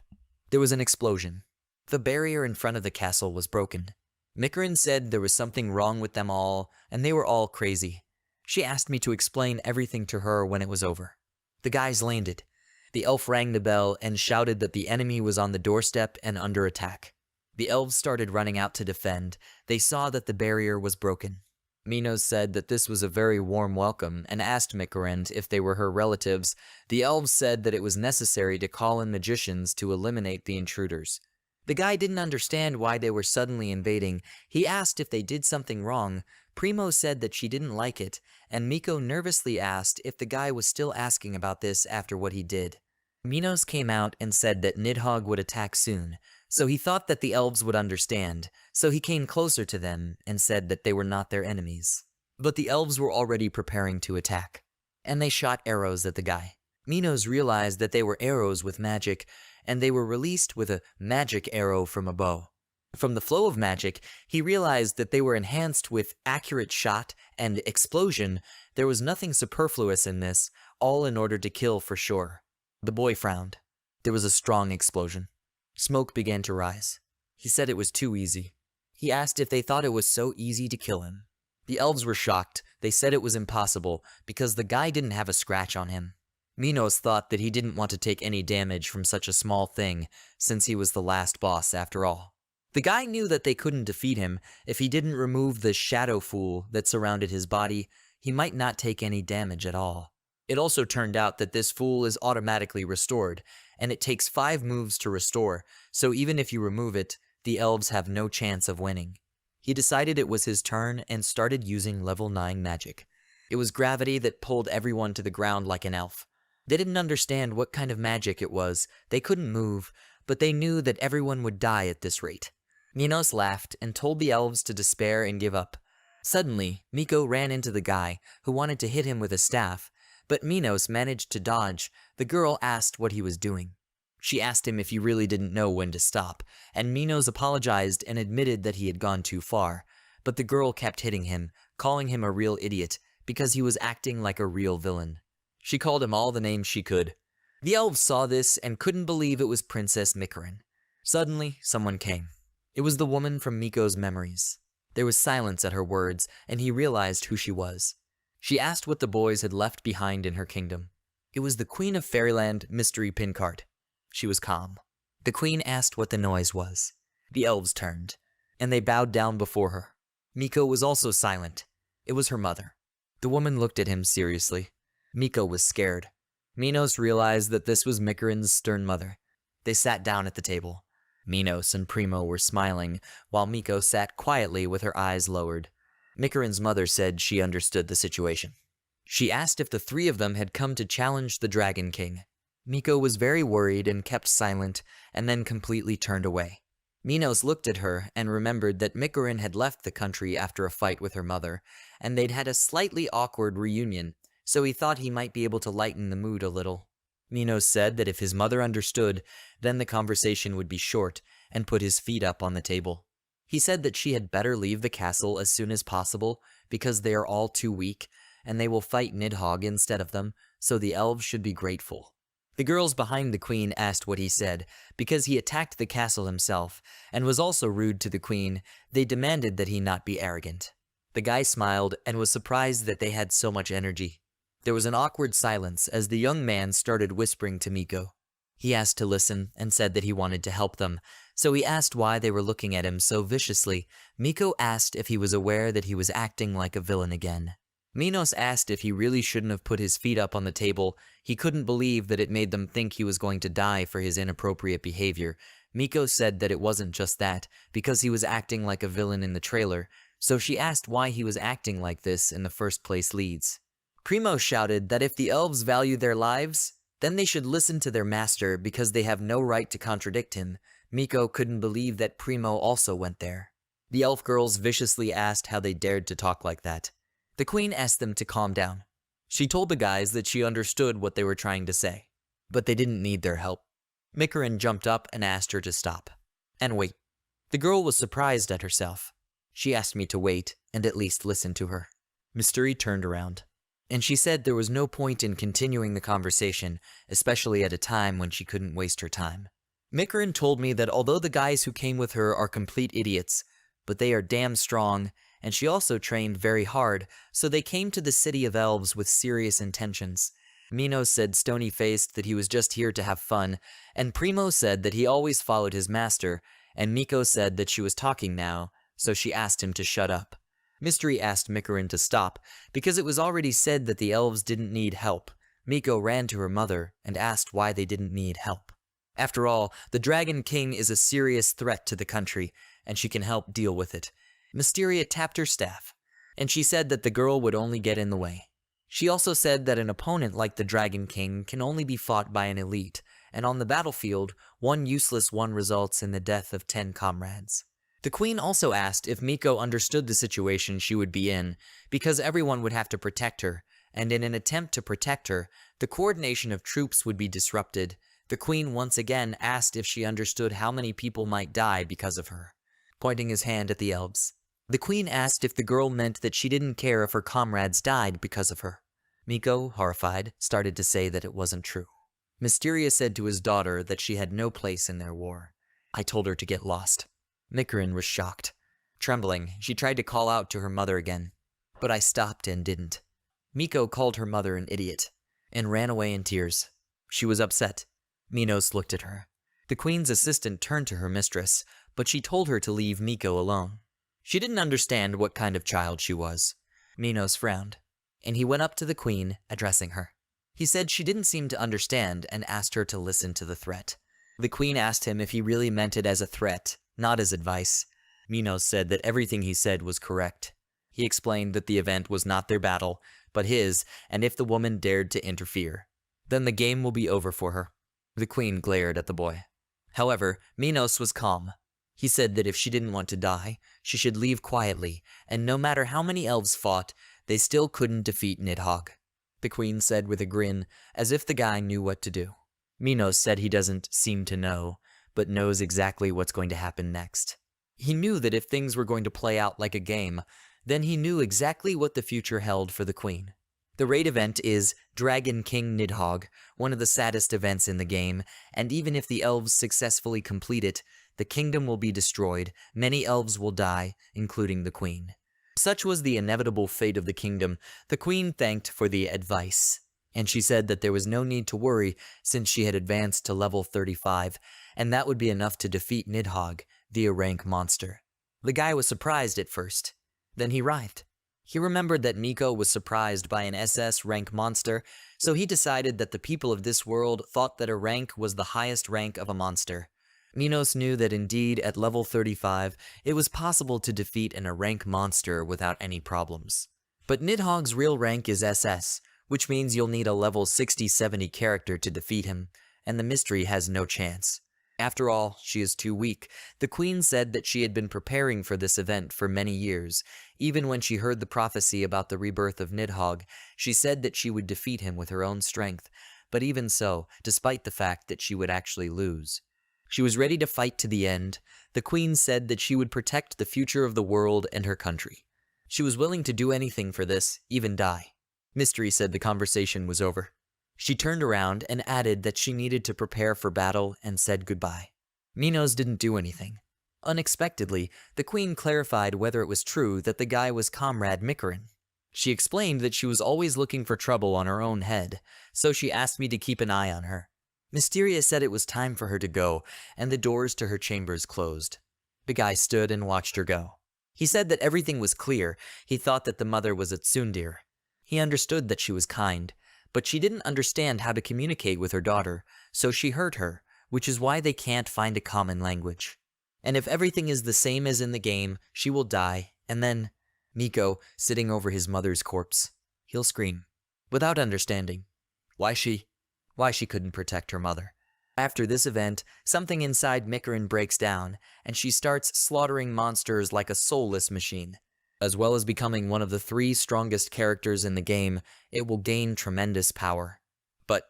There was an explosion. The barrier in front of the castle was broken. Mikarin said there was something wrong with them all, and they were all crazy. She asked me to explain everything to her when it was over. The guys landed. The elf rang the bell and shouted that the enemy was on the doorstep and under attack. The elves started running out to defend. They saw that the barrier was broken. Minos said that this was a very warm welcome and asked Mikarin if they were her relatives. The elves said that it was necessary to call in magicians to eliminate the intruders. The guy didn't understand why they were suddenly invading. He asked if they did something wrong. Primo said that she didn't like it, and Miko nervously asked if the guy was still asking about this after what he did. Minos came out and said that Nidhogg would attack soon, so he thought that the elves would understand, so he came closer to them and said that they were not their enemies. But the elves were already preparing to attack, and they shot arrows at the guy. Minos realized that they were arrows with magic, and they were released with a magic arrow from a bow. From the flow of magic, he realized that they were enhanced with accurate shot and explosion. There was nothing superfluous in this, all in order to kill for sure. The boy frowned. There was a strong explosion. Smoke began to rise. He said it was too easy. He asked if they thought it was so easy to kill him. The elves were shocked. They said it was impossible because the guy didn't have a scratch on him. Minos thought that he didn't want to take any damage from such a small thing, since he was the last boss after all. The guy knew that they couldn't defeat him if he didn't remove the shadow fool that surrounded his body. He might not take any damage at all. It also turned out that this fool is automatically restored, and it takes 5 moves to restore, so even if you remove it, the elves have no chance of winning. He decided it was his turn and started using level 9 magic. It was gravity that pulled everyone to the ground like an elf. They didn't understand what kind of magic it was, they couldn't move, but they knew that everyone would die at this rate. Minos laughed and told the elves to despair and give up. Suddenly, Miko ran into the guy, who wanted to hit him with a staff, but Minos managed to dodge. The girl asked what he was doing. She asked him if he really didn't know when to stop, and Minos apologized and admitted that he had gone too far, but the girl kept hitting him, calling him a real idiot, because he was acting like a real villain. She called him all the names she could. The elves saw this and couldn't believe it was Princess Mikarin. Suddenly, someone came. It was the woman from Miko's memories. There was silence at her words, and he realized who she was. She asked what the boys had left behind in her kingdom. It was the Queen of Fairyland, Mystery Pincart. She was calm. The queen asked what the noise was. The elves turned, and they bowed down before her. Miko was also silent. It was her mother. The woman looked at him seriously. Miko was scared. Minos realized that this was Mikarin's stern mother. They sat down at the table. Minos and Primo were smiling, while Miko sat quietly with her eyes lowered. Mikarin's mother said she understood the situation. She asked if the 3 of them had come to challenge the Dragon King. Miko was very worried and kept silent, and then completely turned away. Minos looked at her and remembered that Mikarin had left the country after a fight with her mother, and they'd had a slightly awkward reunion, so he thought he might be able to lighten the mood a little. Minos said that if his mother understood, then the conversation would be short, and put his feet up on the table. He said that she had better leave the castle as soon as possible, because they are all too weak, and they will fight Nidhogg instead of them, so the elves should be grateful. The girls behind the queen asked what he said, because he attacked the castle himself, and was also rude to the queen. They demanded that he not be arrogant. The guy smiled and was surprised that they had so much energy. There was an awkward silence as the young man started whispering to Miko. He asked to listen and said that he wanted to help them, so he asked why they were looking at him so viciously. Miko asked if he was aware that he was acting like a villain again. Minos asked if he really shouldn't have put his feet up on the table. He couldn't believe that it made them think he was going to die for his inappropriate behavior. Miko said that it wasn't just that, because he was acting like a villain in the trailer, so she asked why he was acting like this in the first place leads. Primo shouted that if the elves value their lives, then they should listen to their master because they have no right to contradict him. Miko couldn't believe that Primo also went there. The elf girls viciously asked how they dared to talk like that. The queen asked them to calm down. She told the guys that she understood what they were trying to say, but they didn't need their help. Mikarin jumped up and asked her to stop. And wait. The girl was surprised at herself. She asked me to wait and at least listen to her. Mystery turned around, and she said there was no point in continuing the conversation, especially at a time when she couldn't waste her time. Mikarin told me that although the guys who came with her are complete idiots, but they are damn strong, and she also trained very hard, so they came to the city of elves with serious intentions. Minos said stony-faced that he was just here to have fun, and Primo said that he always followed his master, and Miko said that she was talking now, so she asked him to shut up. Mystery asked Mikarin to stop, because it was already said that the elves didn't need help. Miko ran to her mother and asked why they didn't need help. After all, the Dragon King is a serious threat to the country, and she can help deal with it. Mysteria tapped her staff, and she said that the girl would only get in the way. She also said that an opponent like the Dragon King can only be fought by an elite, and on the battlefield, one useless one results in the death of 10 comrades. The queen also asked if Miko understood the situation she would be in, because everyone would have to protect her, and in an attempt to protect her, the coordination of troops would be disrupted. The queen once again asked if she understood how many people might die because of her, pointing his hand at the elves. The queen asked if the girl meant that she didn't care if her comrades died because of her. Miko, horrified, started to say that it wasn't true. Mysteria said to his daughter that she had no place in their war. I told her to get lost. Mikarin was shocked. Trembling, she tried to call out to her mother again, but I stopped and didn't. Miko called her mother an idiot, and ran away in tears. She was upset. Minos looked at her. The queen's assistant turned to her mistress, but she told her to leave Miko alone. She didn't understand what kind of child she was. Minos frowned, and he went up to the queen, addressing her. He said she didn't seem to understand and asked her to listen to the threat. The queen asked him if he really meant it as a threat, not as advice. Minos said that everything he said was correct. He explained that the event was not their battle, but his, and if the woman dared to interfere, then the game will be over for her. The queen glared at the boy. However, Minos was calm. He said that if she didn't want to die, she should leave quietly, and no matter how many elves fought, they still couldn't defeat Nidhogg. The queen said with a grin, as if the guy knew what to do. Minos said he doesn't seem to know, but knows exactly what's going to happen next. He knew that if things were going to play out like a game, then he knew exactly what the future held for the queen. The raid event is Dragon King Nidhogg, one of the saddest events in the game, and even if the elves successfully complete it, the kingdom will be destroyed, many elves will die, including the queen. Such was the inevitable fate of the kingdom. The queen thanked for the advice, and she said that there was no need to worry since she had advanced to level 35, and that would be enough to defeat Nidhogg, the rank monster. The guy was surprised at first. Then he writhed. He remembered that Miko was surprised by an SS rank monster, so he decided that the people of this world thought that a rank was the highest rank of a monster. Minos knew that indeed at level 35, it was possible to defeat an rank monster without any problems. But Nidhogg's real rank is SS, which means you'll need a level 60-70 character to defeat him, and the mystery has no chance. After all, she is too weak. The queen said that she had been preparing for this event for many years. Even when she heard the prophecy about the rebirth of Nidhogg, she said that she would defeat him with her own strength. But even so, despite the fact that she would actually lose, she was ready to fight to the end. The queen said that she would protect the future of the world and her country. She was willing to do anything for this, even die. Mystery said the conversation was over. She turned around and added that she needed to prepare for battle and said goodbye. Minos didn't do anything. Unexpectedly, the queen clarified whether it was true that the guy was Comrade Mikarin. She explained that she was always looking for trouble on her own head, so she asked me to keep an eye on her. Mysteria said it was time for her to go, and the doors to her chambers closed. The guy stood and watched her go. He said that everything was clear. He thought that the mother was at Tsundir. He understood that she was kind, but she didn't understand how to communicate with her daughter, so she hurt her, which is why they can't find a common language. And if everything is the same as in the game, she will die, and then Miko, sitting over his mother's corpse, he'll scream, without understanding why she couldn't protect her mother. After this event, something inside Mikarin breaks down, and she starts slaughtering monsters like a soulless machine. As well as becoming one of the 3 strongest characters in the game, it will gain tremendous power. But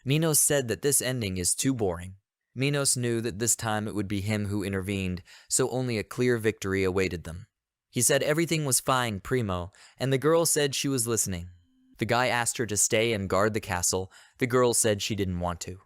Minos said that this ending is too boring. Minos knew that this time it would be him who intervened, so only a clear victory awaited them. He said everything was fine, primo, and the girl said she was listening. The guy asked her to stay and guard the castle. The girl said she didn't want to.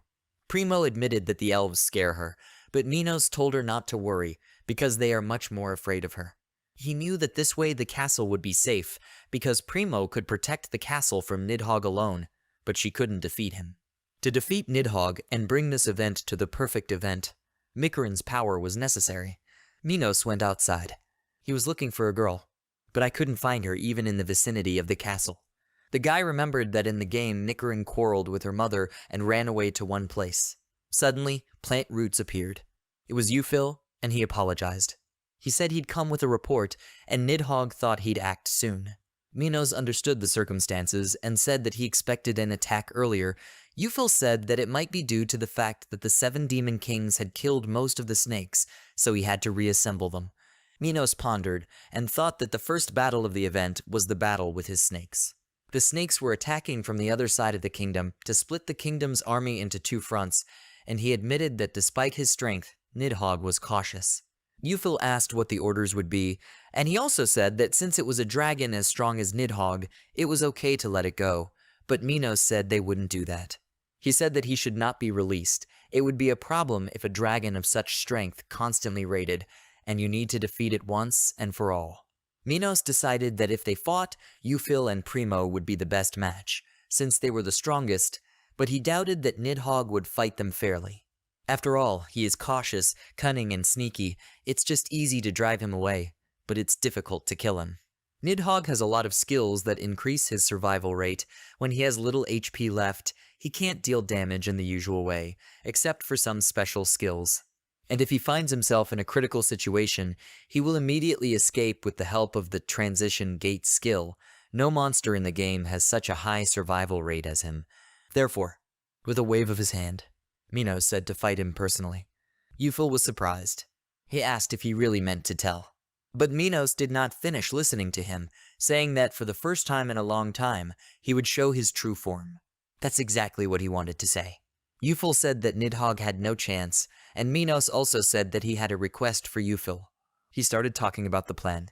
Primo admitted that the elves scare her, but Minos told her not to worry, because they are much more afraid of her. He knew that this way the castle would be safe, because Primo could protect the castle from Nidhogg alone, but she couldn't defeat him. To defeat Nidhogg and bring this event to the perfect event, Mikarin's power was necessary. Minos went outside. He was looking for a girl, but I couldn't find her even in the vicinity of the castle. The guy remembered that in the game Mikarin quarreled with her mother and ran away to one place. Suddenly, plant roots appeared. It was yahello, and he apologized. He said he'd come with a report, and Nidhogg thought he'd act soon. Minos understood the circumstances and said that he expected an attack earlier. yahello said that it might be due to the fact that the 7 demon kings had killed most of the snakes, so he had to reassemble them. Minos pondered and thought that the first battle of the event was the battle with his snakes. The snakes were attacking from the other side of the kingdom to split the kingdom's army into 2 fronts, and he admitted that despite his strength, Nidhogg was cautious. yahello asked what the orders would be, and he also said that since it was a dragon as strong as Nidhogg, it was okay to let it go, but Minos said they wouldn't do that. He said that he should not be released. It would be a problem if a dragon of such strength constantly raided, and you need to defeat it once and for all. Minos decided that if they fought, yahello and Primo would be the best match. since they were the strongest, but he doubted that Nidhogg would fight them fairly. After all, he is cautious, cunning, and sneaky. It's just easy to drive him away, but it's difficult to kill him. Nidhogg has a lot of skills that increase his survival rate. When he has little HP left, he can't deal damage in the usual way, except for some special skills. And if he finds himself in a critical situation, he will immediately escape with the help of the Transition Gate skill. No monster in the game has such a high survival rate as him. Therefore, with a wave of his hand, Minos said to fight him personally. Euphil was surprised. He asked if he really meant to tell. But Minos did not finish listening to him, saying that for the first time in a long time, he would show his true form. That's exactly what he wanted to say. Euphil said that Nidhogg had no chance, and Minos also said that he had a request for Euphil. He started talking about the plan.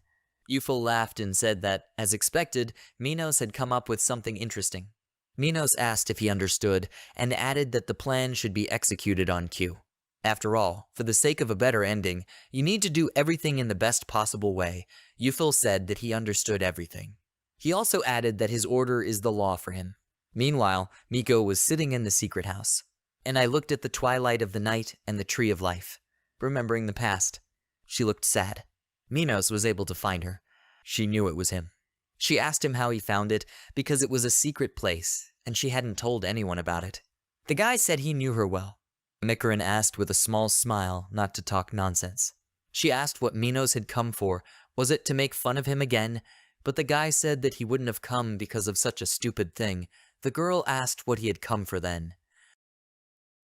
Euphil laughed and said that, as expected, Minos had come up with something interesting. Minos asked if he understood, and added that the plan should be executed on cue. After all, for the sake of a better ending, you need to do everything in the best possible way. Euphil said that he understood everything. He also added that his order is the law for him. Meanwhile, Miko was sitting in the secret house. And I looked at the twilight of the night and the tree of life, remembering the past. She looked sad. Minos was able to find her. She knew it was him. She asked him how he found it, because it was a secret place, and she hadn't told anyone about it. The guy said he knew her well. Mikarin asked with a small smile not to talk nonsense. She asked what Minos had come for. Was it to make fun of him again? But the guy said that he wouldn't have come because of such a stupid thing. The girl asked what he had come for then.